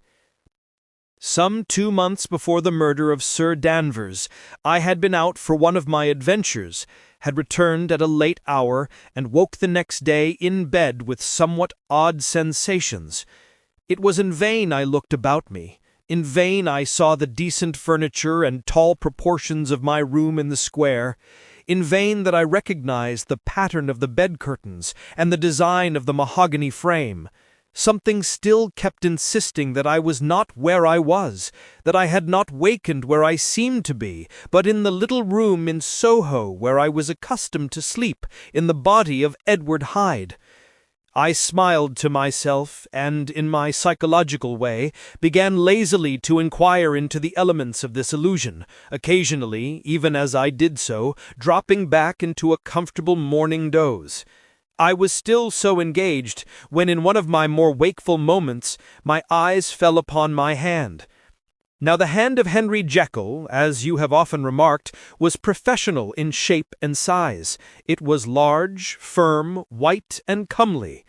Some 2 months before the murder of Sir Danvers, I had been out for one of my adventures, had returned at a late hour, and woke the next day in bed with somewhat odd sensations. It was in vain I looked about me. In vain I saw the decent furniture and tall proportions of my room in the square. In vain that I recognized the pattern of the bed curtains and the design of the mahogany frame. Something still kept insisting that I was not where I was, that I had not wakened where I seemed to be, but in the little room in Soho where I was accustomed to sleep, in the body of Edward Hyde. I smiled to myself, and, in my psychological way, began lazily to inquire into the elements of this illusion, occasionally, even as I did so, dropping back into a comfortable morning doze. I was still so engaged when, in one of my more wakeful moments, my eyes fell upon my hand. Now the hand of Henry Jekyll, as you have often remarked, was professional in shape and size. It was large, firm, white, and comely.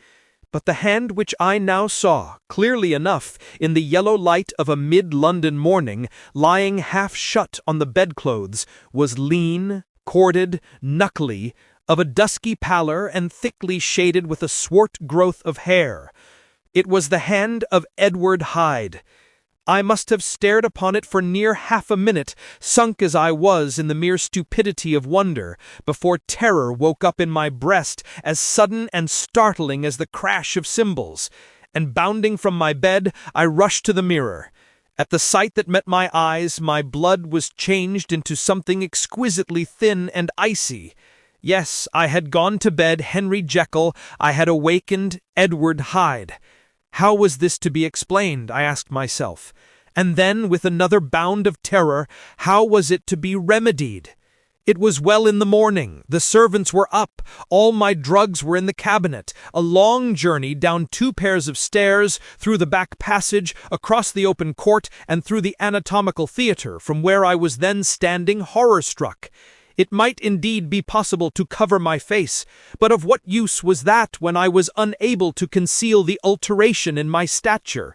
But the hand which I now saw, clearly enough, in the yellow light of a mid-London morning, lying half shut on the bedclothes, was lean, corded, knuckly, of a dusky pallor and thickly shaded with a swart growth of hair. It was the hand of Edward Hyde. I must have stared upon it for near half a minute, sunk as I was in the mere stupidity of wonder, before terror woke up in my breast as sudden and startling as the crash of cymbals, and bounding from my bed, I rushed to the mirror. At the sight that met my eyes, my blood was changed into something exquisitely thin and icy. Yes, I had gone to bed Henry Jekyll, I had awakened Edward Hyde. How was this to be explained, I asked myself. And then, with another bound of terror, how was it to be remedied? It was well in the morning, the servants were up, all my drugs were in the cabinet, a long journey down 2 pairs of stairs, through the back passage, across the open court, and through the anatomical theatre, from where I was then standing horror-struck. It might indeed be possible to cover my face, but of what use was that when I was unable to conceal the alteration in my stature?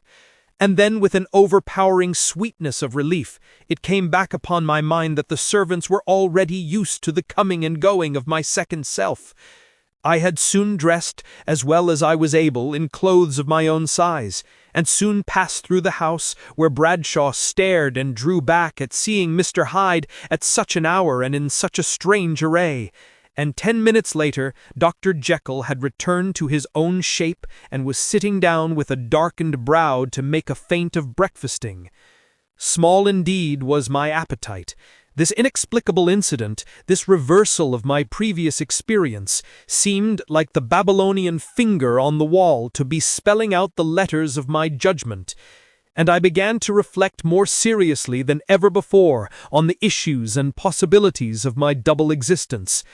And then, with an overpowering sweetness of relief, it came back upon my mind that the servants were already used to the coming and going of my second self. I had soon dressed, as well as I was able, in clothes of my own size, and soon passed through the house, where Bradshaw stared and drew back at seeing Mr. Hyde at such an hour and in such a strange array. And 10 minutes later, Dr. Jekyll had returned to his own shape and was sitting down with a darkened brow to make a feint of breakfasting. Small indeed was my appetite. This inexplicable incident, this reversal of my previous experience, seemed, like the Babylonian finger on the wall, to be spelling out the letters of my judgment, and I began to reflect more seriously than ever before on the issues and possibilities of my double existence.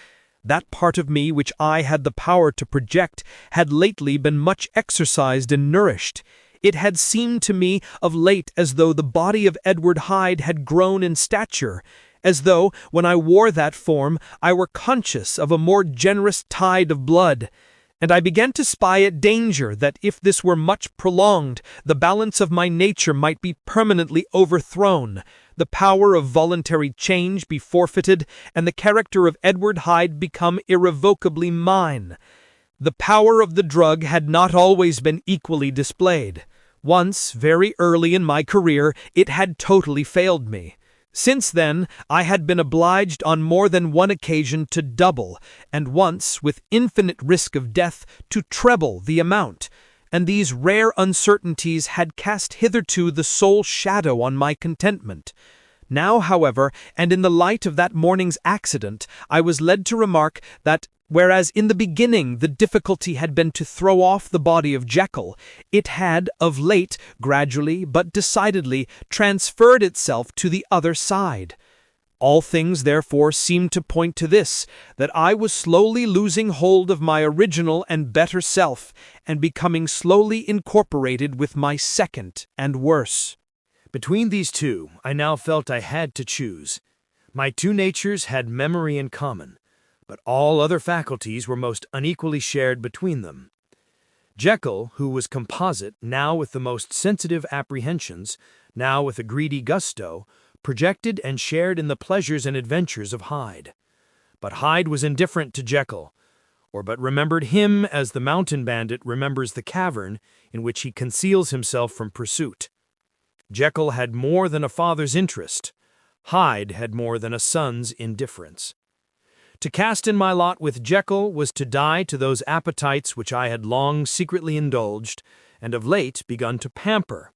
That part of me which I had the power to project had lately been much exercised and nourished. It had seemed to me of late as though the body of Edward Hyde had grown in stature, as though, when I wore that form, I were conscious of a more generous tide of blood, and I began to spy a danger that, if this were much prolonged, the balance of my nature might be permanently overthrown. the power of voluntary change be forfeited, and the character of Edward Hyde become irrevocably mine. The power of the drug had not always been equally displayed. Once, very early in my career, it had totally failed me. Since then, I had been obliged on more than one occasion to double, and once, with infinite risk of death, to treble the amount. And these rare uncertainties had cast hitherto the sole shadow on my contentment. Now, however, and in the light of that morning's accident, I was led to remark that, whereas in the beginning the difficulty had been to throw off the body of Jekyll, it had, of late, gradually but decidedly, transferred itself to the other side. All things, therefore, seemed to point to this, that I was slowly losing hold of my original and better self, and becoming slowly incorporated with my second and worse. Between these two, I now felt I had to choose. My two natures had memory in common, but all other faculties were most unequally shared between them. Jekyll, who was composite, now with the most sensitive apprehensions, now with a greedy gusto, projected and shared in the pleasures and adventures of Hyde. But Hyde was indifferent to Jekyll, or but remembered him as the mountain bandit remembers the cavern in which he conceals himself from pursuit. Jekyll had more than a father's interest. Hyde had more than a son's indifference. To cast in my lot with Jekyll was to die to those appetites which I had long secretly indulged, and of late begun to pamper.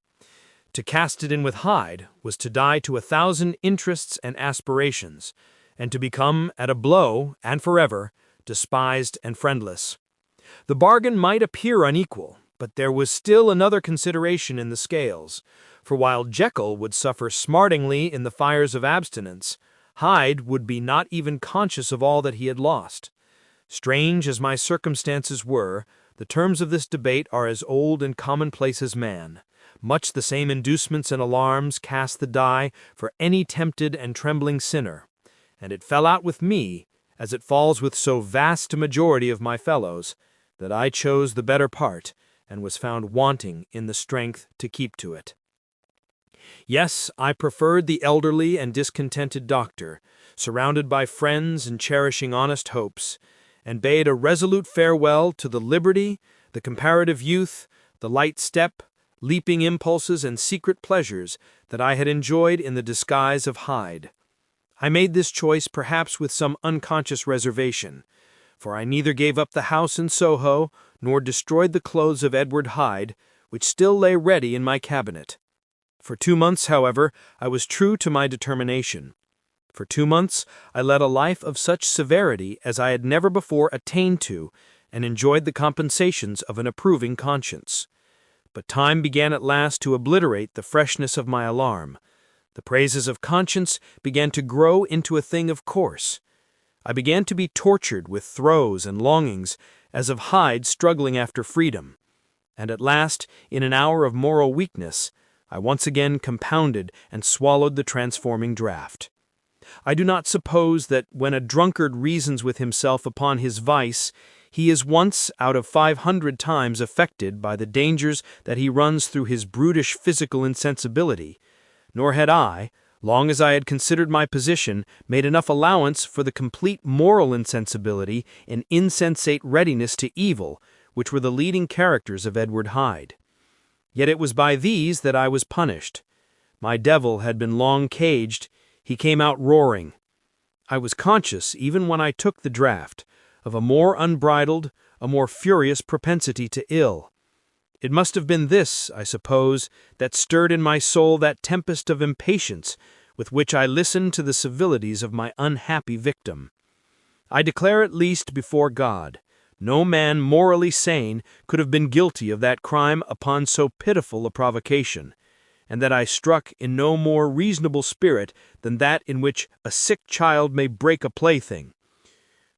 To cast it in with Hyde was to die to 1,000 interests and aspirations, and to become, at a blow, and forever, despised and friendless. The bargain might appear unequal, but there was still another consideration in the scales, for while Jekyll would suffer smartingly in the fires of abstinence, Hyde would be not even conscious of all that he had lost. Strange as my circumstances were, the terms of this debate are as old and commonplace as man. Much the same inducements and alarms cast the die for any tempted and trembling sinner, and it fell out with me, as it falls with so vast a majority of my fellows, that I chose the better part, and was found wanting in the strength to keep to it. Yes, I preferred the elderly and discontented doctor, surrounded by friends and cherishing honest hopes, and bade a resolute farewell to the liberty, the comparative youth, the light step, leaping impulses and secret pleasures that I had enjoyed in the disguise of Hyde. I made this choice perhaps with some unconscious reservation, for I neither gave up the house in Soho nor destroyed the clothes of Edward Hyde, which still lay ready in my cabinet. For 2 months, however, I was true to my determination. For 2 months I led a life of such severity as I had never before attained to, and enjoyed the compensations of an approving conscience. But time began at last to obliterate the freshness of my alarm. The praises of conscience began to grow into a thing of course. I began to be tortured with throes and longings, as of Hyde struggling after freedom. And at last, in an hour of moral weakness, I once again compounded and swallowed the transforming draught. I do not suppose that when a drunkard reasons with himself upon his vice, he is once out of 500 times affected by the dangers that he runs through his brutish physical insensibility, nor had I, long as I had considered my position, made enough allowance for the complete moral insensibility and insensate readiness to evil, which were the leading characters of Edward Hyde. Yet it was by these that I was punished. My devil had been long caged, he came out roaring. I was conscious, even when I took the draught, of a more unbridled, a more furious propensity to ill. It must have been this, I suppose, that stirred in my soul that tempest of impatience with which I listened to the civilities of my unhappy victim. I declare at least before God, no man morally sane could have been guilty of that crime upon so pitiful a provocation, and that I struck in no more reasonable spirit than that in which a sick child may break a plaything.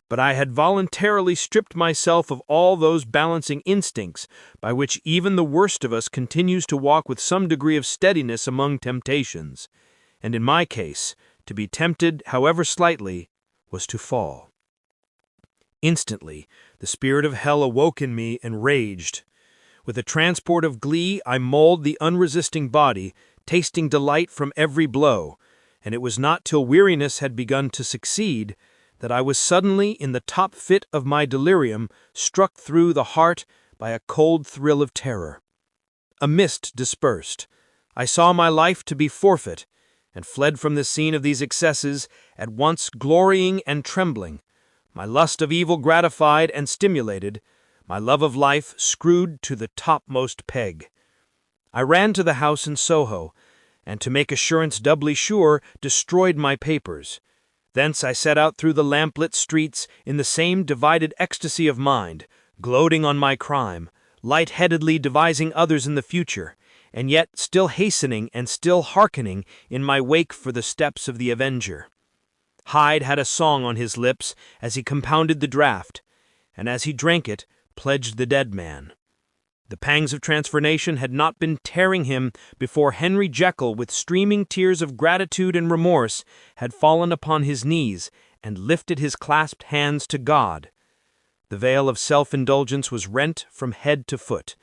But I had voluntarily stripped myself of all those balancing instincts by which even the worst of us continues to walk with some degree of steadiness among temptations, and in my case, to be tempted, however slightly, was to fall. Instantly, the spirit of hell awoke in me and raged. With a transport of glee, I mauled the unresisting body, tasting delight from every blow, and it was not till weariness had begun to succeed that I was suddenly, in the top fit of my delirium, struck through the heart by a cold thrill of terror. A mist dispersed. I saw my life to be forfeit, and fled from the scene of these excesses, at once glorying and trembling, my lust of evil gratified and stimulated, my love of life screwed to the topmost peg. I ran to the house in Soho, and to make assurance doubly sure, destroyed my papers. Thence I set out through the lamplit streets in the same divided ecstasy of mind, gloating on my crime, light-headedly devising others in the future, and yet still hastening and still hearkening in my wake for the steps of the avenger. Hyde had a song on his lips as he compounded the draught, and as he drank it, pledged the dead man. The pangs of transformation had not been tearing him before Henry Jekyll, with streaming tears of gratitude and remorse, had fallen upon his knees and lifted his clasped hands to God. The veil of self-indulgence was rent from head to foot.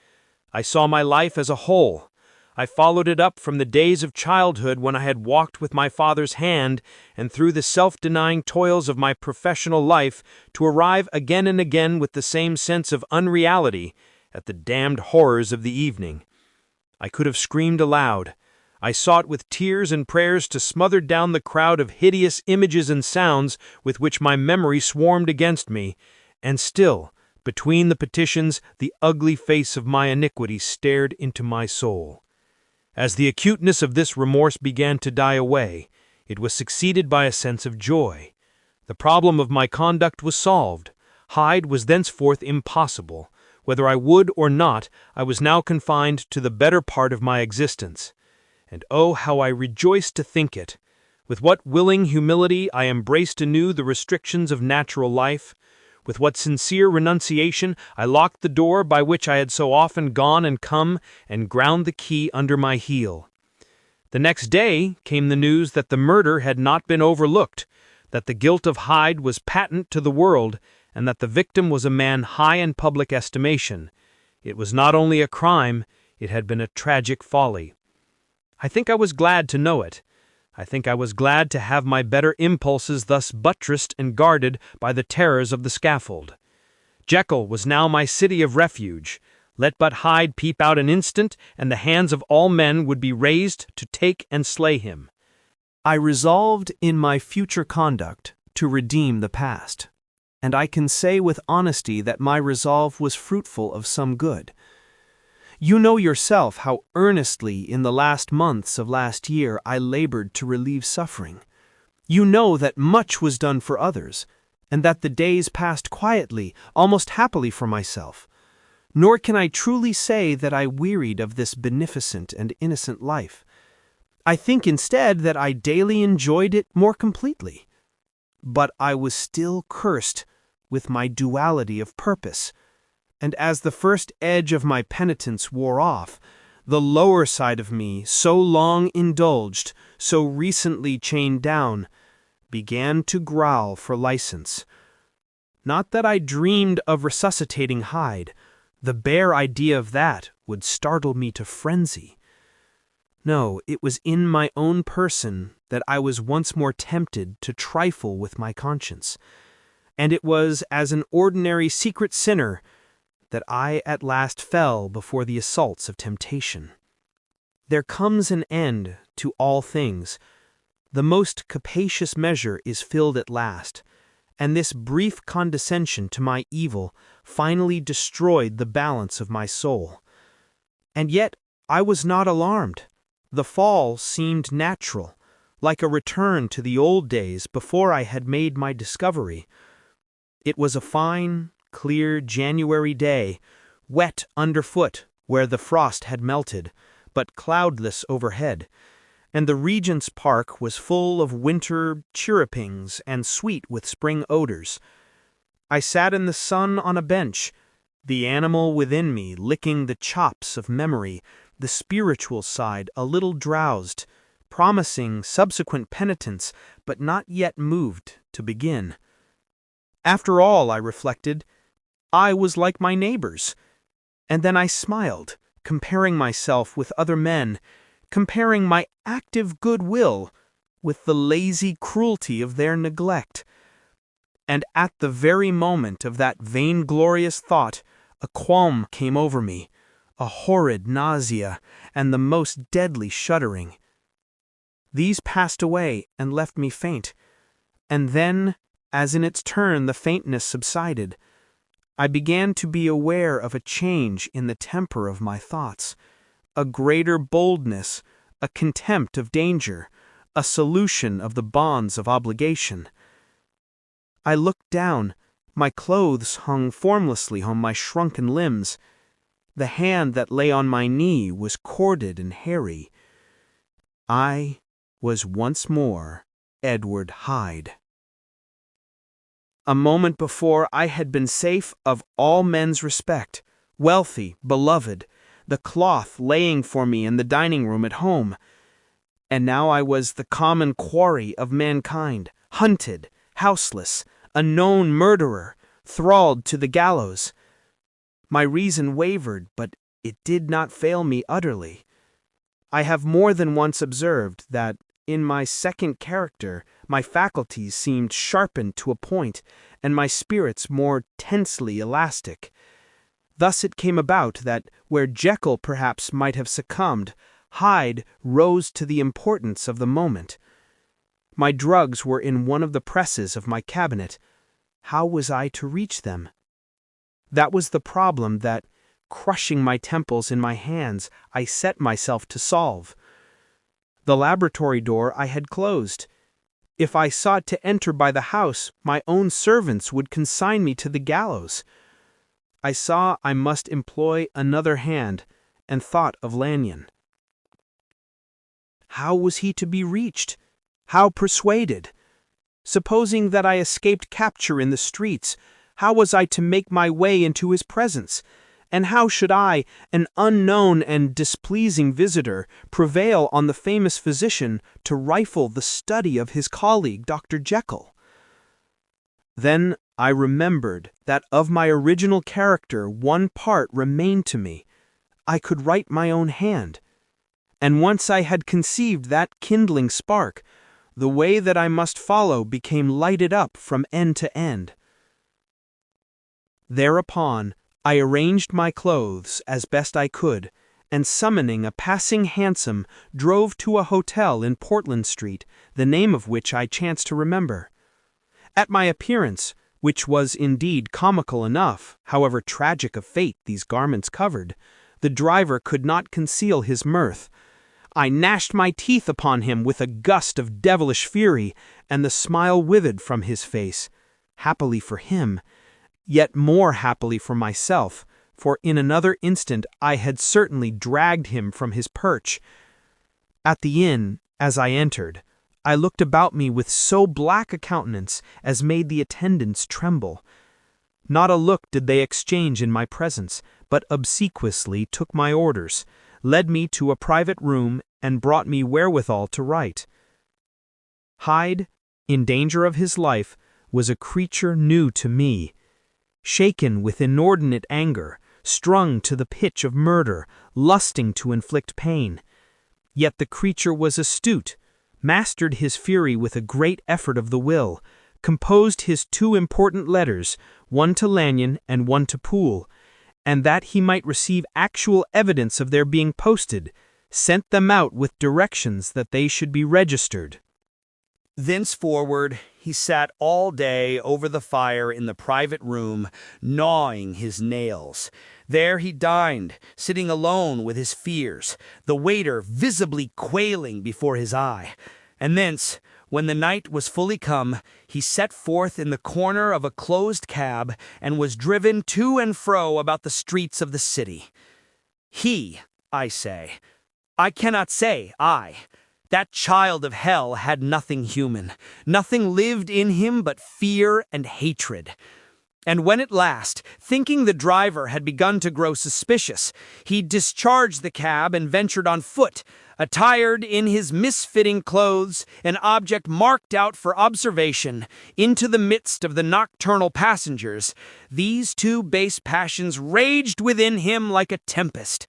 I saw my life as a whole. I followed it up from the days of childhood when I had walked with my father's hand, and through the self-denying toils of my professional life, to arrive again and again with the same sense of unreality at the damned horrors of the evening. I could have screamed aloud. I sought with tears and prayers to smother down the crowd of hideous images and sounds with which my memory swarmed against me, and still, between the petitions, the ugly face of my iniquity stared into my soul. As the acuteness of this remorse began to die away, it was succeeded by a sense of joy. The problem of my conduct was solved. Hyde was thenceforth impossible. Whether I would or not, I was now confined to the better part of my existence. And oh, how I rejoiced to think it! With what willing humility I embraced anew the restrictions of natural life! With what sincere renunciation I locked the door by which I had so often gone and come, and ground the key under my heel! The next day came the news that the murder had not been overlooked, that the guilt of Hyde was patent to the world, and that the victim was a man high in public estimation. It was not only a crime, it had been a tragic folly. I think I was glad to know it. I think I was glad to have my better impulses thus buttressed and guarded by the terrors of the scaffold. Jekyll was now my city of refuge. Let but Hyde peep out an instant, and the hands of all men would be raised to take and slay him. I resolved in my future conduct to redeem the past, and I can say with honesty that my resolve was fruitful of some good. You know yourself how earnestly in the last months of last year I labored to relieve suffering. You know that much was done for others, and that the days passed quietly, almost happily for myself. Nor can I truly say that I wearied of this beneficent and innocent life. I think instead that I daily enjoyed it more completely. But I was still cursed with my duality of purpose, and as the first edge of my penitence wore off, the lower side of me, so long indulged, so recently chained down, began to growl for license. Not that I dreamed of resuscitating Hyde. The bare idea of that would startle me to frenzy. No, it was in my own person that I was once more tempted to trifle with my conscience, and it was as an ordinary secret sinner that I at last fell before the assaults of temptation. There comes an end to all things. The most capacious measure is filled at last, and this brief condescension to my evil finally destroyed the balance of my soul. And yet I was not alarmed. The fall seemed natural, like a return to the old days before I had made my discovery. It was a fine, clear January day, wet underfoot where the frost had melted, but cloudless overhead, and the Regent's Park was full of winter chirrupings and sweet with spring odors. I sat in the sun on a bench, the animal within me licking the chops of memory, the spiritual side a little drowsed, promising subsequent penitence, but not yet moved to begin. After all, I reflected, I was like my neighbors. And then I smiled, comparing myself with other men, comparing my active goodwill with the lazy cruelty of their neglect. And at the very moment of that vainglorious thought, a qualm came over me, a horrid nausea, and the most deadly shuddering. These passed away and left me faint, and then, as in its turn the faintness subsided, I began to be aware of a change in the temper of my thoughts, a greater boldness, a contempt of danger, a solution of the bonds of obligation. I looked down. My clothes hung formlessly on my shrunken limbs. The hand that lay on my knee was corded and hairy. I was once more Edward Hyde. A moment before I had been safe of all men's respect, wealthy, beloved, the cloth laying for me in the dining room at home. And now I was the common quarry of mankind, hunted, houseless, a known murderer, thralled to the gallows. My reason wavered, but it did not fail me utterly. I have more than once observed that, in my second character, my faculties seemed sharpened to a point, and my spirits more tensely elastic. Thus it came about that, where Jekyll perhaps might have succumbed, Hyde rose to the importance of the moment. My drugs were in one of the presses of my cabinet. How was I to reach them? That was the problem that, crushing my temples in my hands, I set myself to solve. The laboratory door I had closed. If I sought to enter by the house, my own servants would consign me to the gallows. I saw I must employ another hand, and thought of Lanyon. How was he to be reached? How persuaded? Supposing that I escaped capture in the streets, how was I to make my way into his presence? And how should I, an unknown and displeasing visitor, prevail on the famous physician to rifle the study of his colleague, Dr. Jekyll? Then I remembered that of my original character one part remained to me. I could write my own hand. And once I had conceived that kindling spark, the way that I must follow became lighted up from end to end. Thereupon, I arranged my clothes as best I could, and summoning a passing hansom, drove to a hotel in Portland Street, the name of which I chanced to remember. At my appearance, which was indeed comical enough, however tragic of fate these garments covered, the driver could not conceal his mirth. I gnashed my teeth upon him with a gust of devilish fury, and the smile withered from his face. Happily for him, yet more happily for myself, for in another instant I had certainly dragged him from his perch. At the inn, as I entered, I looked about me with so black a countenance as made the attendants tremble. Not a look did they exchange in my presence, but obsequiously took my orders, led me to a private room, and brought me wherewithal to write. Hyde, in danger of his life, was a creature new to me. Shaken with inordinate anger, strung to the pitch of murder, lusting to inflict pain. Yet the creature was astute, mastered his fury with a great effort of the will, composed his 2 important letters, one to Lanyon and one to Poole, and that he might receive actual evidence of their being posted, sent them out with directions that they should be registered. Thenceforward, he sat all day over the fire in the private room, gnawing his nails. There he dined, sitting alone with his fears, the waiter visibly quailing before his eye. And thence, when the night was fully come, he set forth in the corner of a closed cab, and was driven to and fro about the streets of the city. He, I say, I cannot say I. That child of hell had nothing human. Nothing lived in him but fear and hatred. And when at last, thinking the driver had begun to grow suspicious, he discharged the cab and ventured on foot, attired in his misfitting clothes, an object marked out for observation, into the midst of the nocturnal passengers, these 2 base passions raged within him like a tempest.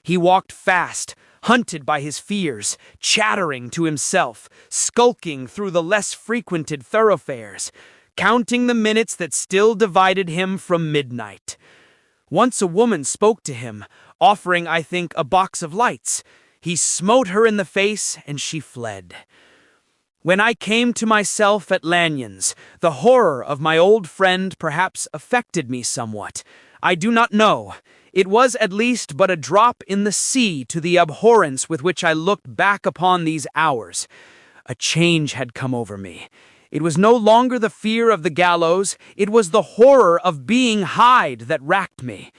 He walked fast, hunted by his fears, chattering to himself, skulking through the less frequented thoroughfares, counting the minutes that still divided him from midnight. Once a woman spoke to him, offering, I think, a box of lights. He smote her in the face, and she fled. When I came to myself at Lanyon's, the horror of my old friend perhaps affected me somewhat. I do not know. It was at least but a drop in the sea to the abhorrence with which I looked back upon these hours. A change had come over me. It was no longer the fear of the gallows, it was the horror of being Hyde that racked me.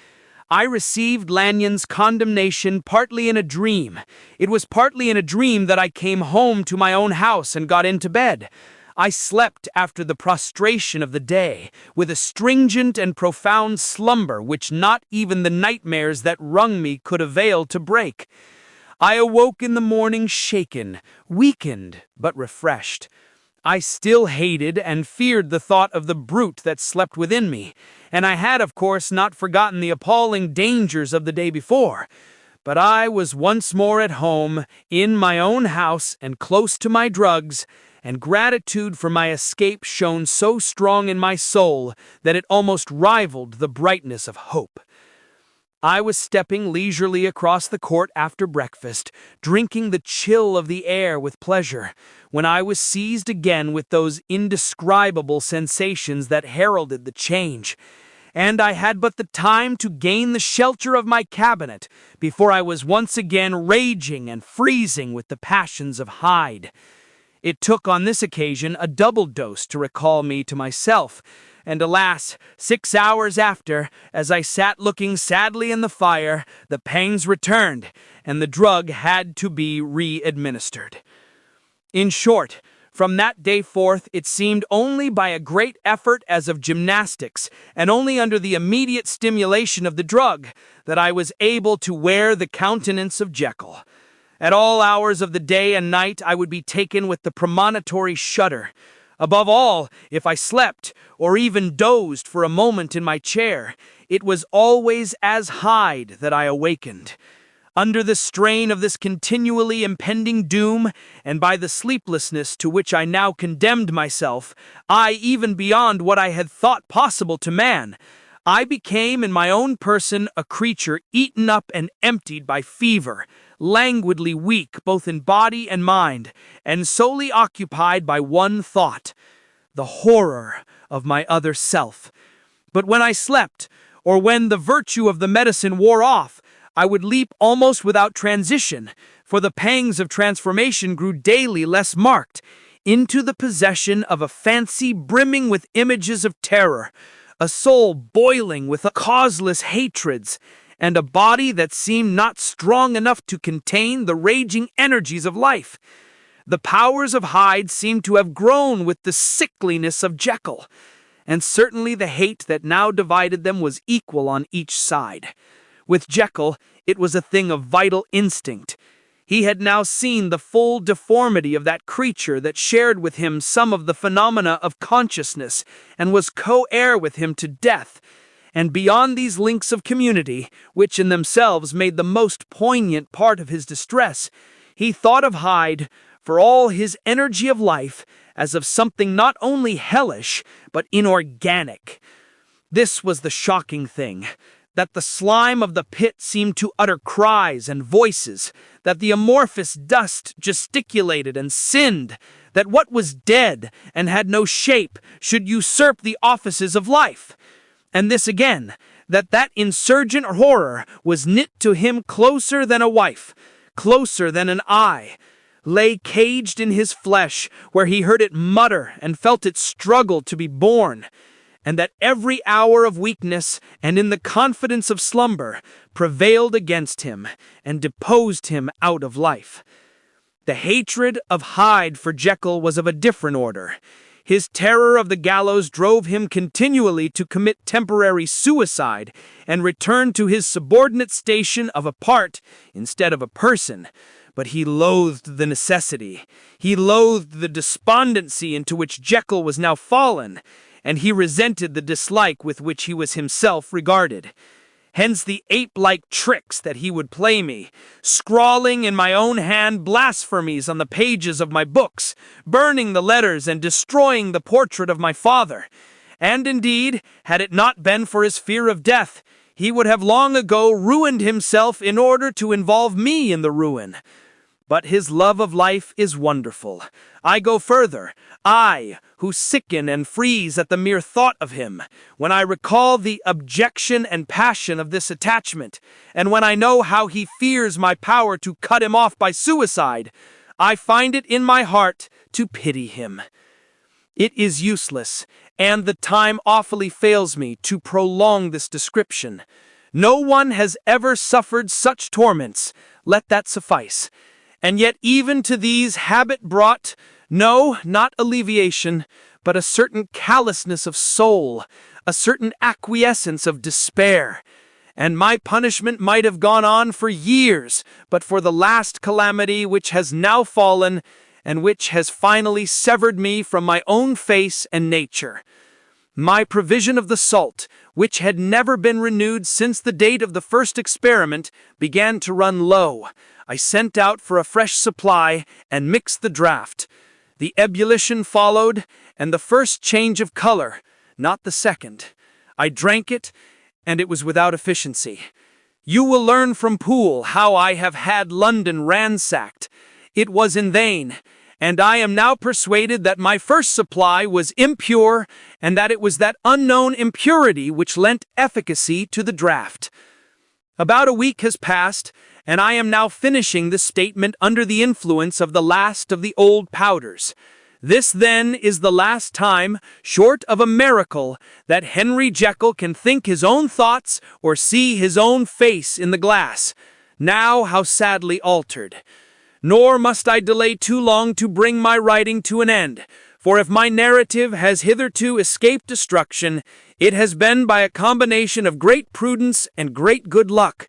I received Lanyon's condemnation partly in a dream. It was partly in a dream that I came home to my own house and got into bed. I slept after the prostration of the day, with a stringent and profound slumber which not even the nightmares that wrung me could avail to break. I awoke in the morning shaken, weakened, but refreshed. I still hated and feared the thought of the brute that slept within me, and I had, of course, not forgotten the appalling dangers of the day before. But I was once more at home, in my own house and close to my drugs, and gratitude for my escape shone so strong in my soul that it almost rivaled the brightness of hope. I was stepping leisurely across the court after breakfast, drinking the chill of the air with pleasure, when I was seized again with those indescribable sensations that heralded the change. And I had but the time to gain the shelter of my cabinet before I was once again raging and freezing with the passions of Hyde. It took on this occasion a double dose to recall me to myself, and alas, 6 hours after, as I sat looking sadly in the fire, the pangs returned, and the drug had to be re-administered. In short, from that day forth, it seemed only by a great effort as of gymnastics, and only under the immediate stimulation of the drug, that I was able to wear the countenance of Jekyll. At all hours of the day and night I would be taken with the premonitory shudder. Above all, if I slept, or even dozed for a moment in my chair, it was always as Hyde that I awakened. Under the strain of this continually impending doom, and by the sleeplessness to which I now condemned myself, even beyond what I had thought possible to man, I became in my own person a creature eaten up and emptied by fever, languidly weak both in body and mind, and solely occupied by one thought, the horror of my other self. But when I slept, or when the virtue of the medicine wore off, I would leap almost without transition, for the pangs of transformation grew daily less marked, into the possession of a fancy brimming with images of terror, a soul boiling with causeless hatreds, and a body that seemed not strong enough to contain the raging energies of life. The powers of Hyde seemed to have grown with the sickliness of Jekyll, and certainly the hate that now divided them was equal on each side. With Jekyll, it was a thing of vital instinct. He had now seen the full deformity of that creature that shared with him some of the phenomena of consciousness and was co-heir with him to death. And beyond these links of community, which in themselves made the most poignant part of his distress, he thought of Hyde, for all his energy of life, as of something not only hellish, but inorganic. This was the shocking thing, that the slime of the pit seemed to utter cries and voices, that the amorphous dust gesticulated and sinned, that what was dead and had no shape should usurp the offices of life. And this again, that insurgent horror was knit to him closer than a wife, closer than an eye, lay caged in his flesh, where he heard it mutter and felt it struggle to be born, and that every hour of weakness and in the confidence of slumber prevailed against him and deposed him out of life. The hatred of Hyde for Jekyll was of a different order. His terror of the gallows drove him continually to commit temporary suicide and return to his subordinate station of a part instead of a person. But he loathed the necessity. He loathed the despondency into which Jekyll was now fallen, and he resented the dislike with which he was himself regarded. hence the ape-like tricks that he would play me, scrawling in my own hand blasphemies on the pages of my books, burning the letters and destroying the portrait of my father. And indeed, had it not been for his fear of death, he would have long ago ruined himself in order to involve me in the ruin. But his love of life is wonderful. I go further. I, who sicken and freeze at the mere thought of him, when I recall the abjection and passion of this attachment, and when I know how he fears my power to cut him off by suicide, I find it in my heart to pity him. It is useless, and the time awfully fails me to prolong this description. No one has ever suffered such torments. Let that suffice. And yet even to these habit brought, no, not alleviation, but a certain callousness of soul, a certain acquiescence of despair. And my punishment might have gone on for years, but for the last calamity which has now fallen, and which has finally severed me from my own face and nature. My provision of the salt, which had never been renewed since the date of the first experiment, began to run low. I sent out for a fresh supply and mixed the draught. The ebullition followed, and the first change of color, not the second. I drank it, and it was without efficiency. You will learn from Poole how I have had London ransacked. It was in vain, and I am now persuaded that my first supply was impure, and that it was that unknown impurity which lent efficacy to the draught. About a week has passed, and I am now finishing this statement under the influence of the last of the old powders. This, then, is the last time, short of a miracle, that Henry Jekyll can think his own thoughts or see his own face in the glass, now how sadly altered. Nor must I delay too long to bring my writing to an end, for if my narrative has hitherto escaped destruction, it has been by a combination of great prudence and great good luck.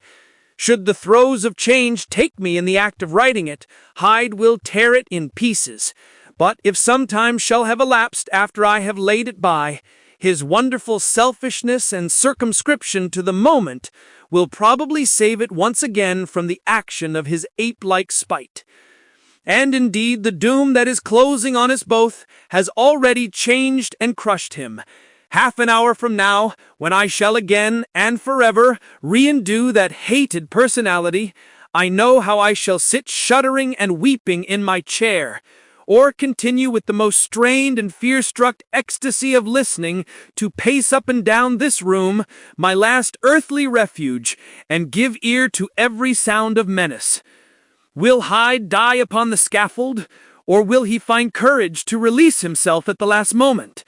Should the throes of change take me in the act of writing it, Hyde will tear it in pieces. But if some time shall have elapsed after I have laid it by, his wonderful selfishness and circumscription to the moment will probably save it once again from the action of his ape-like spite. And indeed the doom that is closing on us both has already changed and crushed him. Half an hour from now, when I shall again and forever re-endue that hated personality, I know how I shall sit shuddering and weeping in my chair, or continue with the most strained and fear-struck ecstasy of listening to pace up and down this room, my last earthly refuge, and give ear to every sound of menace. Will Hyde die upon the scaffold, or will he find courage to release himself at the last moment?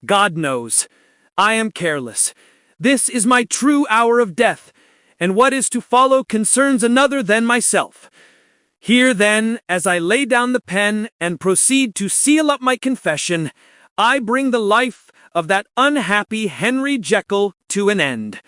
God knows. I am careless. This is my true hour of death, and what is to follow concerns another than myself. Here, then, as I lay down the pen and proceed to seal up my confession, I bring the life of that unhappy Henry Jekyll to an end.